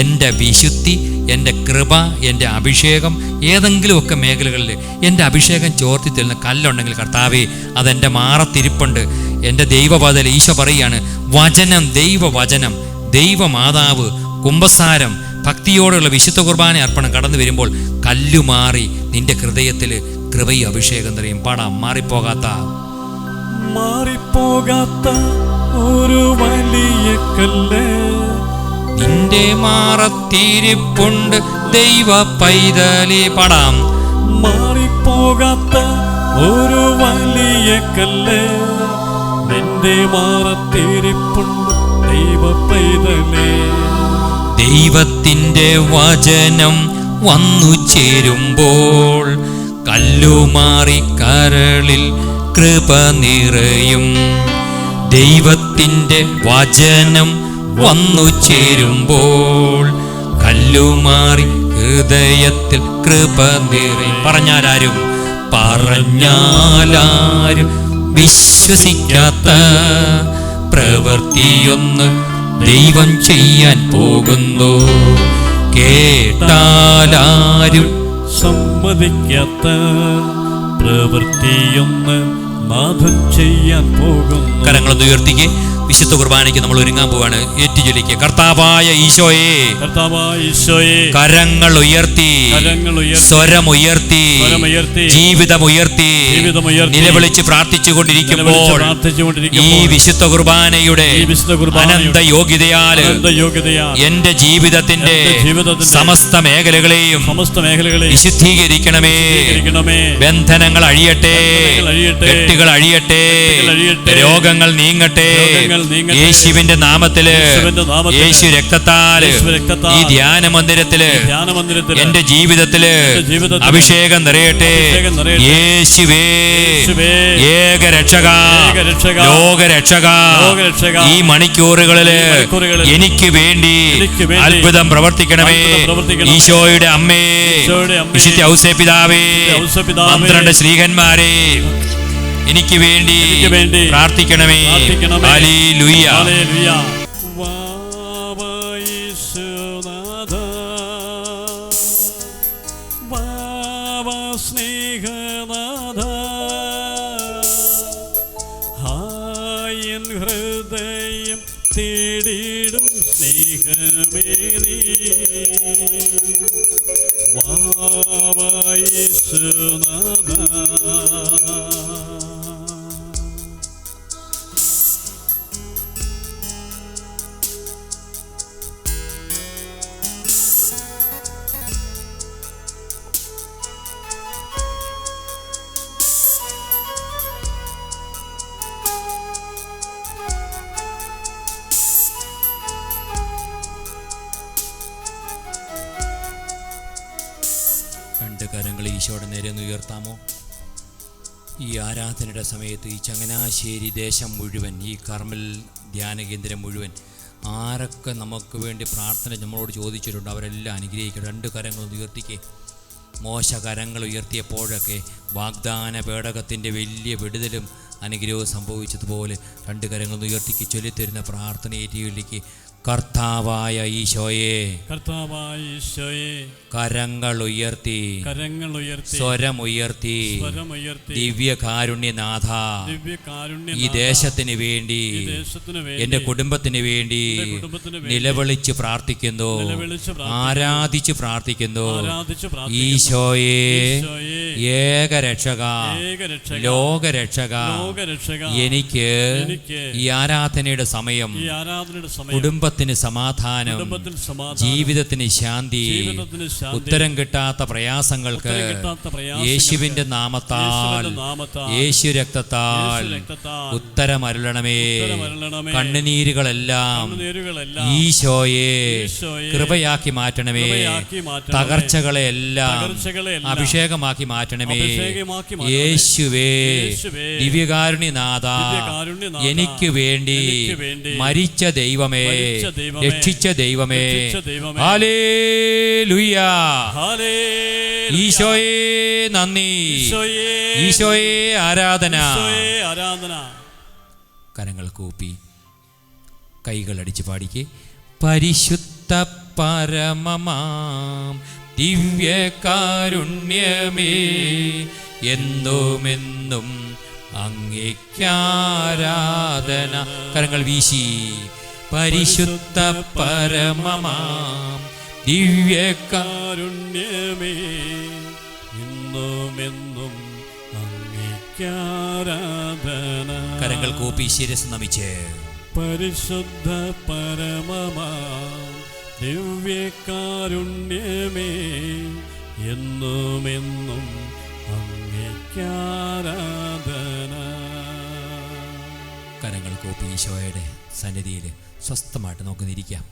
എൻ്റെ വിശുദ്ധി, എൻ്റെ കൃപ, എൻ്റെ അഭിഷേകം, ഏതെങ്കിലുമൊക്കെ മേഖലകളിൽ എൻ്റെ അഭിഷേകം ചോർത്തി തരുന്ന കല്ലുണ്ടെങ്കിൽ കർത്താവേ, അതെൻ്റെ മാറത്തിരിപ്പുണ്ട്. എൻ്റെ ദൈവവചനം, ഈശോ പറയുകയാണ്, വചനം, ദൈവവചനം, ദൈവമാതാവ്, കുമ്പസാരം, ഭക്തിയോടുള്ള വിശുദ്ധ കുർബാന അർപ്പണം കടന്നു വരുമ്പോൾ കല്ലുമാറി നിന്റെ ഹൃദയത്തിൽ കൃപയും അഭിഷേകം നിറയും. പാടാം. മാറിപ്പോകാത്ത
ഒരു വലിയ കല്ല്
നിന്റെ മാറത്തിരിപ്പുണ്ട് ദൈവ പൈതലേ. പാടാം.
മാറിപ്പോകാത്ത ഒരു വലിയ കല്ല് നിന്റെ മാറത്തിരിപ്പുണ്ട് ദൈവ പൈതലേ.
ദൈവത്തിൻ്റെ വചനം വന്നു ചേരുമ്പോൾ കല്ലുമാറി കരളിൽ കൃപ നിറയും. ദൈവത്തിൻ്റെ വചനം വന്നു ചേരുമ്പോൾ കല്ലുമാറി ഹൃദയത്തിൽ കൃപ നിറയും. പറഞ്ഞാലാരും വിശ്വസിക്കാത്ത പ്രവൃത്തിയൊന്ന് ദൈവം ചെയ്യാൻ പോകുന്നു, കേട്ടാലാരും
സമ്മതിക്കാത്ത പ്രവൃത്തിയൊന്ന് നാഥൻ ചെയ്യാൻ പോകുന്നു.
കരങ്ങളൊന്ന് ഉയർത്തിക്ക്. വിശുദ്ധ കുർബാനയ്ക്ക് നമ്മൾ ഒരുങ്ങാൻ പോവാണ്. ഏറ്റുചൊല്ലിക്ക്. കർത്താവായ ഈശോയെ, കരങ്ങൾ ഉയർത്തി, സ്വരമുയർത്തി, ജീവിതമുയർത്തി നിലവിളിച്ച് പ്രാർത്ഥിച്ചുകൊണ്ടിരിക്കുമ്പോൾ ഈ വിശുദ്ധ കുർബാനയുടെ അനന്ത യോഗ്യതയാൽ എന്റെ ജീവിതത്തിന്റെ സമസ്ത മേഖലകളെയും വിശുദ്ധീകരിക്കണമേ. ബന്ധനങ്ങൾ അഴിയട്ടെ, കെട്ടുകൾ അഴിയട്ടെ, രോഗങ്ങൾ നീങ്ങട്ടെ. യേശുവിന്റെ നാമത്തില്, യേശു രക്തത്താല് ഈ ധ്യാന മന്ദിരത്തില് എന്റെ ജീവിതത്തില് അഭിഷേകം നിറയട്ടെ. യേശുവേ, ഏകരക്ഷക, ലോകരക്ഷക, ഈ മണിക്കൂറുകളില് എനിക്ക് വേണ്ടി അത്ഭുതം പ്രവർത്തിക്കണമേ. ഈശോയുടെ അമ്മേ, വിശുദ്ധ ഔസേ പിതാവേ, 12 ശ്രീകന്മാരെ എനിക്ക് വേണ്ടി പ്രാർത്ഥിക്കണമേ. ഹല്ലേലൂയ.
സ്നേഹനാഥ, ഹായൻ ഹൃദയം തേടിടും സ്നേഹമേ നീ. യേശുനാഥ,
രണ്ട് കരങ്ങൾ ഈശോയുടെ നേരെ ഒന്ന് ഉയർത്താമോ? ഈ ആരാധനയുടെ സമയത്ത് ഈ ചങ്ങനാശ്ശേരി ദേശം മുഴുവൻ, ഈ കർമ്മൽ ധ്യാന കേന്ദ്രം മുഴുവൻ ആരൊക്കെ നമുക്ക് വേണ്ടി പ്രാർത്ഥന നമ്മളോട് ചോദിച്ചിട്ടുണ്ട് അവരെല്ലാം അനുഗ്രഹിക്കണം. രണ്ട് കരങ്ങളൊന്ന് ഉയർത്തിക്കേ. മോശ കരങ്ങൾ ഉയർത്തിയപ്പോഴൊക്കെ വാഗ്ദാന പേടകത്തിൻ്റെ വലിയ വിടുതലും അനുഗ്രഹവും സംഭവിച്ചതുപോലെ രണ്ട് കരങ്ങളൊന്ന് ഉയർത്തിക്ക് ചൊല്ലിത്തരുന്ന പ്രാർത്ഥന ഏറ്റുചൊല്ലിക്ക്. കർത്താവായ ഈശോയെ,
കർത്താവായ ഈശോയെ,
കരങ്ങൾ ഉയർത്തി സ്വരമുയർത്തി ദിവ്യകാരുണ്യനാഥ, ഈ ദേശത്തിന് വേണ്ടി എൻ്റെ കുടുംബത്തിന് വേണ്ടി നിലവിളിച്ച് പ്രാർത്ഥിക്കുന്നു, ആരാധിച്ച് പ്രാർത്ഥിക്കുന്നു. ഈശോയെ, ഏകരക്ഷക, ലോകരക്ഷക, എനിക്ക് ഈ ആരാധനയുടെ സമയം കുടുംബത്തിന് സമാധാനം, ജീവിതത്തിന് ശാന്തി, ഉത്തരം കിട്ടാത്ത പ്രയാസങ്ങൾക്ക് യേശുവിന്റെ നാമത്താൽ, യേശു രക്തത്താൽ ഉത്തരമരുളണമേ. കണ്ണുനീരുകളെല്ലാം ഈശോയെ കൃപയാക്കി മാറ്റണമേ. തകർച്ചകളെല്ലാം അഭിഷേകമാക്കി മാറ്റണമേ. യേശുവേ, ദിവ്യകാരുണ്യനാഥ, എനിക്ക് വേണ്ടി മരിച്ച ദൈവമേ, രക്ഷിച്ച ദൈവമേ, ഹല്ലേലൂയ. ഈശോയെ നന്ദി, ഈശോയെ ആരാധന. കരങ്ങൾ കൂപ്പി കൈകളടിച്ച് പാടിക്ക്. പരിശുദ്ധ പരമമാം ദിവ്യകാരുണ്യമേ, എന്നുമെന്നും അങ്ങേക്കാരാധന. കരങ്ങൾ വീശി. പരിശുദ്ധ പരമമാം ദിവ്യകാരുണ്യമേ,
എന്നുമെന്നും അങ്ങേക്കാരാധന.
കരങ്ങൾ കൂപ്പി ശിരസ് നമിച്ച്.
പരിശുദ്ധ പരമമാം ദിവ്യകാരുണ്യമേ, എന്നുമെന്നും അങ്ങേക്കാരാധന.
കരങ്ങൾ കൂപ്പി ഈശോയുടെ സന്നിധിയിൽ സ്വസ്ഥമായിട്ട് നോക്കുന്നിരിക്കാം.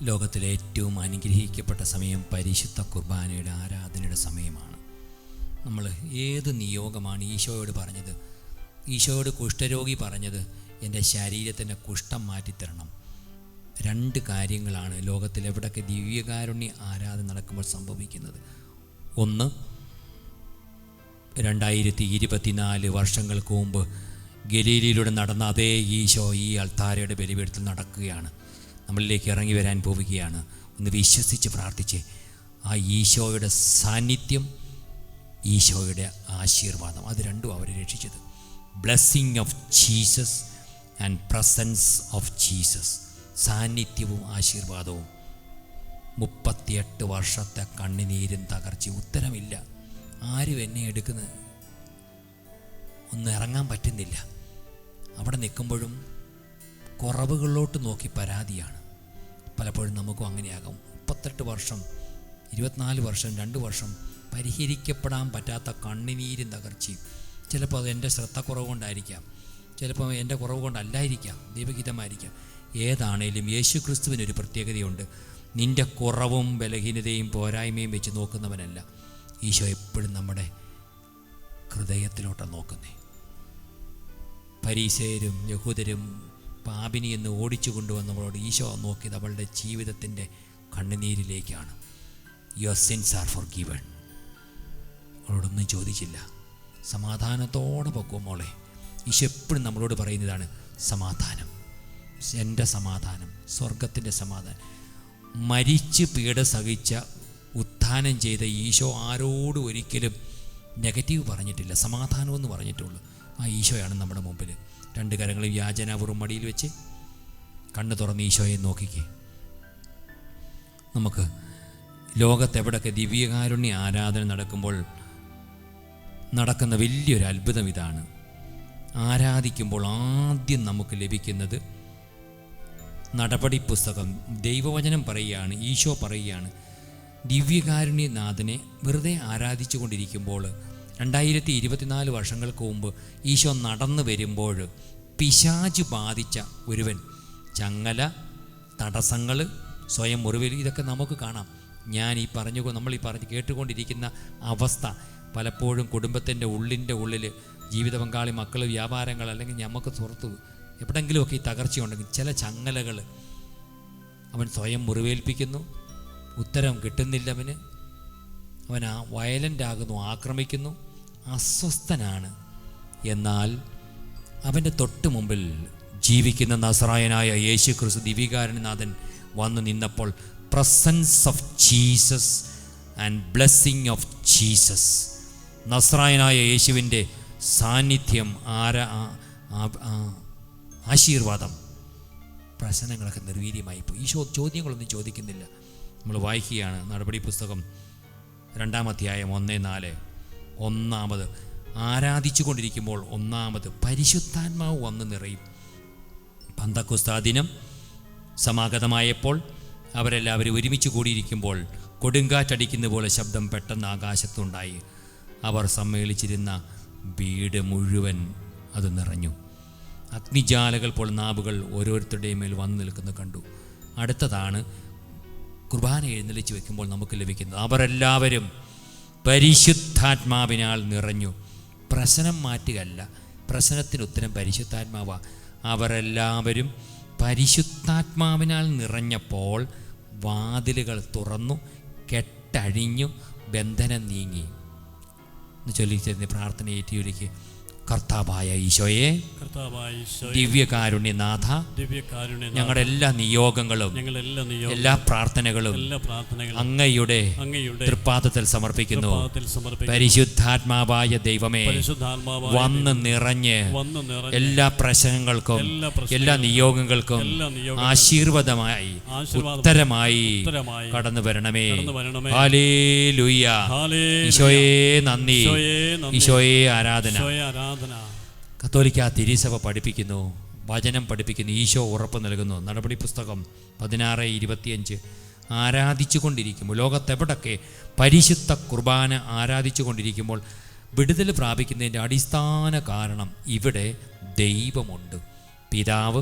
ലോകത്തിലെ ഏറ്റവും അനുഗ്രഹിക്കപ്പെട്ട സമയം പരിശുദ്ധ കുർബാനയുടെ ആരാധനയുടെ സമയമാണ്. നമ്മൾ ഏത് നിയോഗമാണ് ഈശോയോട് പറഞ്ഞത്? ഈശോയോട് കുഷ്ഠരോഗി പറഞ്ഞത്, എൻ്റെ ശരീരത്തിൻ്റെ കുഷ്ഠം മാറ്റിത്തരണം. രണ്ട് കാര്യങ്ങളാണ് ലോകത്തിൽ എവിടെയൊക്കെ ദിവ്യകാരുണ്യ ആരാധന നടക്കുമ്പോൾ സംഭവിക്കുന്നത്. ഒന്ന്, 2024 വർഷങ്ങൾക്ക് മുമ്പ് ഗലീലയിലൂടെ നടന്ന അതേ ഈശോ ഈ അൾത്താരയുടെ ബലിപീഠത്തിൽ നടക്കുകയാണ്, നമ്മളിലേക്ക് ഇറങ്ങി വരാൻ പോവുകയാണ്. ഒന്ന് വിശ്വസിച്ച് പ്രാർത്ഥിച്ച് ആ ഈശോയുടെ സാന്നിധ്യം, ഈശോയുടെ ആശീർവാദം, അത് രണ്ടും അവരെ രക്ഷിച്ചത്. Blessing of Jesus and presence of Jesus. സാന്നിധ്യവും ആശീർവാദവും. 38 വർഷത്തെ കണ്ണുനീരും തകർച്ച, ഉത്തരമില്ല. ആരും എന്നെ എടുക്കുന്നത് ഒന്ന് ഇറങ്ങാൻ പറ്റുന്നില്ല. അവിടെ നിൽക്കുമ്പോഴും കുറവുകളിലോട്ട് നോക്കി പരാതിയാണ്. പലപ്പോഴും നമുക്കും അങ്ങനെയാകും. 38 വർഷം, 24 വർഷം, 2 വർഷം പരിഹരിക്കപ്പെടാൻ പറ്റാത്ത കണ്ണുനീരും തകർച്ചയും. ചിലപ്പോൾ അത് എൻ്റെ ശ്രദ്ധക്കുറവ് കൊണ്ടായിരിക്കാം, ചിലപ്പോൾ എൻ്റെ കുറവ് കൊണ്ടല്ലായിരിക്കാം, ദൈവഹിതമായിരിക്കാം. ഏതാണേലും യേശു ക്രിസ്തുവിനൊരു പ്രത്യേകതയുണ്ട്. നിൻ്റെ കുറവും ബലഹീനതയും പോരായ്മയും വെച്ച് നോക്കുന്നവനല്ല. ഈശോ എപ്പോഴും നമ്മുടെ ഹൃദയത്തിലോട്ടാണ് നോക്കുന്നേ. പരീസയരും യഹൂദരും പാപിനി എന്ന് ഓടിച്ചു കൊണ്ടുവന്നവളോട് ഈശോ നോക്കിയത് അവളുടെ ജീവിതത്തിൻ്റെ കണ്ണുനീരിലേക്കാണ്. Your sins are forgiven. അവളോടൊന്നും ചോദിച്ചില്ല. സമാധാനത്തോടെ പൊക്കും മോളെ. ഈശോ എപ്പോഴും നമ്മളോട് പറയുന്നതാണ് സമാധാനം, എൻ്റെ സമാധാനം, സ്വർഗത്തിൻ്റെ സമാധാനം. മരിച്ച് പീഡ സഹിച്ച ഉത്ഥാനം ചെയ്ത ഈശോ ആരോടും ഒരിക്കലും നെഗറ്റീവ് പറഞ്ഞിട്ടില്ല, സമാധാനമെന്ന് പറഞ്ഞിട്ടുള്ളൂ. ആ ഈശോയാണ് നമ്മുടെ മുമ്പിൽ. 2 കരങ്ങളും യാചനാപൂർവ്വം മടിയിൽ വെച്ച് കണ്ണ് തുറന്ന് ഈശോയെ നോക്കിക്കേ. നമുക്ക് ലോകത്തെവിടെയൊക്കെ ദിവ്യകാരുണ്യ ആരാധന നടക്കുമ്പോൾ നടക്കുന്ന വലിയൊരു അത്ഭുതം ഇതാണ്. ആരാധിക്കുമ്പോൾ ആദ്യം നമുക്ക് ലഭിക്കുന്നത് നടപടി പുസ്തകം. ദൈവവചനം പറയുകയാണ്, ഈശോ പറയുകയാണ്, ദിവ്യകാരുണ്യനാഥനെ വെറുതെ ആരാധിച്ചു കൊണ്ടിരിക്കുമ്പോൾ 2024 വർഷങ്ങൾക്ക് മുമ്പ് ഈശോ നടന്നു വരുമ്പോൾ പിശാച് ബാധിച്ച ഒരുവൻ, ചങ്ങല, തടസ്സങ്ങൾ, സ്വയം മുറിവേൽ, ഇതൊക്കെ നമുക്ക് കാണാം. നമ്മൾ ഈ പറഞ്ഞ് കേട്ടുകൊണ്ടിരിക്കുന്ന അവസ്ഥ പലപ്പോഴും കുടുംബത്തിൻ്റെ ഉള്ളിൽ ജീവിത പങ്കാളി, മക്കൾ, വ്യാപാരങ്ങൾ, അല്ലെങ്കിൽ നമുക്ക് പുറത്ത് എവിടെയെങ്കിലുമൊക്കെ ഈ തകർച്ചയുണ്ടെങ്കിൽ ചില ചങ്ങലകൾ അവൻ സ്വയം മുറിവേൽപ്പിക്കുന്നു. ഉത്തരം കിട്ടുന്നില്ല. അവൻ വയലൻ്റ് ആകുന്നു, ആക്രമിക്കുന്നു. അസ്വസ്ഥനാണ്. എന്നാൽ അവൻ്റെ തൊട്ട് മുമ്പിൽ ജീവിക്കുന്ന നസറായനായ യേശു ക്രിസ്തു ദിവ്യകാരുണ്യനാഥൻ വന്നു നിന്നപ്പോൾ presence of Jesus and blessing of Jesus, നസറായനായ യേശുവിൻ്റെ സാന്നിധ്യം, ആശീർവാദം, പ്രശ്നങ്ങളൊക്കെ നിർവീര്യമായിപ്പോയി. ഈശോ ചോദ്യങ്ങളൊന്നും ചോദിക്കുന്നില്ല. നമ്മൾ വായിക്കുകയാണ് നടപടി പുസ്തകം 2-ാം അധ്യായം 1-4. ഒന്നാമത് ആരാധിച്ചു കൊണ്ടിരിക്കുമ്പോൾ ഒന്നാമത് പരിശുദ്ധാത്മാവ് വന്ന് നിറയും. പന്തക്കോസ്താ ദിനം സമാഗതമായപ്പോൾ അവരെല്ലാവരും ഒരുമിച്ച് കൂടിയിരിക്കുമ്പോൾ കൊടുങ്കാറ്റടിക്കുന്ന പോലെ ശബ്ദം പെട്ടെന്ന് ആകാശത്തുണ്ടായി. അവർ സമ്മേളിച്ചിരുന്ന വീട് മുഴുവൻ അത് നിറഞ്ഞു. അഗ്നിജാലകൾ പോലെ നാവുകൾ ഓരോരുത്തരുടെയും മേൽ വന്നു നിൽക്കുന്നത് കണ്ടു. അടുത്തതാണ് കുർബാന എഴുന്നള്ളിച്ച് വെക്കുമ്പോൾ നമുക്ക് ലഭിക്കുന്നത്. അവരെല്ലാവരും പരിശുദ്ധാത്മാവിനാൽ നിറഞ്ഞു. പ്രശ്നം മാറ്റുകയല്ല, പ്രശ്നത്തിന് ഉത്തരം പരിശുദ്ധാത്മാവാ. അവരെല്ലാവരും പരിശുദ്ധാത്മാവിനാൽ നിറഞ്ഞപ്പോൾ വാതിലുകൾ തുറന്നു, കെട്ടഴിഞ്ഞു, ബന്ധനം നീങ്ങി. ചൊല്ലിച്ചേർന്ന് പ്രാർത്ഥന ഏറ്റിയൊരുക്കി. കർത്താവായ ഈശോയെ, ദിവ്യകാരുണ്യനാഥ, ഞങ്ങളുടെ എല്ലാ നിയോഗങ്ങളും എല്ലാ പ്രാർത്ഥനകളും അങ്ങയുടെ തൃപ്പാദത്തിൽ സമർപ്പിക്കുന്നു. പരിശുദ്ധാത്മാവായ ദൈവമേ, വന്ന് നിറഞ്ഞ് എല്ലാ പ്രശ്നങ്ങൾക്കും എല്ലാ നിയോഗങ്ങൾക്കും ആശീർവാദമായി ഉത്തരമായി കടന്നു വരണമേ. ഹല്ലേലൂയ. ഈശോയെ നന്ദി, ഈശോയെ ആരാധന. കത്തോലിക്ക തിരുസഭ പഠിപ്പിക്കുന്നു, വചനം പഠിപ്പിക്കുന്നു, ഈശോ ഉറപ്പ് നൽകുന്നു. നടപടി പുസ്തകം 16:25. ആരാധിച്ചു കൊണ്ടിരിക്കുമ്പോൾ, ലോകത്തെവിടൊക്കെ പരിശുദ്ധ കുർബാന ആരാധിച്ചു കൊണ്ടിരിക്കുമ്പോൾ വിടുതൽ പ്രാപിക്കുന്നതിൻ്റെ അടിസ്ഥാന കാരണം ഇവിടെ ദൈവമുണ്ട്. പിതാവ്,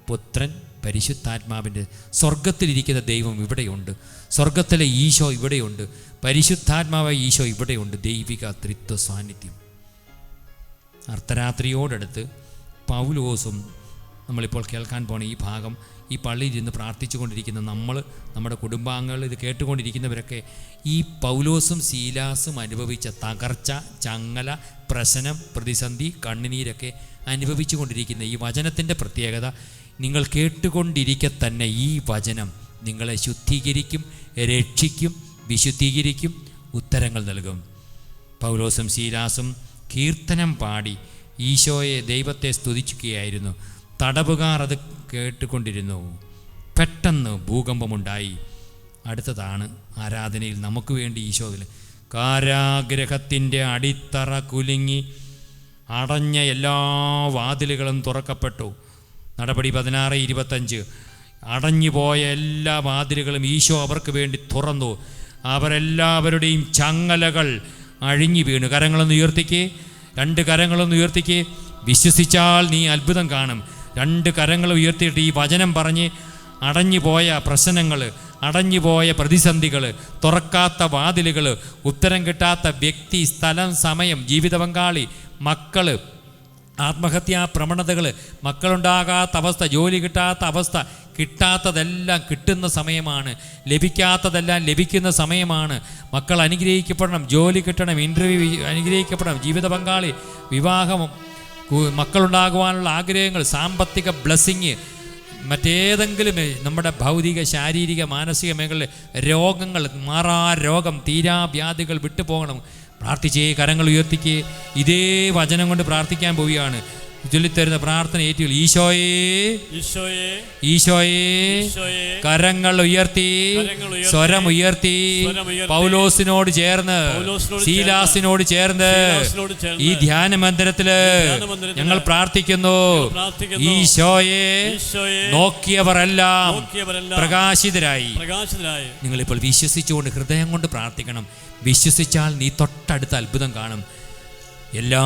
പുത്രൻ, പരിശുദ്ധാത്മാവിൻ്റെ സ്വർഗത്തിലിരിക്കുന്ന ദൈവം ഇവിടെയുണ്ട്. സ്വർഗത്തിലെ ഈശോ ഇവിടെയുണ്ട്. പരിശുദ്ധാത്മാവായ ഈശോ ഇവിടെയുണ്ട്. ദൈവിക ത്രിത്വ സാന്നിധ്യം. അർദ്ധരാത്രിയോടടുത്ത് പൗലോസും, നമ്മളിപ്പോൾ കേൾക്കാൻ പോണ ഈ ഭാഗം, ഈ പള്ളിയിൽ ഇരുന്ന് പ്രാർത്ഥിച്ചു കൊണ്ടിരിക്കുന്ന നമ്മുടെ കുടുംബാംഗങ്ങൾ, ഇത് കേട്ടുകൊണ്ടിരിക്കുന്നവരൊക്കെ ഈ പൗലോസും ശീലാസും അനുഭവിച്ച തകർച്ച, ചങ്ങല, പ്രശ്നം, പ്രതിസന്ധി, കണ്ണുനീരൊക്കെ അനുഭവിച്ചു കൊണ്ടിരിക്കുന്ന ഈ വചനത്തിൻ്റെ പ്രത്യേകത, നിങ്ങൾ കേട്ടുകൊണ്ടിരിക്കെ തന്നെ ഈ വചനം നിങ്ങളെ ശുദ്ധീകരിക്കും, രക്ഷിക്കും, വിശുദ്ധീകരിക്കും, ഉത്തരങ്ങൾ നൽകും. പൗലോസും ശീലാസും കീർത്തനം പാടി ഈശോയെ, ദൈവത്തെ സ്തുതിക്കുകയായിരുന്നു. തടവുകാർ അത് കേട്ടുകൊണ്ടിരുന്നു. പെട്ടെന്ന് ഭൂകമ്പമുണ്ടായി. അടുത്തതാണ് ആരാധനയിൽ നമുക്ക് വേണ്ടി ഈശോ, കാരാഗ്രഹത്തിൻ്റെ അടിത്തറ കുലുങ്ങി അടഞ്ഞ എല്ലാ വാതിലുകളും തുറക്കപ്പെട്ടു. നടപടി 16:25. അടഞ്ഞുപോയ എല്ലാ വാതിലുകളും ഈശോ അവർക്ക് വേണ്ടി തുറന്നു. അവരെല്ലാവരുടെയും ചങ്ങലകൾ അഴിഞ്ഞു വീണു. കരങ്ങളൊന്ന് ഉയർത്തിക്കേ, 2 കരങ്ങളൊന്ന് ഉയർത്തിക്കേ. വിശ്വസിച്ചാൽ നീ അത്ഭുതം കാണും. 2 കരങ്ങൾ ഉയർത്തിയിട്ട് ഈ വചനം പറഞ്ഞ് അടഞ്ഞുപോയ പ്രശ്നങ്ങൾ, അടഞ്ഞുപോയ പ്രതിസന്ധികൾ, തുറക്കാത്ത വാതിലുകൾ, ഉത്തരം കിട്ടാത്ത വ്യക്തി, സ്ഥലം, സമയം, ജീവിത പങ്കാളി, മക്കൾ, ആത്മഹത്യാ പ്രവണതകൾ, മക്കളുണ്ടാകാത്ത അവസ്ഥ, ജോലി കിട്ടാത്ത അവസ്ഥ, കിട്ടാത്തതെല്ലാം കിട്ടുന്ന സമയമാണ്, ലഭിക്കാത്തതെല്ലാം ലഭിക്കുന്ന സമയമാണ്. മക്കൾ അനുഗ്രഹിക്കപ്പെടണം, ജോലി കിട്ടണം, ഇൻ്റർവ്യൂ അനുഗ്രഹിക്കപ്പെടണം, ജീവിത പങ്കാളി, വിവാഹം, മക്കളുണ്ടാകുവാനുള്ള ആഗ്രഹങ്ങൾ, സാമ്പത്തിക ബ്ലെസ്സിങ്, മറ്റേതെങ്കിലും നമ്മുടെ ഭൗതിക, ശാരീരിക, മാനസിക മേഖലയിലെ രോഗങ്ങൾ, മാറാ രോഗം, തീരാവ്യാധികൾ വിട്ടുപോകണം. പ്രാർത്ഥിച്ചേ, കരങ്ങൾ ഉയർത്തിക്കേ. ഇതേ വചനം കൊണ്ട് പ്രാർത്ഥിക്കാൻ പോവുകയാണ്. ചൊല്ലിത്തരുന്ന പ്രാർത്ഥന ഏറ്റുകൾ. ഈശോയേ, ഈശോയേ, കരങ്ങൾ ഉയർത്തി, സ്വരം ഉയർത്തി, പൗലോസിനോട് ചേർന്ന്, ശീലാസിനോട് ചേർന്ന് ഈ ധ്യാന മന്ദിരത്തില് ഞങ്ങൾ പ്രാർത്ഥിക്കുന്നു. ഈശോയെ, നോക്കിയവരെല്ലാം പ്രകാശിതരായി. നിങ്ങളിപ്പോൾ വിശ്വസിച്ചുകൊണ്ട് ഹൃദയം കൊണ്ട് പ്രാർത്ഥിക്കണം. വിശ്വസിച്ചാൽ നീ തൊട്ടടുത്ത അത്ഭുതം കാണും. എല്ലാ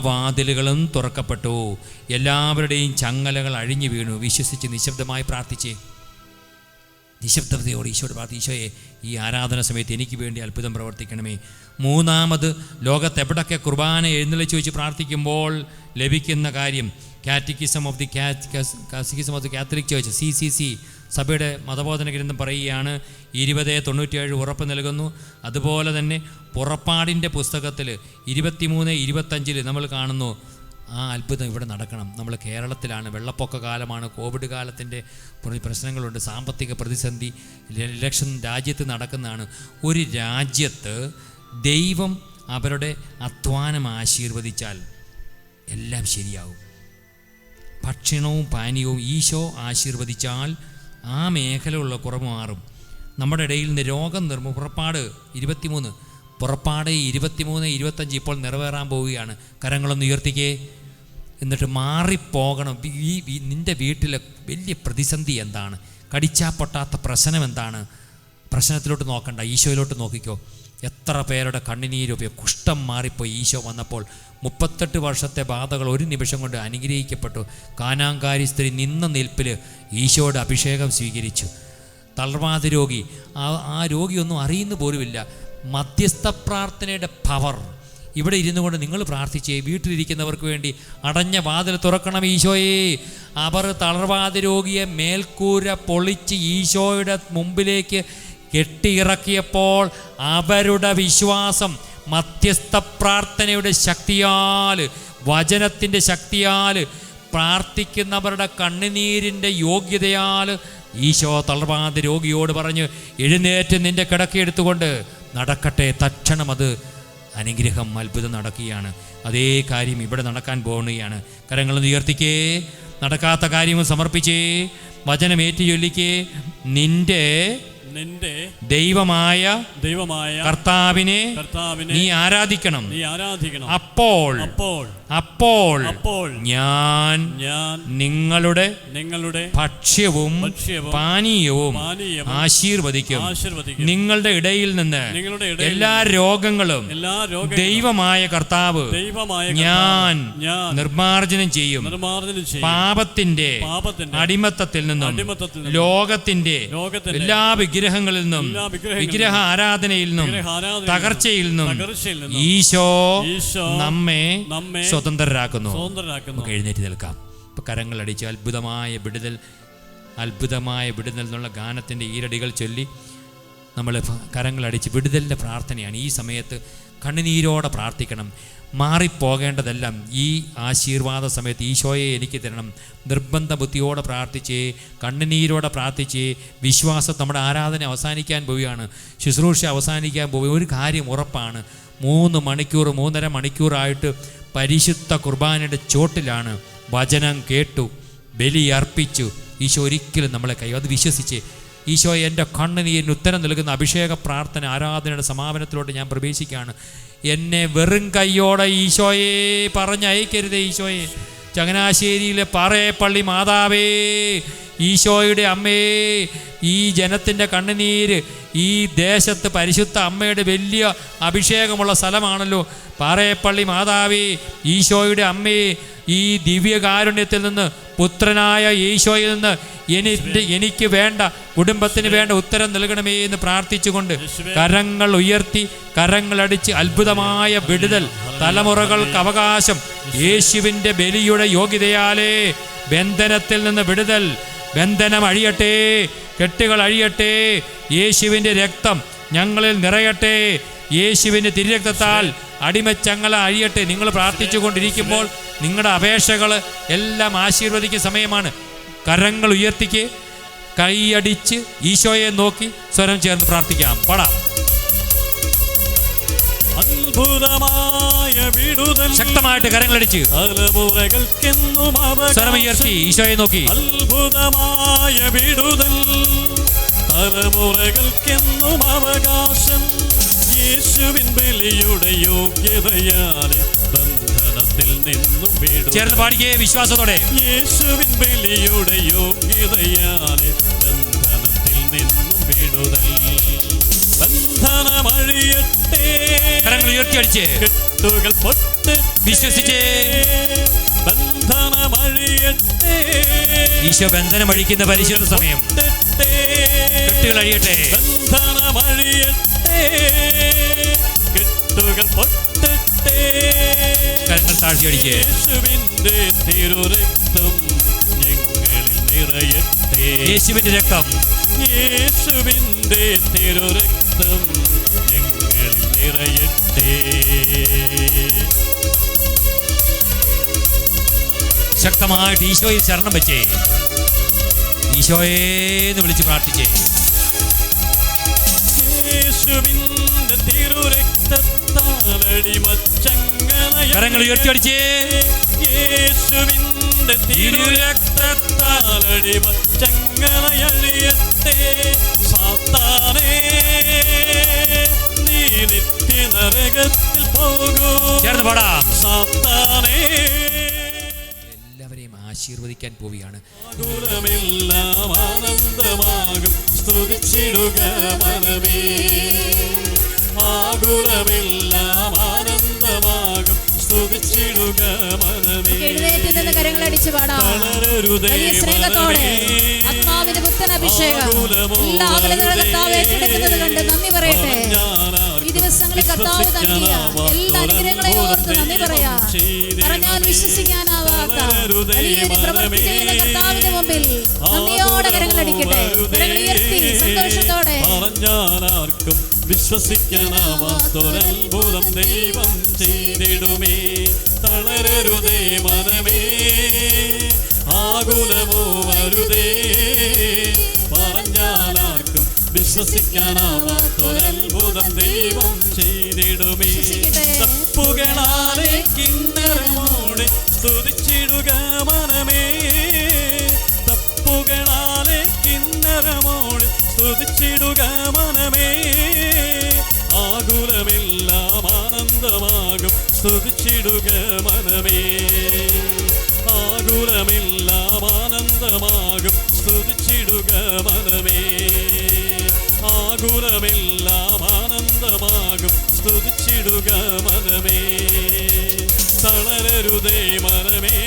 വാതിലുകളും തുറക്കപ്പെട്ടു, എല്ലാവരുടെയും ചങ്ങലകൾ അഴിഞ്ഞു വീണു. വിശ്വസിച്ച് നിശബ്ദമായി പ്രാർത്ഥിച്ചേ. നിശബ്ദതയോട് ഈശോയോട് പ്രാർത്ഥിച്ചു. ഈശോയെ, ഈ ആരാധന സമയത്ത് എനിക്ക് വേണ്ടി അത്ഭുതം പ്രവർത്തിക്കണമേ. മൂന്നാമത്, ലോകത്തെവിടൊക്കെ കുർബാന എഴുന്നള്ളിച്ച് വെച്ച് പ്രാർത്ഥിക്കുമ്പോൾ ലഭിക്കുന്ന കാര്യം, catechism of the Catholic church, CCC, സഭയുടെ മതബോധന ഗ്രന്ഥം പറയുകയാണ് 20:97 ഉറപ്പ് നൽകുന്നു. അതുപോലെ തന്നെ പുറപ്പാടിൻ്റെ പുസ്തകത്തിൽ 23:25 നമ്മൾ കാണുന്നു ആ അത്ഭുതം ഇവിടെ നടക്കണം. നമ്മൾ കേരളത്തിലാണ്, വെള്ളപ്പൊക്ക കാലമാണ്, കോവിഡ് കാലത്തിൻ്റെ പ്രശ്നങ്ങളുണ്ട്, സാമ്പത്തിക പ്രതിസന്ധി, ഇലക്ഷൻ രാജ്യത്ത് നടക്കുന്നതാണ്. ഒരു രാജ്യത്ത് ദൈവം അവരുടെ അധ്വാനം ആശീർവദിച്ചാൽ എല്ലാം ശരിയാവും. ഭക്ഷണവും പാനീയവും ഈശോ ആശീർവദിച്ചാൽ ആ മേഖലയുള്ള കുറവ് മാറും. നമ്മുടെ ഇടയിൽ നിന്ന് രോഗം പുറപ്പാട് 23:25 ഇപ്പോൾ നിറവേറാൻ പോവുകയാണ്. കരങ്ങളൊന്ന് ഉയർത്തിക്കേ. എന്നിട്ട് മാറിപ്പോകണം. നിൻ്റെ വീട്ടിലെ വലിയ പ്രതിസന്ധി എന്താണ്? കടിച്ചാൽ പൊട്ടാത്ത പ്രശ്നം എന്താണ്? പ്രശ്നത്തിലോട്ട് നോക്കണ്ട, ഈശോയിലോട്ട് നോക്കിക്കോ. എത്ര പേരുടെ കണ്ണുനീരൊക്കെ കുഷ്ഠം മാറിപ്പോയി ഈശോ വന്നപ്പോൾ. 38 വർഷത്തെ ബാധകൾ ഒരു നിമിഷം കൊണ്ട് അനുഗ്രഹിക്കപ്പെട്ടു. കാനാങ്കാരി സ്ത്രീ നിന്ന നിൽപ്പിൽ ഈശോയുടെ അഭിഷേകം സ്വീകരിച്ചു. തളർവാദ രോഗി, ആ രോഗിയൊന്നും അറിയുന്നു പോലുമില്ല. മധ്യസ്ഥ പ്രാർത്ഥനയുടെ പവർ. ഇവിടെ ഇരുന്നു കൊണ്ട് നിങ്ങൾ പ്രാർത്ഥിച്ചേ. വീട്ടിലിരിക്കുന്നവർക്ക് വേണ്ടി അടഞ്ഞ വാതിൽ തുറക്കണം ഈശോയെ. അവർ തളർവാദ രോഗിയെ മേൽക്കൂര പൊളിച്ച് ഈശോയുടെ മുമ്പിലേക്ക് കെട്ടിയിറക്കിയപ്പോൾ അവരുടെ വിശ്വാസം മധ്യസ്ഥ പ്രാർത്ഥനയുടെ ശക്തിയാൽ, വചനത്തിൻ്റെ ശക്തിയാൽ, പ്രാർത്ഥിക്കുന്നവരുടെ കണ്ണുനീരിൻ്റെ യോഗ്യതയാൽ ഈശോ തളർവാദ രോഗിയോട് പറഞ്ഞ് എഴുന്നേറ്റ് നിൻ്റെ കിടക്കയെടുത്തുകൊണ്ട് നടക്കട്ടെ. തക്ഷണം അത് അനുഗ്രഹം, അത്ഭുതം നടക്കുകയാണ്. അതേ കാര്യം ഇവിടെ നടക്കാൻ പോകുകയാണ്. കരങ്ങളൊന്ന് ഉയർത്തിക്കേ. നടക്കാത്ത കാര്യങ്ങൾ സമർപ്പിച്ചേ. വചനം ഏറ്റു ചൊല്ലിക്കേ. നിന്റെ ദൈവമായ കർത്താവിനെ നീ ആരാധിക്കണം. അപ്പോൾ ഞാൻ നിങ്ങളുടെ ഭക്ഷ്യവും പാനീയവും ആശീർവദിക്കും. നിങ്ങളുടെ ഇടയിൽ നിന്ന് എല്ലാ രോഗങ്ങളും ദൈവമായ കർത്താവ് ഞാൻ നിർമ്മാർജ്ജനം ചെയ്യും. പാപത്തിന്റെ അടിമത്തത്തിൽ നിന്നും ലോകത്തിന്റെ എല്ലാ വിഗ്രഹങ്ങളിൽ നിന്നും വിഗ്രഹ ആരാധനയിൽ നിന്നും തകർച്ചയിൽ നിന്നും ഈശോ നമ്മെ സ്വതന്ത്രരാക്കുന്നു. നമുക്ക് എഴുന്നേറ്റ് നിൽക്കാം. ഇപ്പൊ കരങ്ങളടിച്ച് അത്ഭുതമായ വിടുതൽ എന്നുള്ള ഗാനത്തിൻ്റെ ഈരടികൾ ചൊല്ലി നമ്മൾ കരങ്ങളടിച്ച് വിടുതലിൻ്റെ പ്രാർത്ഥനയാണ്. ഈ സമയത്ത് കണ്ണുനീരോടെ പ്രാർത്ഥിക്കണം. മാറിപ്പോകേണ്ടതെല്ലാം ഈ ആശീർവാദ സമയത്ത് ഈശോയെ എനിക്ക് തരണം. നിർബന്ധ ബുദ്ധിയോടെ പ്രാർത്ഥിച്ചേ, കണ്ണുനീരോടെ പ്രാർത്ഥിച്ചേ. വിശ്വാസം, നമ്മുടെ ആരാധന അവസാനിക്കാൻ പോവുകയാണ്, ശുശ്രൂഷ അവസാനിക്കാൻ പോവുക. ഒരു കാര്യം ഉറപ്പാണ്, 3-3.5 മണിക്കൂറായിട്ട് പരിശുദ്ധ കുർബാനയുടെ ചോട്ടിലാണ്. വചനം കേട്ടു, ബലി അർപ്പിച്ചു. ഈശോ ഒരിക്കലും നമ്മളെ അത് വിശ്വസിച്ച് ഈശോ എൻ്റെ കണ്ണുനീരിന് ഉത്തരം നൽകുന്ന അഭിഷേക പ്രാർത്ഥന ആരാധനയുടെ സമാപനത്തിലോട്ട് ഞാൻ പ്രവേശിക്കുകയാണ്. എന്നെ വെറും കൈയോടെ ഈശോയെ പറഞ്ഞയക്കരുതേ. ഈശോയെ, ചങ്ങനാശ്ശേരിയിലെ പാറേപ്പള്ളി മാതാവേ, ഈശോയുടെ അമ്മേ, ഈ ജനത്തിൻ്റെ കണ്ണുനീര് ഈ ദേശത്ത് പരിശുദ്ധ അമ്മയുടെ വലിയ അഭിഷേകമുള്ള സ്ഥലമാണല്ലോ. പാറേപ്പള്ളി മാതാവേ, ഈശോയുടെ അമ്മേ, ഈ ദിവ്യകാരുണ്യത്തിൽ നിന്ന്, പുത്രനായ ഈശോയിൽ നിന്ന് എനിക്ക് വേണ്ട, കുടുംബത്തിന് വേണ്ട ഉത്തരം നൽകണമേ എന്ന് പ്രാർത്ഥിച്ചുകൊണ്ട് കരങ്ങൾ ഉയർത്തി, കരങ്ങളടിച്ച് അത്ഭുതമായ വിടുതൽ, തലമുറകൾക്ക് അവകാശം, യേശുവിൻ്റെ ബലിയുടെ യോഗ്യതയാലേ ബന്ധനത്തിൽ നിന്ന് വിടുതൽ. ബന്ധനം അഴിയട്ടെ, കെട്ടുകൾ അഴിയട്ടെ. യേശുവിൻ്റെ രക്തം ഞങ്ങളിൽ നിറയട്ടെ. യേശുവിൻ്റെ തിരുരക്തത്താൽ അടിമച്ചങ്ങല അഴിയട്ടെ. നിങ്ങൾ പ്രാർത്ഥിച്ചു കൊണ്ടിരിക്കുമ്പോൾ നിങ്ങളുടെ അപേക്ഷകൾ എല്ലാം ആശീർവദിക്കുന്ന സമയമാണ്. കരങ്ങൾ ഉയർത്തിക്ക്, കൈയടിച്ച് ഈശോയെ നോക്കി സ്വരം ചേർന്ന് പ്രാർത്ഥിക്കാം. പാടാം.
അത്ഭുതമായ വിടുതൽ,
ശക്തമായിട്ട് കരങ്ങളടിച്ച് സ്വരം ഉയർത്തി ഈശോയെ നോക്കി.
അത്ഭുതമായ വിടുതൽ, തലമുറകൾക്കെന്നും അവകാശം, യേശുവിൻ ബലിയുടെ യോഗ്യതയാലെ ബന്ധനത്തിൽ നിന്നും വിടുതൽ.
ചേർന്ന് പാടിക്കേ വിശ്വാസത്തോടെ.
യേശുവിൻ ബലിയുടെ യോഗ്യതയാലെ ബന്ധനത്തിൽ നിന്നും വിടുതൽ. ബന്ധനമഴിയട്ടെ,
കരങ്ങൾ ഉയർത്തി അടിച്ച്
കെട്ടുകൾ പൊട്ടട്ടെ,
വിശ്വസിച്ചേ.
ബന്ധനമഴിയട്ടെ,
ഈശോ ബന്ധനം അഴിക്കുന്ന പരിശുദ്ധ സമയം. കെട്ടുകൾ അഴിയട്ടെ,
ബന്ധനമഴിയട്ടെ, കെട്ടുകൾ പൊട്ടട്ടെ.
കരങ്ങൾ താഴ്ത്തി അടിച്ച്
യേശുവിന്റെ തിരുരക്തം ഞങ്ങളിൽ നിറയട്ടെ.
യേശുവിന്റെ രക്തം,
യേശുവിന്റെ തിരുരക്തം ഞങ്ങളിൽ നിറയട്ടെ.
ശക്തമായിട്ട് ഈശോയിൽ ശരണം വെച്ചേ, ഈശോയേന്ന് വിളിച്ച് പ്രാർത്ഥിച്ചേ.
യേശുവിന്റെ തിരുരക്തത്താൽ അടിമച്ചങ്ങലയഴിയട്ടെ.
കരങ്ങൾ ഉയർത്തിയടിച്ചേ.
യേശുവിന്റെ തിരുരക്തത്താൽ അടിമച്ചങ്ങലയഴിയട്ടെ. സാത്താനേ നീ നിത്യനരകത്തിൽ പോകൂ.
ചേർന്ന് പാടാം.
സാത്താനേ
എല്ലാവരെയും ആശീർവദിക്കാൻ പോവുകയാണ്.
ആകുലമെല്ലാം ആനന്ദമാകും സ്തുതിച്ചിടുക മനമേ. ആകുലമെല്ലാം ആനന്ദമാകും സ്തുതിച്ചിടുക മനമേ.
എഴുന്നേറ്റ് നിന്ന് കരങ്ങളടിച്ച് പാടാം.
തളരരുതേ
വലിയ സ്നേഹത്തോടെ
മനമേ.
ആത്മാവിന്റെ പുത്തൻ അഭിഷേകം എല്ലാ അകലതകളും കർത്താവ് ഏറ്റെടുക്കുന്നത് കണ്ട് നന്ദി പറയട്ടെ. ഈ ദിവസങ്ങളിൽ കർത്താവ് നൽകിയ എല്ലാ അനുഗ്രഹങ്ങളെ ഓർത്ത് നന്ദി പറയാം. പറഞ്ഞാൽ വിശ്വസിക്കാനാവാത്ത വലിയൊരു പ്രവൃത്തി ചെയ്യുന്ന കർത്താവിന്റെ മുമ്പിൽ നന്ദിയോടെ കരങ്ങളടിക്കട്ടെ. കരങ്ങൾ ഉയർത്തി സന്തോഷത്തോടെ.
പറഞ്ഞാൽ ആർക്കും വിശ്വസിക്കാനാവാത്തൊരത്ഭുതം ദൈവം ചെയ്തിടുമേ. തളരരുതേ മനമേ, ആകുലമോ വരുതേ. പറഞ്ഞാൽ ആർക്കും വിശ്വസിക്കാനാവാത്തൊരത്ഭുതം ദൈവം ചെയ്തിടുമേ. തപ്പുകളാലെ കിന്നരമോടെ സ്തുതിച്ചിടുക മനമേ. തപ്പുകളാലെ കിന്നരമോടെ സ്തുതിച്ചിടുക മനമേ. ആകുലമെല്ലാം ആനന്ദമാകും സ്തുതിച്ചിടുക മനമേ. ആകുലമെല്ലാം ആനന്ദമാകും സ്തുതിച്ചിടുക മനമേ. ആകുലമെല്ലാം ആനന്ദമാകും സ്തുതിച്ചിടുക മനമേ. തളരരുതേ മനമേ,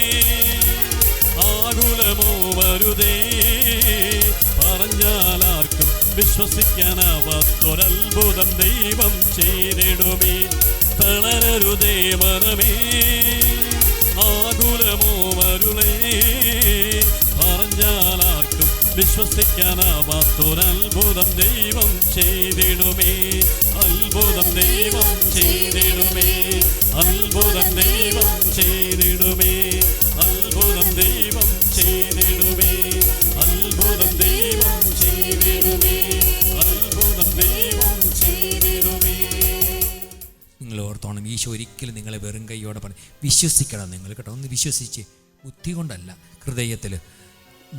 ആകുലമോ വരുതേ. പറഞ്ഞാൽ ആർക്കും വിശ്വസിക്കാനാവാത്തൊരത്ഭുതം ദൈവം ചെയ്തിടുമേ. തളരരുതേ മനമേ, ആകുലമോ വരുളേ. പറഞ്ഞാൽ ആർക്കും വിശ്വസിക്കാനാവാത്തൊരത്ഭുതം ദൈവം ചെയ്തിടുമേ. അത്ഭുതം ദൈവം ചെയ്തിടുമേ. അത്ഭുതം ദൈവം ചെയ്തിടുമേ. അത്ഭുതം ദൈവം ചെയ്തിടുമേ. അത്ഭുതം ദൈവം ചെയ്തിടുമേ. അത്ഭുതം ദൈവം ചെയ്തിടുമേ.
നിങ്ങൾ ഓർത്തോണം, ഈശോ ഒരിക്കലും നിങ്ങളെ വെറും കൈയോടെ പറഞ്ഞു വിശ്വസിക്കണം നിങ്ങൾ കേട്ടോ. ഒന്ന് വിശ്വസിച്ച്, ബുദ്ധി കൊണ്ടല്ല, ഹൃദയത്തിൽ.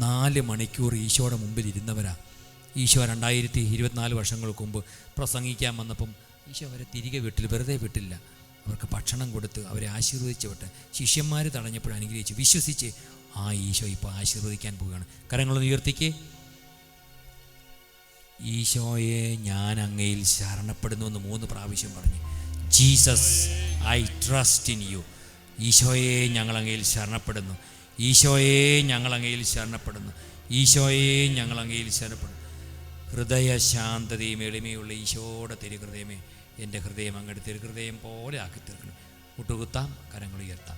4 മണിക്കൂർ ഈശോയുടെ മുമ്പിൽ ഇരുന്നവരാ. ഈശോ 2024 വർഷങ്ങൾക്ക് മുമ്പ് പ്രസംഗിക്കാൻ വന്നപ്പം ഈശോ അവരെ തിരികെ വിട്ടില്ല, വെറുതെ വിട്ടില്ല. അവർക്ക് ഭക്ഷണം കൊടുത്ത് അവരെ ആശീർവദിച്ച് വിട്ട് ശിഷ്യന്മാർ തടഞ്ഞപ്പോൾ അനുഗ്രഹിച്ച് വിശ്വസിച്ച് ആ ഈശോ ഇപ്പോൾ ആശീർവദിക്കാൻ പോവുകയാണ്. കരങ്ങളൊന്ന് ഉയർത്തിക്കേ. ഈശോയെ ഞാൻ അങ്ങയിൽ ശരണപ്പെടുന്നു എന്ന് 3 പ്രാവശ്യം പറഞ്ഞു. Jesus I trust in you. ഈശോയെ ഞങ്ങൾ അങ്ങയിൽ ശരണപ്പെടുന്നു. ഈശോയെ ഞങ്ങൾ അങ്ങയിൽ ശരണപ്പെടുന്നു. ഈശോയെ ഞങ്ങൾ അങ്ങയിൽ ശരണപ്പെടുന്നു. ഹൃദയ ശാന്തതയും എളിമയുള്ള ഈശോയുടെ തിരുഹൃദയമേ, എൻ്റെ ഹൃദയം അങ്ങയുടെ തിരുഹൃദയം പോലെ ആക്കി തീർക്കണം. മുട്ടുകുത്താം, കരങ്ങൾ ഉയർത്താം.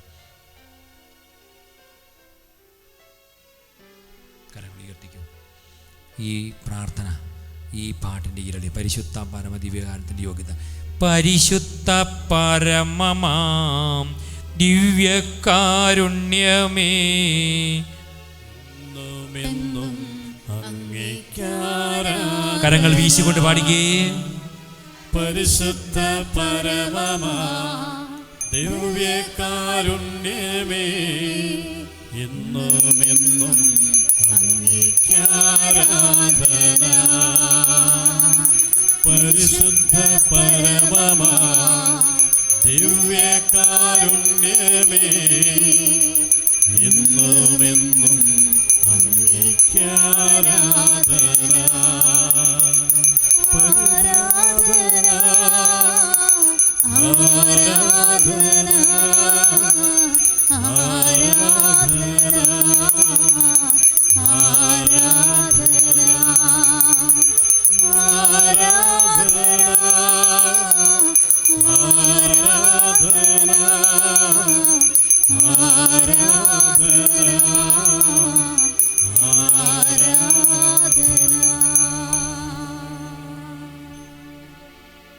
കരങ്ങൾ ഉയർത്തിക്കും. ഈ പ്രാർത്ഥന, ഈ പാട്ടിൻ്റെ ഇരളി പരിശുദ്ധ പരമദിവ്യകാലത്തിൻ്റെ യോഗ്യത. പരിശുദ്ധ പരമമാം ദിവ്യകാരുണ്യമേ, കരങ്ങൾ വീശിക്കൊണ്ട് പാടുകേ.
പരിശുദ്ധ പരമമാ ദിവ്യകാരുണ്യമേ, എന്നും എന്നും അങ്ങേക്കാരാധന. പരിശുദ്ധ പരമമാ ദിവ്യകാരുണ്യമേ, എന്നും എന്നും അങ്ങേക്കാരാധന.